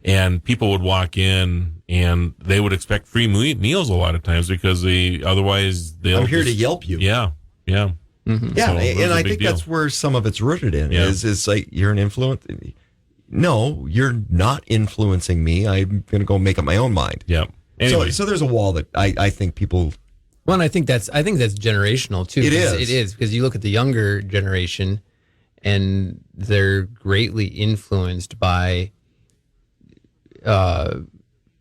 And people would walk in and they would expect free meals a lot of times because otherwise they'll. I'm here to Yelp you. Yeah. Mm-hmm. Yeah, so and I think that's where some of it's rooted in. Yeah. Is like, you're an influence. No, you're not influencing me. I'm going to go make up my own mind. Yeah. Anyway. So there's a wall that I think people. Well, and I think that's generational too. It is because you look at the younger generation, and they're greatly influenced by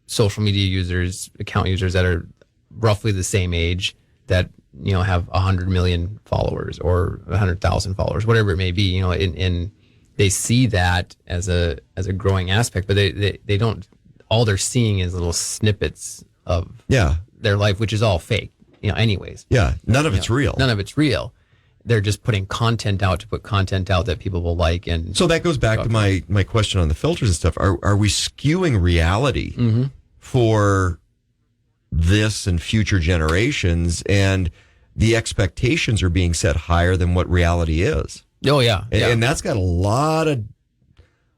social media users, account users that are roughly the same age that have 100 million followers or 100,000 followers, whatever it may be. And they see that as a growing aspect, but they don't. All they're seeing is little snippets of their life, which is all fake. Anyways. Yeah, none of it's real. None of it's real. They're just putting content out to put content out that people will like. And so that goes back to my question on the filters and stuff. Are we skewing reality for this and future generations, and the expectations are being set higher than what reality is? Oh yeah. And that's got a lot of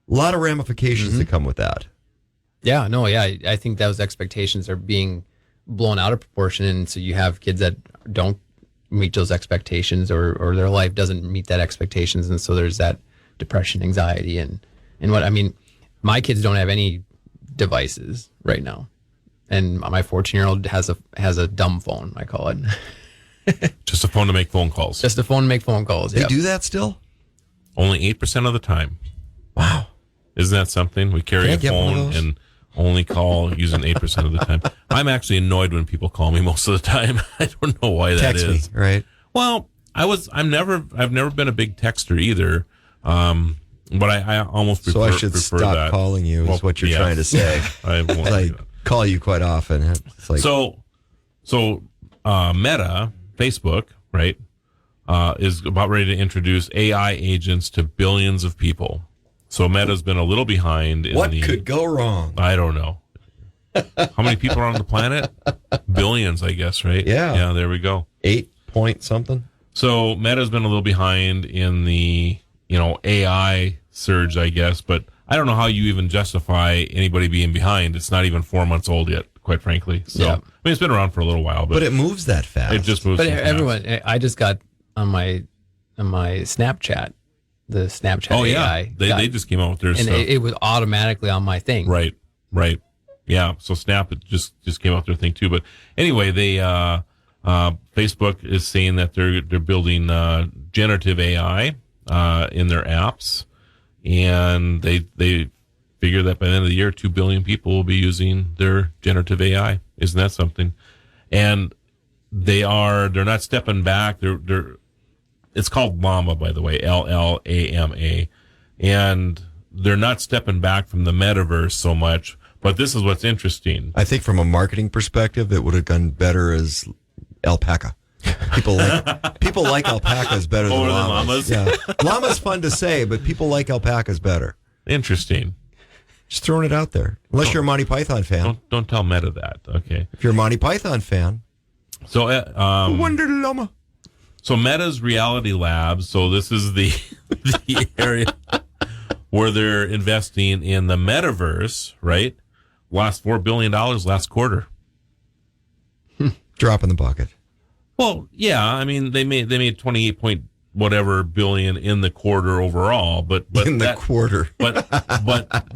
ramifications that come with that. Yeah, no, yeah. I think those expectations are being blown out of proportion, and so you have kids that don't meet those expectations, or their life doesn't meet that expectations, and so there's that depression, anxiety, and what I mean. My kids don't have any devices right now. And my 14-year-old has a dumb phone, I call it. Just a phone to make phone calls. Just a phone to make phone calls. They Yep. do that still? Only 8% of the time. Wow. Isn't that something? We carry Can I a get one of phone those? and only call using 8% of the time. I'm actually annoyed when people call me most of the time. I don't know why that Text is. me, right? Well, I've never been a big texter either. But I almost prefer, So I should prefer stop that. calling you is what you're yeah. trying to say. I won't I do that. call you quite often. It's like, So Meta, Facebook, right, is about ready to introduce AI agents to billions of people. So Meta's been a little behind. what could go wrong? I don't know. How many people are on the planet? Billions, I guess, right? Yeah. Yeah, there we go. 8 point something? So Meta's been a little behind in the, AI surge, I guess, but I don't know how you even justify anybody being behind. It's not even 4 months old yet, quite frankly. So, Yeah. I mean, it's been around for a little while, But it moves that fast. it just moves. But so fast. everyone, I just got on my Snapchat, the Snapchat Oh yeah, AI. they just came out with their and stuff. it was automatically on my thing. Right. Yeah. So Snap just came out with their thing too. But anyway, they Facebook is saying that they're building generative AI in their apps, and they figure that by the end of the year, 2 billion people will be using their generative AI. Isn't that something? And they're not stepping back. It's called Llama, by the way, LLAMA, and they're not stepping back from the metaverse so much. But this is what's interesting. I think from a marketing perspective, it would have done better as alpaca. People like alpacas better than Over than llamas. llamas? Yeah, llama's fun to say, but people like alpacas better. Interesting. Just throwing it out there. Unless you're a Monty Python fan. Don't tell Meta that. Okay. If you're a Monty Python fan, So Wonder Llama. So Meta's Reality Labs. So this is the area where they're investing in the metaverse, right? Lost $4 billion last quarter. Drop in the bucket. Well, yeah, I mean they made 28 point whatever billion in the quarter overall, but In the quarter. but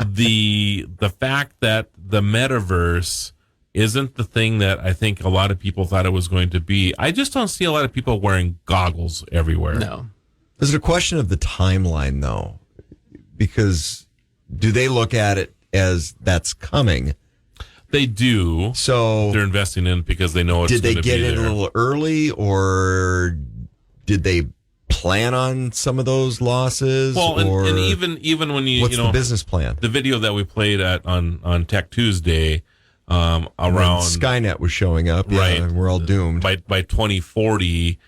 the fact that the metaverse isn't the thing that I think a lot of people thought it was going to be. I just don't see a lot of people wearing goggles everywhere. No. Is it a question of the timeline, though? Because do they look at it as that's coming? They do. So they're investing in it because they know it's did they going to get be in there. a little early, or did they plan on some of those losses? Well, or and even when what's the business plan? The video that we played on Tech Tuesday around When Skynet was showing up, right? and we're all doomed. By 2040,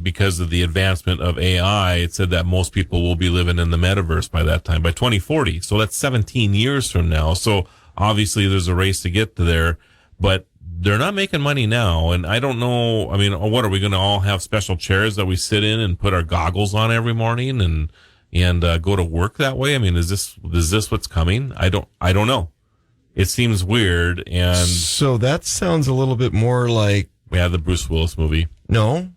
because of the advancement of AI, it said that most people will be living in the metaverse by that time, by 2040. So that's 17 years from now. So obviously there's a race to get to there, but they're not making money now. And I don't know. I mean, what are we going to all have special chairs that we sit in and put our goggles on every morning and go to work that way? I mean, is this what's coming? I don't know. It seems weird. And so that sounds a little bit more like the Bruce Willis movie. No.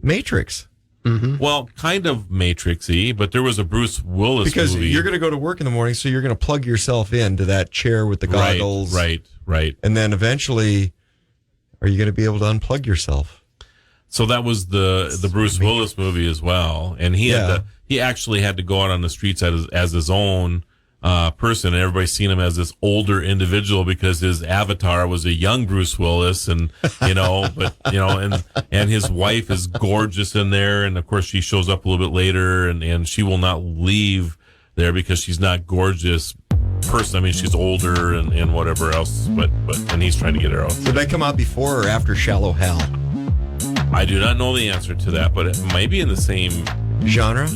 Matrix. Mm-hmm. Well, kind of Matrix-y, but there was a Bruce Willis Because movie. you're going to go to work in the morning, so you're going to plug yourself into that chair with the goggles. Right. And then eventually, are you going to be able to unplug yourself? So that was the Bruce Willis movie as well, and he actually had to go out on the streets as his own person, and everybody's seen him as this older individual because his avatar was a young Bruce Willis, and and his wife is gorgeous in there, and of course she shows up a little bit later, and she will not leave there because she's not gorgeous person. I mean, she's older and whatever else, but and he's trying to get her out. Did that come out before or after Shallow Hal? I do not know the answer to that, but it might be in the same genre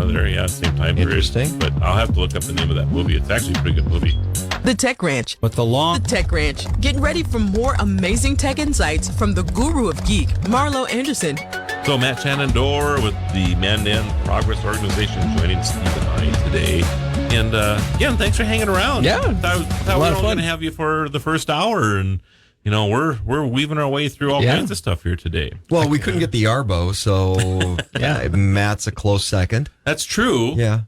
there, yeah, same time period. Interesting. But I'll have to look up the name of that movie. It's actually a pretty good movie. The Tech Ranch. With the Tech Ranch. Get ready for more amazing tech insights from the guru of geek, Marlo Anderson. So Matt Shenandoah with the Mandan Progress Organization joining Steve and I today. And again, thanks for hanging around. Yeah, thought we were going to have you for the first hour, and we're weaving our way through all kinds of stuff here today. Well, we couldn't get the Arbo, so Matt's a close second. That's true. Yeah.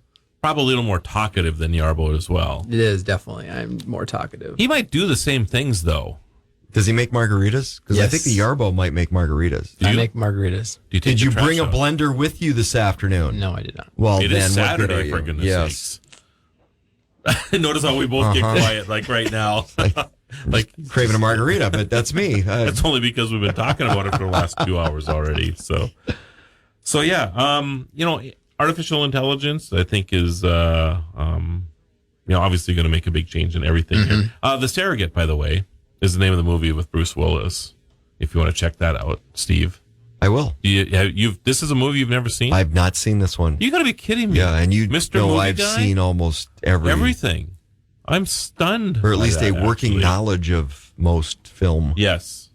probably a little more talkative than Yarbo as well. It is, definitely. I'm more talkative. He might do the same things, though. Does he make margaritas? Because I Yes. think the Yarbo might make margaritas. I make margaritas. Do you take Did the you trash bring a out? blender with you this afternoon? No, I did not. Well, It then is what good Saturday, are you? for goodness Yes. sakes. Notice how we both get Uh-huh. quiet, like right now. like Craving a margarita, but that's me. That's only because we've been talking about it for the last 2 hours already. So yeah, artificial intelligence, I think, is obviously going to make a big change in everything here. The Surrogate, by the way, is the name of the movie with Bruce Willis. If you want to check that out, Steve, I will. This is a movie you've never seen? I've not seen this one. You got to be kidding me! Yeah, and you Mr. know Movie I've Guy? seen almost everything. I'm stunned, or at by least that, a working actually. knowledge of most film. Yes,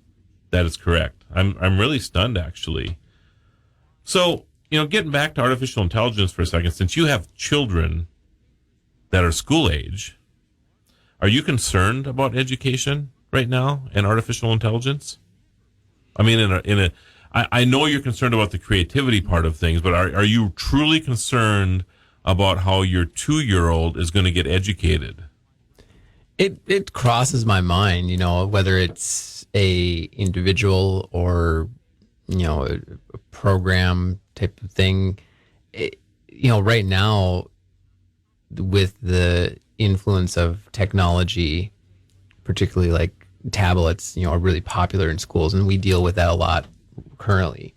that is correct. I'm really stunned, actually. So, getting back to artificial intelligence for a second, since you have children that are school age, are you concerned about education right now and artificial intelligence? I mean, I know you're concerned about the creativity part of things, but are you truly concerned about how your 2-year-old is going to get educated? It crosses my mind, whether it's a individual or a program type of thing. Right now, with the influence of technology, particularly like tablets, are really popular in schools, and we deal with that a lot currently.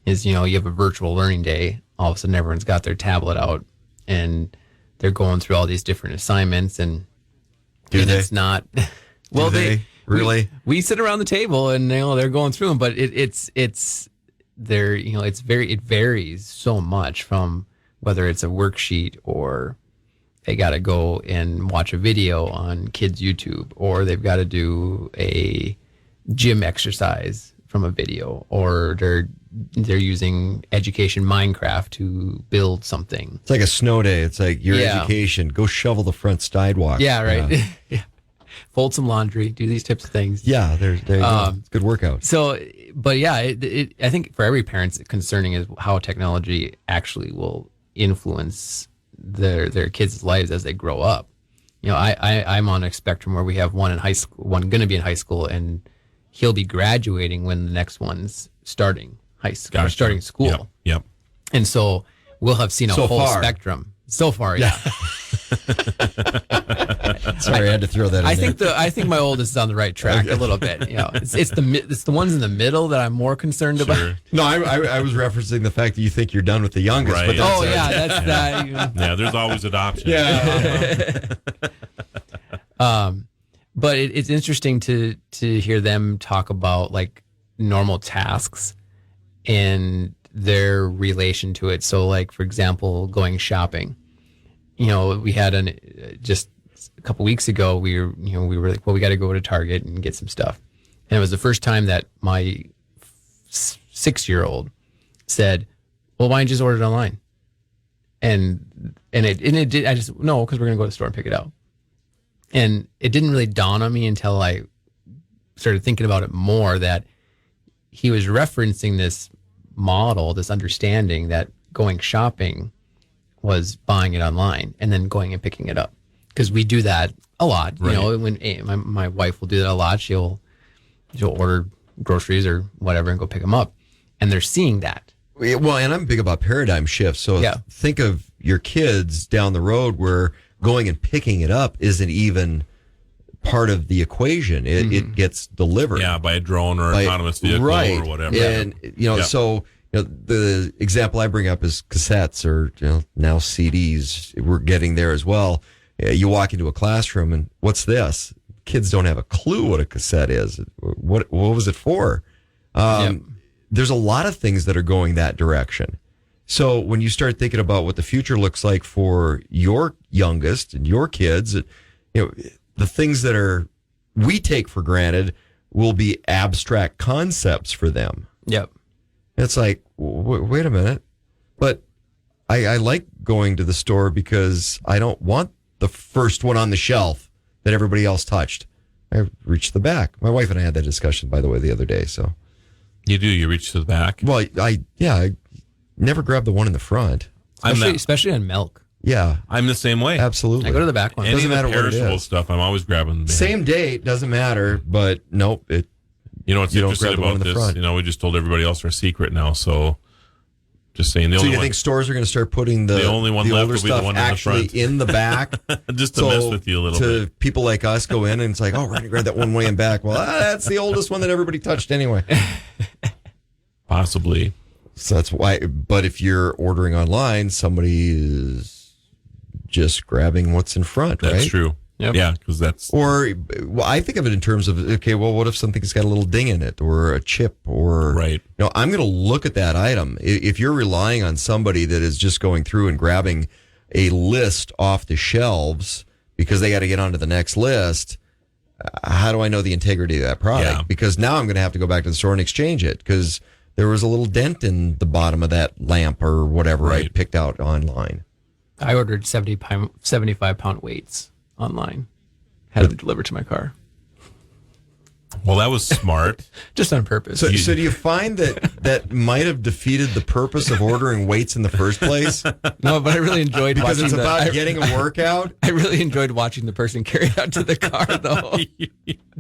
Is you have a virtual learning day, all of a sudden everyone's got their tablet out and they're going through all these different assignments, and it's not well they really we sit around the table and they're going through them, but it varies so much from whether it's a worksheet or they got to go and watch a video on kids YouTube, or they've got to do a gym exercise from a video, or they're using education Minecraft to build something. It's like a snow day. It's like your education. Go shovel the front sidewalk. Yeah, right. Yeah. Fold some laundry, do these types of things. Yeah, there you go. It's a good workout. So, but yeah, I think for every parent, it's concerning is how technology actually will influence their kids' lives as they grow up. I'm on a spectrum where we have one in high school, one going to be in high school, and he'll be graduating when the next one's starting high school, or starting school. Yep. And so we'll have seen a whole spectrum so far. Yeah. Sorry, I had to throw that in I think my oldest is on the right track a little bit. It's the ones in the middle that I'm more concerned about. No, I was referencing the fact that you think you're done with the youngest. Right. But that's that. Yeah, there's always adoption. Yeah. But it's interesting to hear them talk about like normal tasks and their relation to it. So, like, for example, going shopping. We had just a couple weeks ago. We were like, well, we got to go to Target and get some stuff. And it was the first time that my 6-year-old said, "Well, why don't you just order it online?" And it did. I just no, because we're gonna go to the store and pick it out. And it didn't really dawn on me until I started thinking about it more, that he was referencing this model, this understanding that going shopping was buying it online and then going and picking it up. Because we do that a lot. Right. When my wife will do that a lot. She'll order groceries or whatever and go pick them up. And they're seeing that. Well, and I'm big about paradigm shifts. So think of your kids down the road where going and picking it up isn't even part of the equation. It gets delivered. Yeah, by a drone or autonomous vehicle or whatever. And, so the example I bring up is cassettes or now CDs. We're getting there as well. You walk into a classroom and what's this? Kids don't have a clue what a cassette is. What was it for? There's a lot of things that are going that direction. So when you start thinking about what the future looks like for your youngest and your kids, the things that we take for granted will be abstract concepts for them. Yep. It's like, wait a minute. But I like going to the store because I don't want the first one on the shelf that everybody else touched. I reach the back. My wife and I had that discussion, by the way, the other day. So you do. You reach to the back. Well, I never grab the one in the front. Especially on milk. Yeah. I'm the same way. Absolutely. I go to the back one. Any Doesn't of the matter what it perishable is. stuff, I'm always grabbing. Same date, doesn't matter, but nope. You know what's You don't interesting grab the one about in the this? front. You know, we just told everybody else our secret now, so just saying the So only you one. think stores are going to start putting the only one left older will be the stuff one in the actually front. in the back? Just to mess with you a little to bit. people like us go in and it's like, oh, we're going to grab that one way and back. Well, that's the oldest one that everybody touched anyway. Possibly. So that's why. But if you're ordering online, somebody is just grabbing what's in front, right? That's true. Yep. Yeah, because that's Or well, I think of it in terms of, okay, well, what if something's got a little ding in it or a chip or, right. You know, I'm going to look at that item. If you're relying on somebody that is just going through and grabbing a list off the shelves because they got to get onto the next list, how do I know the integrity of that product? Yeah. Because now I'm going to have to go back to the store and exchange it because there was a little dent in the bottom of that lamp or whatever I picked out online. I ordered 75-pound weights online. Had them delivered to my car. Well, that was smart. Just on purpose. So do you find that might have defeated the purpose of ordering weights in the first place? No, but I really enjoyed because watching it's about I getting a workout. I really enjoyed watching the person carry it out to the car, though.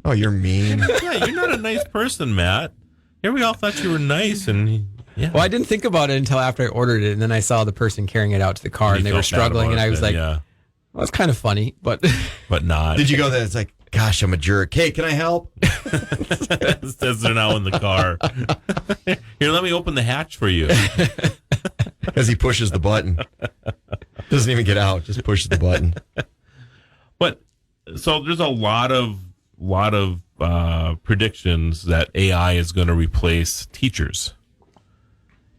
Oh, you're mean. Yeah, you're not a nice person, Matt. Here we all thought you were nice, and yeah. Well, I didn't think about it until after I ordered it, and then I saw the person carrying it out to the car, and they were struggling, and I was like, yeah. well, it's kind of funny, but not. Did you go there? It's like, gosh, I'm a jerk. Hey, can I help? Says they're now in the car. Here, let me open the hatch for you. As he pushes the button. Doesn't even get out, just pushes the button. But so there's a lot of predictions that AI is going to replace teachers,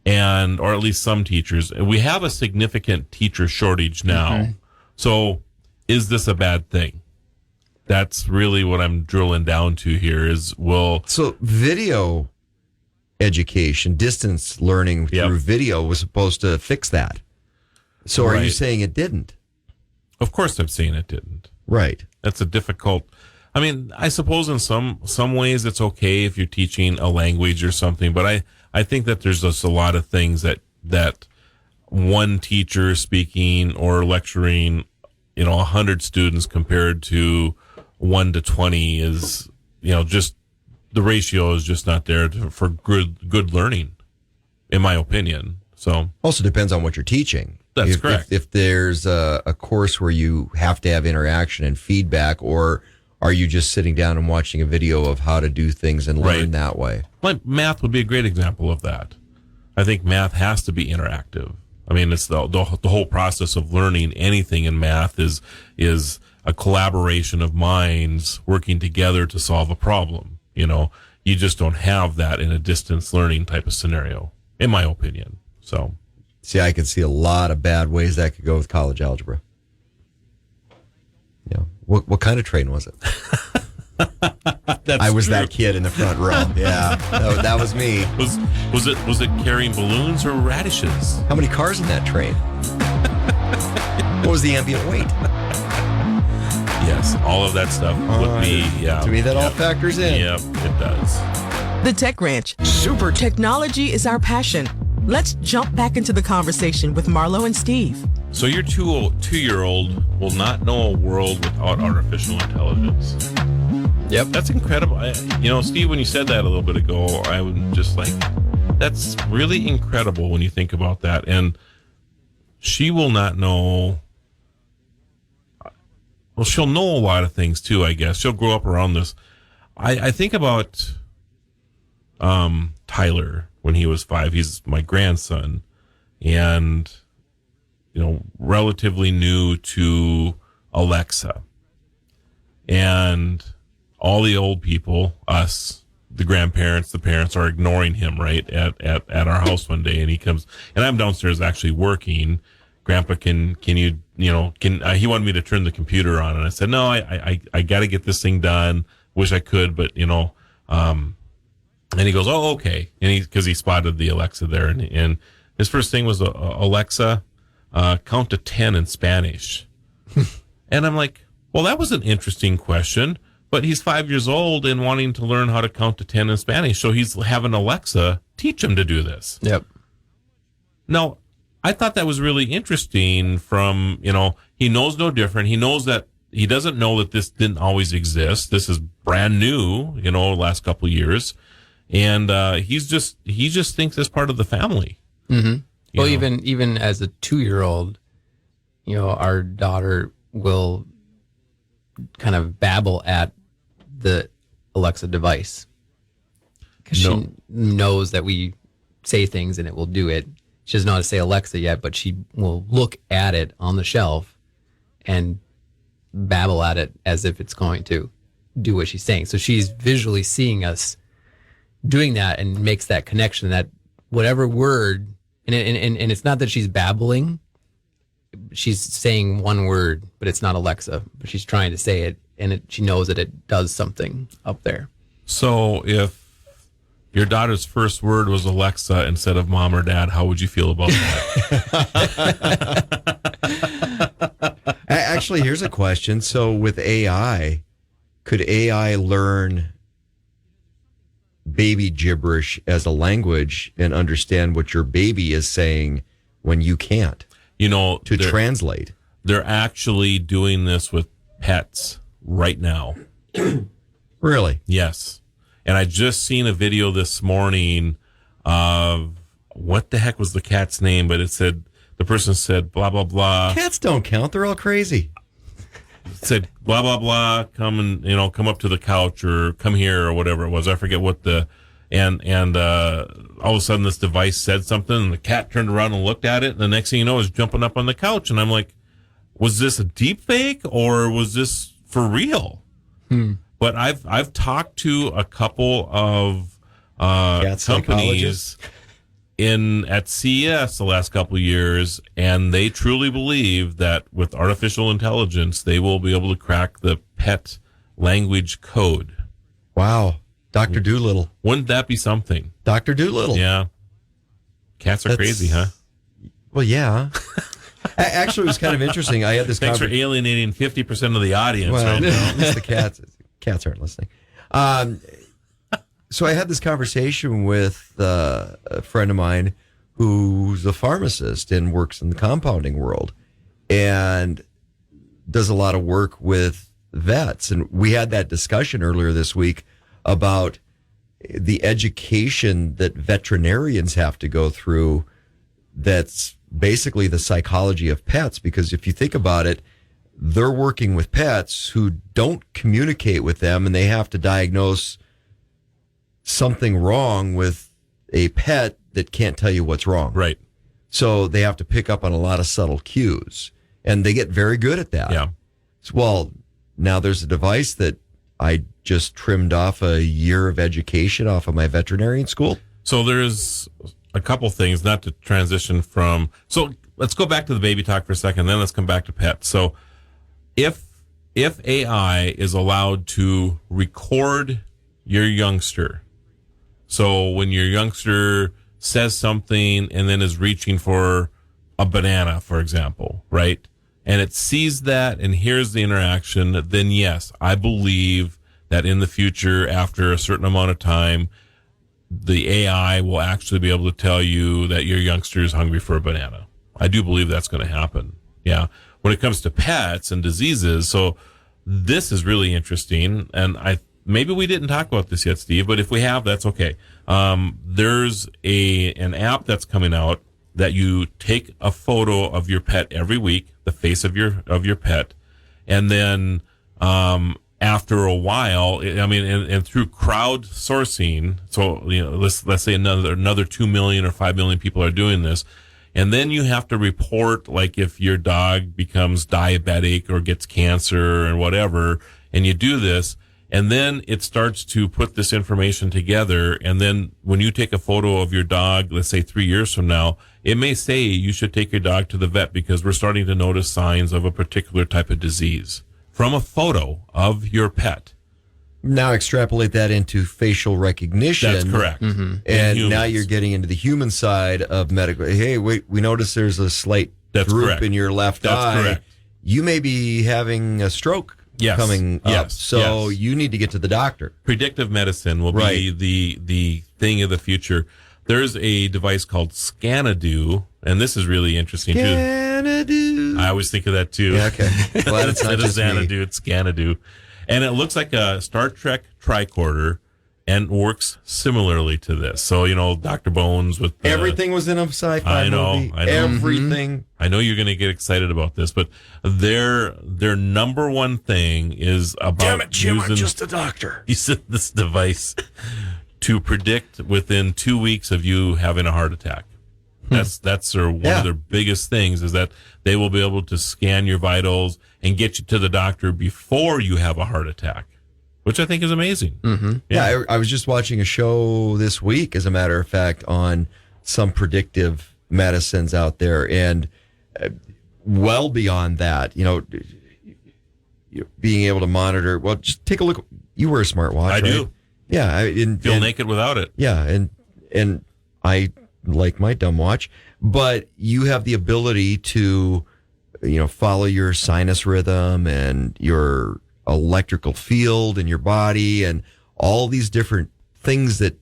or at least some teachers. We have a significant teacher shortage now. Mm-hmm. So is this a bad thing? That's really what I'm drilling down to here So video education, distance learning through video was supposed to fix that. So are you Right. saying it didn't? Of course I'm saying it didn't. Right. That's a difficult. I mean, I suppose in some ways it's okay if you're teaching a language or something, but I think that there's just a lot of things that one teacher speaking or lecturing, 100 students compared to 1 to 20 is, just the ratio is just not there for good learning, in my opinion. So Also depends on what you're teaching. That's correct. If there's a course where you have to have interaction and feedback, or are you just sitting down and watching a video of how to do things and learn Right. that way? like math would be a great example of that. I think math has to be interactive. I mean, it's the whole process of learning anything in math is a collaboration of minds working together to solve a problem. You just don't have that in a distance learning type of scenario, in my opinion. So, See, I could see a lot of bad ways that could go with college algebra. Yeah. What kind of train was it? I was that kid in the front row. Yeah, that was me. Was it carrying balloons or radishes? How many cars in that train? What was the ambient weight? Yes, all of that stuff would be, yeah. To me, that all factors in. Yep, it does. The Tech Ranch. Super technology is our passion. Let's jump back into the conversation with Marlo and Steve. So your two-year-old will not know a world without artificial intelligence. Yep. That's incredible. Steve, when you said that a little bit ago, I was just like, that's really incredible when you think about that. And she will not know. Well, she'll know a lot of things too, I guess. She'll grow up around this. I think about Tyler when he was 5. He's my grandson, and relatively new to Alexa. And all the old people, us, the grandparents, the parents, are ignoring him right at our house one day, and he comes, and I'm downstairs actually working. Grandpa, can you he wanted me to turn the computer on, and I said, no, I got to get this thing done. Wish I could, but and he goes, oh, okay. And because he spotted the Alexa there, and his first thing was, Alexa, count to 10 in Spanish. And I'm like, well, that was an interesting question, but he's 5 years old and wanting to learn how to count to 10 in Spanish. So he's having Alexa teach him to do this. Yep. Now, I thought that was really interesting from, he knows no different. He knows that he doesn't know that this didn't always exist. This is brand new, last couple of years. And he just thinks it's part of the family. Mm-hmm. Well, even as a 2-year-old, our daughter will kind of babble at the Alexa device because she knows that we say things and it will do it. She doesn't know how to say Alexa yet, but she will look at it on the shelf and babble at it as if it's going to do what she's saying. So she's visually seeing us doing that and makes that connection that whatever word, and it's not that she's babbling, she's saying one word, but it's not Alexa, but she's trying to say it, and she knows that it does something up there. So if your daughter's first word was Alexa instead of mom or dad, how would you feel about that? Actually, here's a question. So with AI, could AI learn baby gibberish as a language and understand what your baby is saying when you can't? To translate. They're actually doing this with pets right now. Really? Yes. And I just seen a video this morning of what the heck was the cat's name, but the person said blah blah blah. Cats don't count, they're all crazy. It said blah blah blah, come up to the couch or come here or whatever it was. I forget what and all of a sudden this device said something and the cat turned around and looked at it, and the next thing you know is jumping up on the couch, and I'm like, was this a deep fake or was this for real? But I've talked to a couple of companies at CES the last couple of years, and they truly believe that with artificial intelligence, they will be able to crack the pet language code. Wow. Dr. Doolittle. Wouldn't that be something? Dr. Doolittle. Yeah. Cats are crazy, huh? Well, yeah. Actually, it was kind of interesting. I had this Thanks for alienating 50% of the audience right now. At least the cats. Cats aren't listening. So I had this conversation with a friend of mine who's a pharmacist and works in the compounding world and does a lot of work with vets. And we had that discussion earlier this week about the education that veterinarians have to go through. That's basically the psychology of pets, because if you think about it, they're working with pets who don't communicate with them, and they have to diagnose something wrong with a pet that can't tell you what's wrong. Right. So they have to pick up on a lot of subtle cues, and they get very good at that. Yeah. Well, now there's a device that I just trimmed off a year of education off of my veterinarian school. So there's a couple things, not to transition from. So let's go back to the baby talk for a second, then let's come back to pets. So if AI is allowed to record your youngster, so when your youngster says something and then is reaching for a banana, for example, right? And it sees that and hears the interaction, then yes, I believe that in the future, after a certain amount of time, the AI will actually be able to tell you that your youngster is hungry for a banana. I do believe that's going to happen. Yeah. When it comes to pets and diseases, so this is really interesting. And maybe we didn't talk about this yet, Steve, but if we have, that's okay. There's an app that's coming out that you take a photo of your pet every week, the face of your pet, and then after a while, and through crowdsourcing, so let's say another 2 million or 5 million people are doing this, and then you have to report, like, if your dog becomes diabetic or gets cancer and whatever, and you do this, and then it starts to put this information together, and then when you take a photo of your dog, let's say 3 years from now, it may say you should take your dog to the vet because we're starting to notice signs of a particular type of disease from a photo of your pet. Now extrapolate that into facial recognition. That's correct. Mm-hmm. And now you're getting into the human side of medical. Hey, wait, we notice there's a slight droop in your left eye. That's correct. You may be having a stroke coming up. So you need to get to the doctor. Predictive medicine will be the thing of the future. There's a device called Scanadu, and this is really interesting too. Xanadu. I always think of that too. Yeah, okay. Glad it's not just Xanadu, me. it's Xanadu. And it looks like a Star Trek tricorder and works similarly to this. So, Dr. Bones with the, Everything was in a sci-fi movie. I know. Everything. I know you're going to get excited about this, but their number one thing is about Damn it, Jim, I'm using just a doctor. using this device to predict within 2 weeks of you having a heart attack. That's one of their biggest things is that they will be able to scan your vitals and get you to the doctor before you have a heart attack, which I think is amazing. Mm-hmm. Yeah, I was just watching a show this week, as a matter of fact, on some predictive medicines out there, and well beyond that, being able to monitor. Well, just take a look. You wear a smartwatch, I right? do. Yeah, Feel naked without it. Yeah, and I like my dumb watch, but you have the ability to, follow your sinus rhythm and your electrical field in your body and all these different things that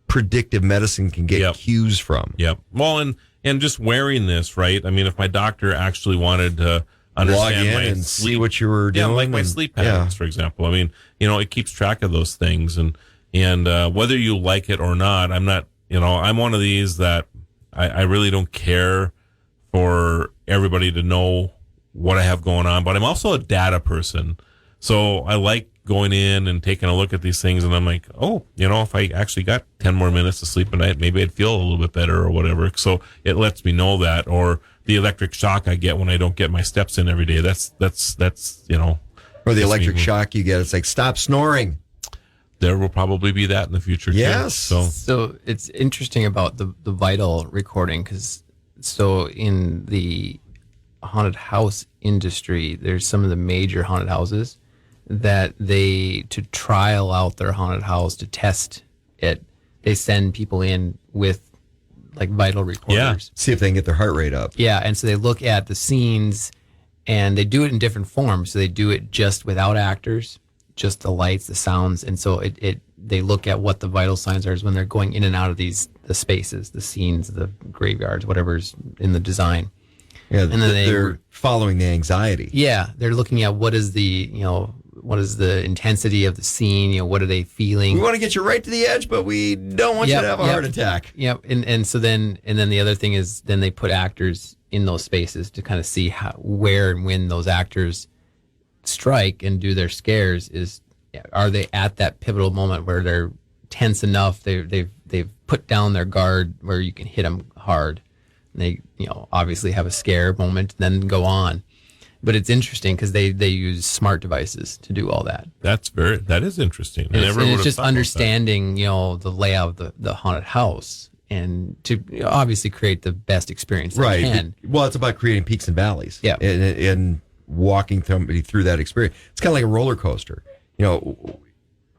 predictive medicine can get cues from. Yep. Well, and just wearing this, right? I mean, if my doctor actually wanted to understand log in my and sleep, see what you were doing, like my sleep patterns, for example. I mean, it keeps track of those things, and whether you like it or not, I'm not. I'm one of these that I really don't care for everybody to know what I have going on, but I'm also a data person. So I like going in and taking a look at these things, and I'm like, if I actually got 10 more minutes of sleep a night, maybe I'd feel a little bit better or whatever. So it lets me know that, or the electric shock I get when I don't get my steps in every day. That's or the electric shock you get. It's like, stop snoring. There will probably be that in the future. Yes. Too. So it's interesting about the vital recording so in the haunted house industry, there's some of the major haunted houses that to trial out their haunted house, to test it, they send people in with like vital recorders. Yeah. See if they can get their heart rate up. Yeah. And so they look at the scenes and they do it in different forms. So they do it just without actors, just the lights, the sounds. And so they look at what the vital signs are when they're going in and out of the spaces, the scenes, the graveyards, whatever's in the design. Yeah. And then they're following the anxiety. Yeah. They're looking at what is the intensity of the scene? What are they feeling? We want to get you right to the edge, but we don't want you to have a heart attack. Yep. And so then the other thing is then they put actors in those spaces to kind of see where and when those actors strike and do their scares. Are they at that pivotal moment where they're tense enough? They've put down their guard where you can hit them hard. And they obviously have a scare moment, then go on. But it's interesting because they use smart devices to do all that. That is interesting. And it's just understanding the layout of the haunted house and to obviously create the best experience they can. Well, it's about creating peaks and valleys. Yeah. And walking somebody through that experience. It's kind of like a roller coaster.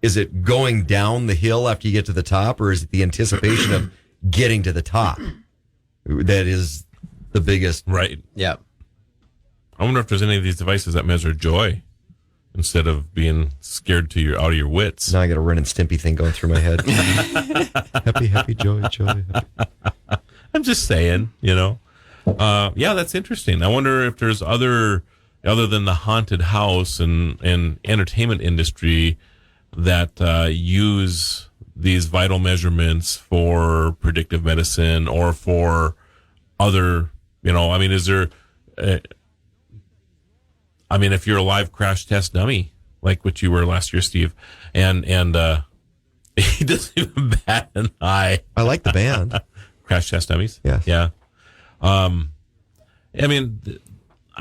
Is it going down the hill after you get to the top, or is it the anticipation of getting to the top that is the biggest? Right. Yeah. I wonder if there's any of these devices that measure joy instead of being scared out of your wits. Now I got a Ren and Stimpy thing going through my head. happy, joy. I'm just saying, that's interesting. I wonder if there's other than the haunted house and entertainment industry that use these vital measurements for predictive medicine or for other, is there... if you're a live crash test dummy, like what you were last year, Steve, and he doesn't even bat an eye. I like the band. Crash Test Dummies? Yes. Yeah. I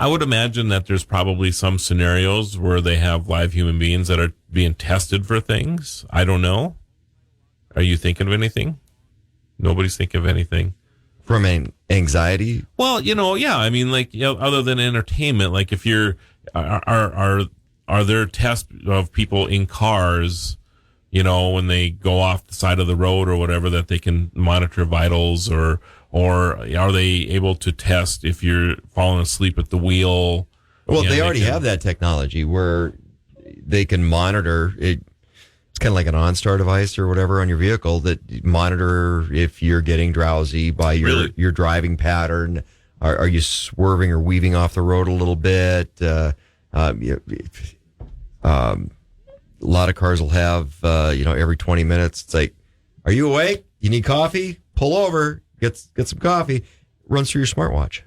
would imagine that there's probably some scenarios where they have live human beings that are being tested for things. I don't know. Are you thinking of anything? Nobody's thinking of anything. From anxiety? Well, other than entertainment, like if you're, are there tests of people in cars, when they go off the side of the road or whatever, that they can monitor vitals, or are they able to test if you're falling asleep at the wheel? Well, they already have that technology where they can monitor it. it's kind of like an OnStar device or whatever on your vehicle that monitor if you're getting drowsy by your driving pattern. Are you swerving or weaving off the road a little bit? A lot of cars will have, every 20 minutes, it's like, are you awake? You need coffee? Pull over, get some coffee. Runs through your smartwatch.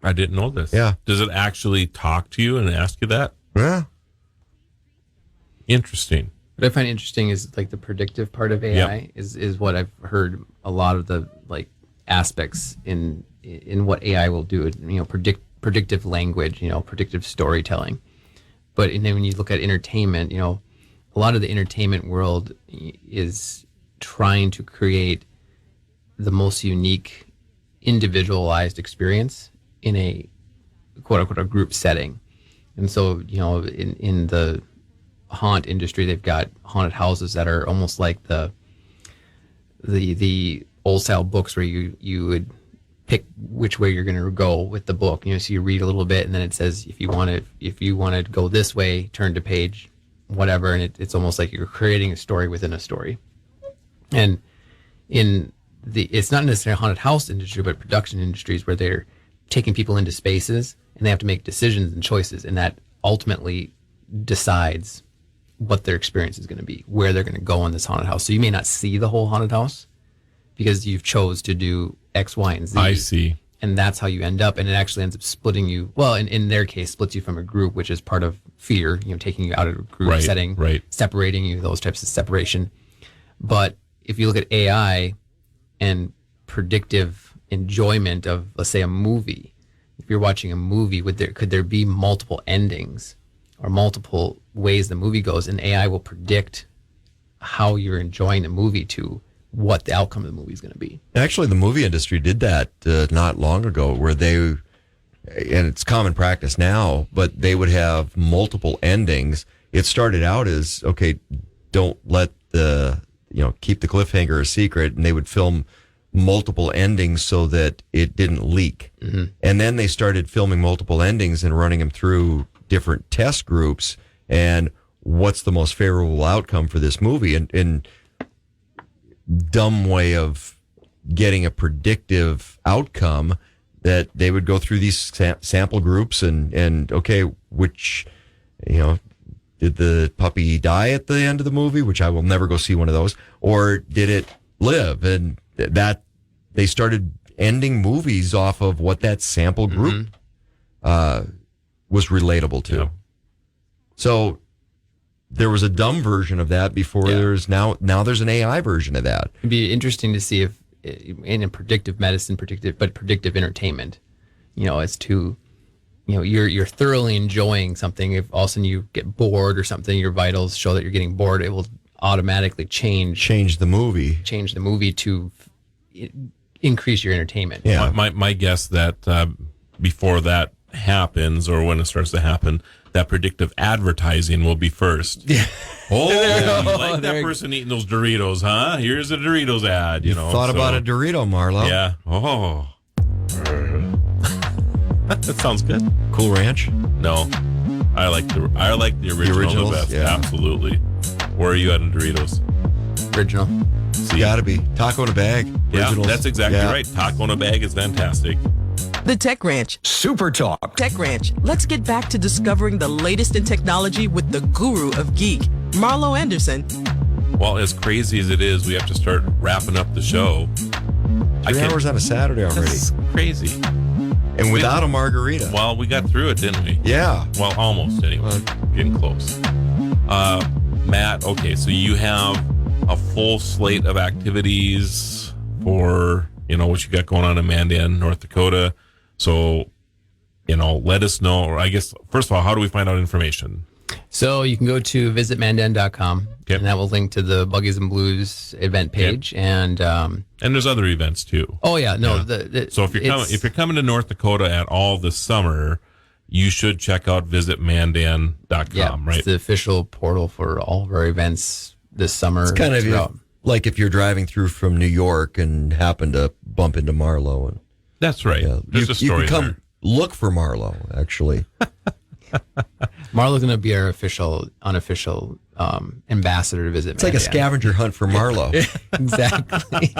I didn't know this. Yeah. Does it actually talk to you and ask you that? Yeah. Interesting. What I find interesting is like the predictive part of AI is what I've heard a lot of the like aspects in what AI will do. Predictive language, predictive storytelling. But and then when you look at entertainment, a lot of the entertainment world is trying to create the most unique, individualized experience in a quote unquote a group setting. And so, in the haunt industry, they've got haunted houses that are almost like the old style books where you would pick which way you're going to go with the book. So you read a little bit and then it says, if you want to go this way, turn to page whatever. And it's almost like you're creating a story within a story. And it's not necessarily haunted house industry, but production industries where they're taking people into spaces and they have to make decisions and choices, and that ultimately decides what their experience is going to be, where they're going to go in this haunted house. So you may not see the whole haunted house because you've chose to do X, Y, and Z. I see. And that's how you end up, and it actually ends up splitting you. Well, in their case, splits you from a group, which is part of fear, taking you out of a group setting, separating you, those types of separation. But if you look at AI and predictive enjoyment of, let's say, a movie, if you're watching a movie, could there be multiple endings or multiple ways the movie goes, and AI will predict how you're enjoying the movie to what the outcome of the movie is going to be. Actually, the movie industry did that not long ago, where and it's common practice now, but they would have multiple endings. It started out as, okay, don't let keep the cliffhanger a secret, and they would film multiple endings so that it didn't leak. Mm-hmm. And then they started filming multiple endings and running them through different test groups, and what's the most favorable outcome for this movie, and dumb way of getting a predictive outcome, that they would go through these sample groups and okay, which, did the puppy die at the end of the movie, which I will never go see one of those, or did it live? And that they started ending movies off of what that sample group was relatable to. Yeah. So there was a dumb version of that before. There's now there's an AI version of that. It'd be interesting to see if in a predictive medicine, predictive entertainment, as to, you're thoroughly enjoying something. If all of a sudden you get bored or something, your vitals show that you're getting bored, it will automatically change the movie to increase your entertainment. Yeah. My guess that before that happens, or when it starts to happen, that predictive advertising will be first. Yeah. Oh, you like that person eating those Doritos, huh? Here's a Doritos ad. Thought about a Dorito, Marlo? Yeah. Oh. That sounds good. Cool Ranch? No. I like the original the best. Yeah. Absolutely. Where are you at in Doritos? Original. See? Gotta be. Taco in a bag. Originals. Yeah, that's exactly right. Taco in a bag is fantastic. The Tech Ranch. Super Talk. Tech Ranch. Let's get back to discovering the latest in technology with the guru of geek, Marlo Anderson. Well, as crazy as it is, we have to start wrapping up the show. 3 hours on a Saturday already. That's crazy. And without a margarita. Well, we got through it, didn't we? Yeah. Well, almost anyway. Getting close. Matt, okay, so you have a full slate of activities for, what you got going on in Mandan, North Dakota. So, let us know, or I guess, first of all, how do we find out information? So you can go to visitmandan.com, and that will link to the Buggies and Blues event page. And there's other events too. Oh yeah, no. Yeah. So if you're coming to North Dakota at all this summer, you should check out visitmandan.com, right? It's the official portal for all of our events this summer. It's kind of like if you're driving through from New York and happen to bump into Marlo. And that's right. There's a story you can come there. Look for Marlo, actually. Marlo's going to be our unofficial ambassador to visit. It's like a scavenger hunt for Marlo. Exactly.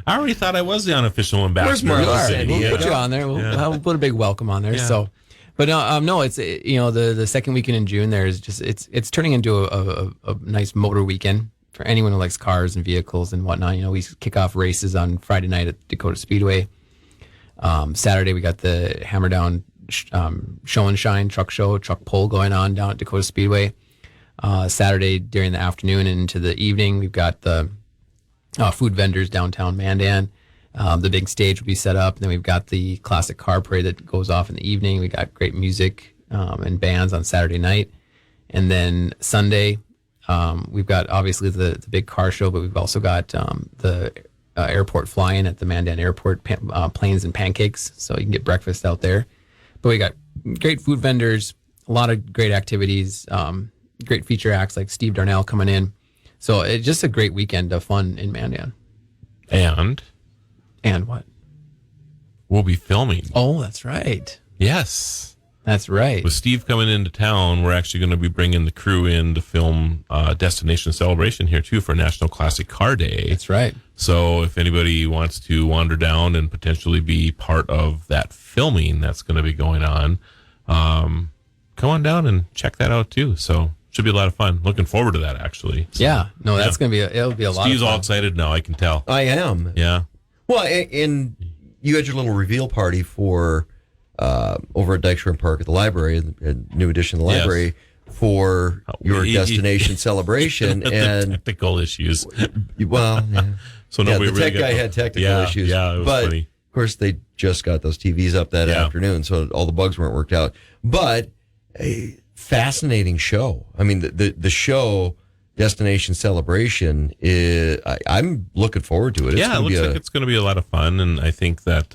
I already thought I was the unofficial ambassador. Where's Marlo? of the city. We'll put you on there. We'll put a big welcome on there. Yeah. So, but no, it's the second weekend in June. There's just it's turning into a nice motor weekend for anyone who likes cars and vehicles and whatnot. We kick off races on Friday night at Dakota Speedway. Saturday we got the Hammer Down Show and Shine truck pull going on down at Dakota Speedway. Saturday during the afternoon and into the evening, we've got the food vendors downtown Mandan. The big stage will be set up. And then we've got the classic car parade that goes off in the evening. We got great music and bands on Saturday night. And then Sunday, we've got obviously the big car show, but we've also got the airport fly-in at the Mandan Airport, planes and pancakes. So you can get breakfast out there. But we got great food vendors, a lot of great activities, great feature acts like Steve Darnell coming in. So it's just a great weekend of fun in Mandan. And what? We'll be filming. Oh, that's right. Yes. That's right. With Steve coming into town, we're actually going to be bringing the crew in to film Destination Celebration here, too, for National Classic Car Day. That's right. So if anybody wants to wander down and potentially be part of that filming that's going to be going on, come on down and check that out, too. So should be a lot of fun. Looking forward to that, actually. So, that's going to be it'll be a lot of fun. Steve's all excited now, I can tell. I am. Yeah. Well, and you had your little reveal party for over at Dykstra Park at the library, a new edition of the library, for your destination celebration. And technical issues. Well, yeah. So the really tech guy had technical issues. Yeah, it was but funny. Of course, they just got those TVs up that afternoon, so all the bugs weren't worked out. But a fascinating show. I mean, the show Destination Celebration is. I'm looking forward to it. It looks like it's going to be a lot of fun, and I think that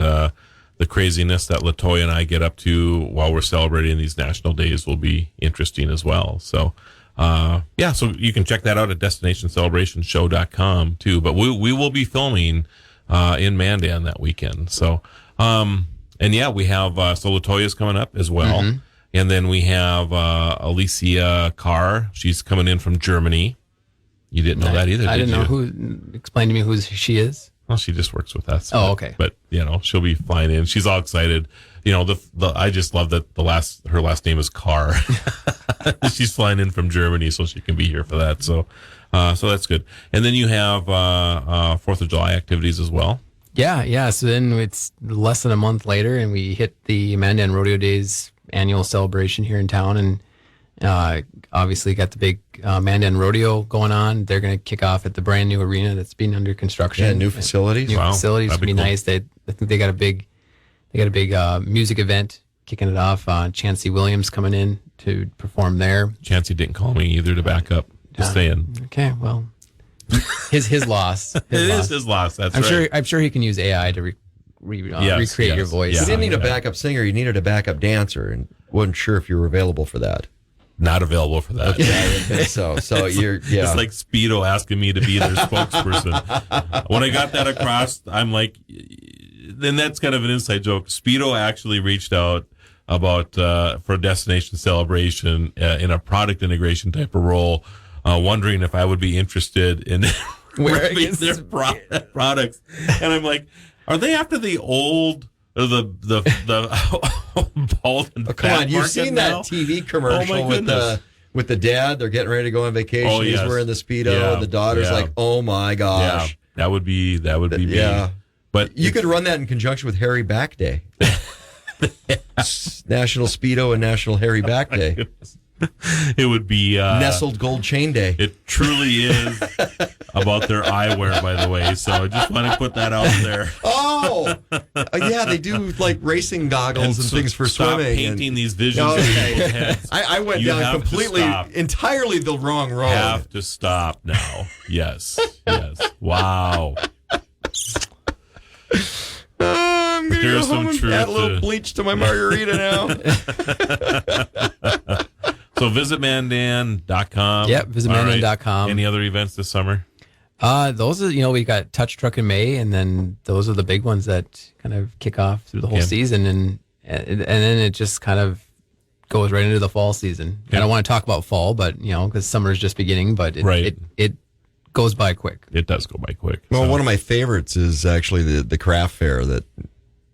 the craziness that LaToya and I get up to while we're celebrating these national days will be interesting as well. So, so you can check that out at DestinationCelebrationShow.com too. But we will be filming in Mandan that weekend. So, we have LaToya's coming up as well. Mm-hmm. And then we have Alicia Carr. She's coming in from Germany. You didn't know that either, I did didn't know you? who. Explain to me who she is. Well, she just works with us. Oh, okay. But she'll be flying in. She's all excited. I just love that her last name is Carr. She's flying in from Germany, so she can be here for that. So that's good. And then you have 4th of July activities as well. Yeah. So then it's less than a month later, and we hit the Mandan Rodeo Days annual celebration here in town, and obviously got the big Mandan Rodeo going on. They're going to kick off at the brand new arena that's been under construction. Yeah, new facilities. New facilities would be cool. Nice. I think they got a big music event kicking it off. Chancey Williams coming in to perform there. Chancey didn't call me either to back up. Just saying. Okay, well, his loss. Is his loss. That's right. I'm sure he can use AI to recreate your voice. You didn't need a backup singer. You needed a backup dancer, and wasn't sure if you were available for that. Not available for that. Okay, I didn't think so. So it's like Speedo asking me to be their spokesperson. When I got that across, I'm like, then that's kind of an inside joke. Speedo actually reached out about for a Destination Celebration in a product integration type of role, wondering if I would be interested in wearing their products. And I'm like, are they after the old or the bald and fat? Come on, you've seen now? that TV commercial with the dad. They're getting ready to go on vacation. Oh, yes. He's wearing the Speedo. And the daughter's like, oh my gosh. Yeah, that would be me. Yeah. But you could run that in conjunction with Harry Back Day. National Speedo and National Harry Back Day. It would be Nestled Gold Chain Day. It truly is about their eyewear, by the way. So I just want to put that out there. Oh, yeah, they do like racing goggles and things for stop swimming. Painting these visions in people's heads. I went down completely, entirely the wrong road. You have to stop now. Yes. Wow. I'm going to go home and add a little bleach to my margarita now. So visit Mandan.com. Yep, visit Mandan.com. Any other events this summer? Those are, we got Touch Truck in May, and then those are the big ones that kind of kick off through the whole season, and then it just kind of goes right into the fall season. I don't want to talk about fall, but because summer is just beginning, but it goes by quick. It does go by quick. Well, one of my favorites is actually the craft fair.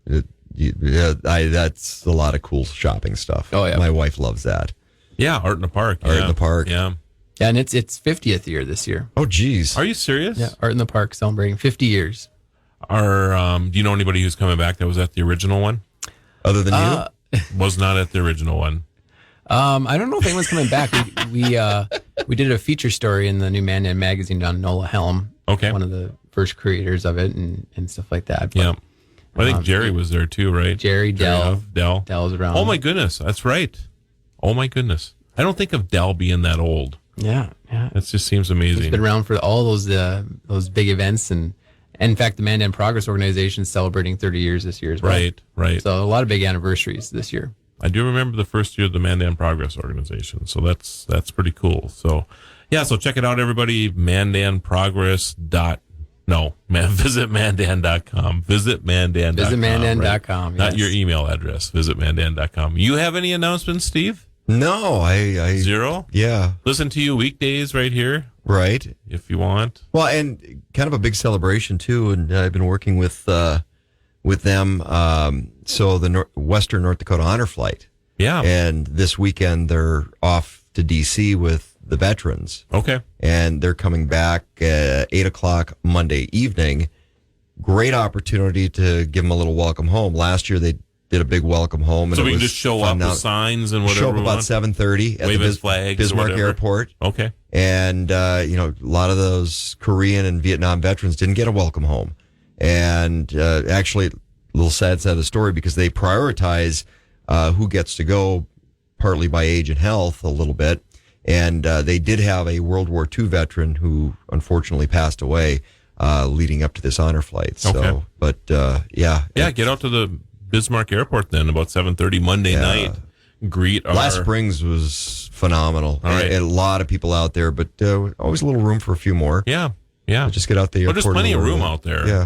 That's a lot of cool shopping stuff. Oh yeah, my wife loves that. Yeah, Art in the Park. Art in the Park. Yeah. Yeah, and it's 50th year this year. Oh, geez. Are you serious? Yeah, Art in the Park celebrating 50 years. Do you know anybody who's coming back that was at the original one? Other than you? Was not at the original one. I don't know if anyone's coming back. We did a feature story in the new Mandan magazine on Nola Helm. Okay. One of the first creators of it and stuff like that. But, yeah. I think Jerry was there too, right? Jerry, Dell. Dell's around. Oh my goodness. That's right. Oh my goodness. I don't think of Dell being that old. Yeah. It just seems amazing. He's been around for all those big events, and in fact, the Mandan Progress Organization is celebrating 30 years this year as well. Right. So a lot of big anniversaries this year. I do remember the first year of the Mandan Progress Organization, so that's pretty cool. So, yeah, so check it out, everybody. Visit mandan.com. Visit mandan.com. Visit mandan.com. Right? Not your email address. Visit mandan.com. You have any announcements, Steve? No, I Zero? Yeah. Listen to you weekdays right here. Right. If you want. Well, and kind of a big celebration too, and I've been working with them. So the Western North Dakota Honor Flight. Yeah. And this weekend they're off to D.C. with the veterans. Okay. And they're coming back at 8:00 Monday evening. Great opportunity to give them a little welcome home. Last year they did a big welcome home. And so we can just show up with signs and whatever. Show up about 7:30 at Wave the flags Bismarck Airport. Okay. And, a lot of those Korean and Vietnam veterans didn't get a welcome home. And actually, a little sad side of the story because they prioritize who gets to go, partly by age and health a little bit. And they did have a World War II veteran who unfortunately passed away leading up to this honor flight. So, okay. But yeah. Yeah, get out to the Bismarck Airport then about 7:30 Monday night. Greet our... Last Springs was phenomenal. All right. And a lot of people out there, but always a little room for a few more. Yeah. But just get out the airport. Well, there's plenty of room out there. Yeah.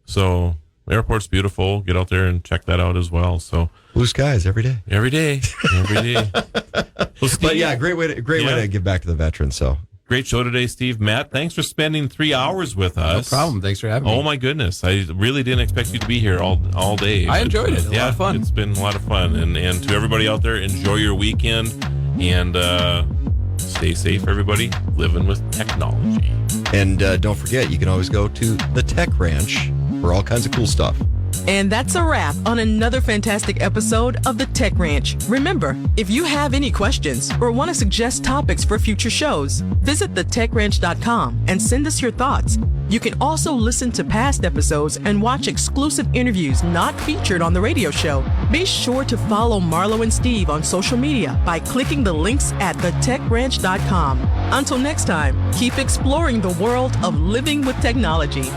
So the airport's beautiful. Get out there and check that out as well. So blue skies every day. Every day. Well, Steve, but yeah, great way to give back to the veterans. So great show today, Steve. Matt, thanks for spending 3 hours with us. No problem. Thanks for having me. Oh my goodness, I really didn't expect you to be here all day. I enjoyed it. A lot of fun. It's been a lot of fun. And to everybody out there, enjoy your weekend and stay safe, everybody. Living with technology. And don't forget, you can always go to the Tech Ranch for all kinds of cool stuff. And that's a wrap on another fantastic episode of the Tech Ranch. Remember, if you have any questions or want to suggest topics for future shows, visit thetechranch.com and send us your thoughts. You can also listen to past episodes and watch exclusive interviews not featured on the radio show. Be sure to follow Marlo and Steve on social media by clicking the links at thetechranch.com. Until next time, keep exploring the world of living with technology.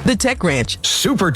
The Tech Ranch. Super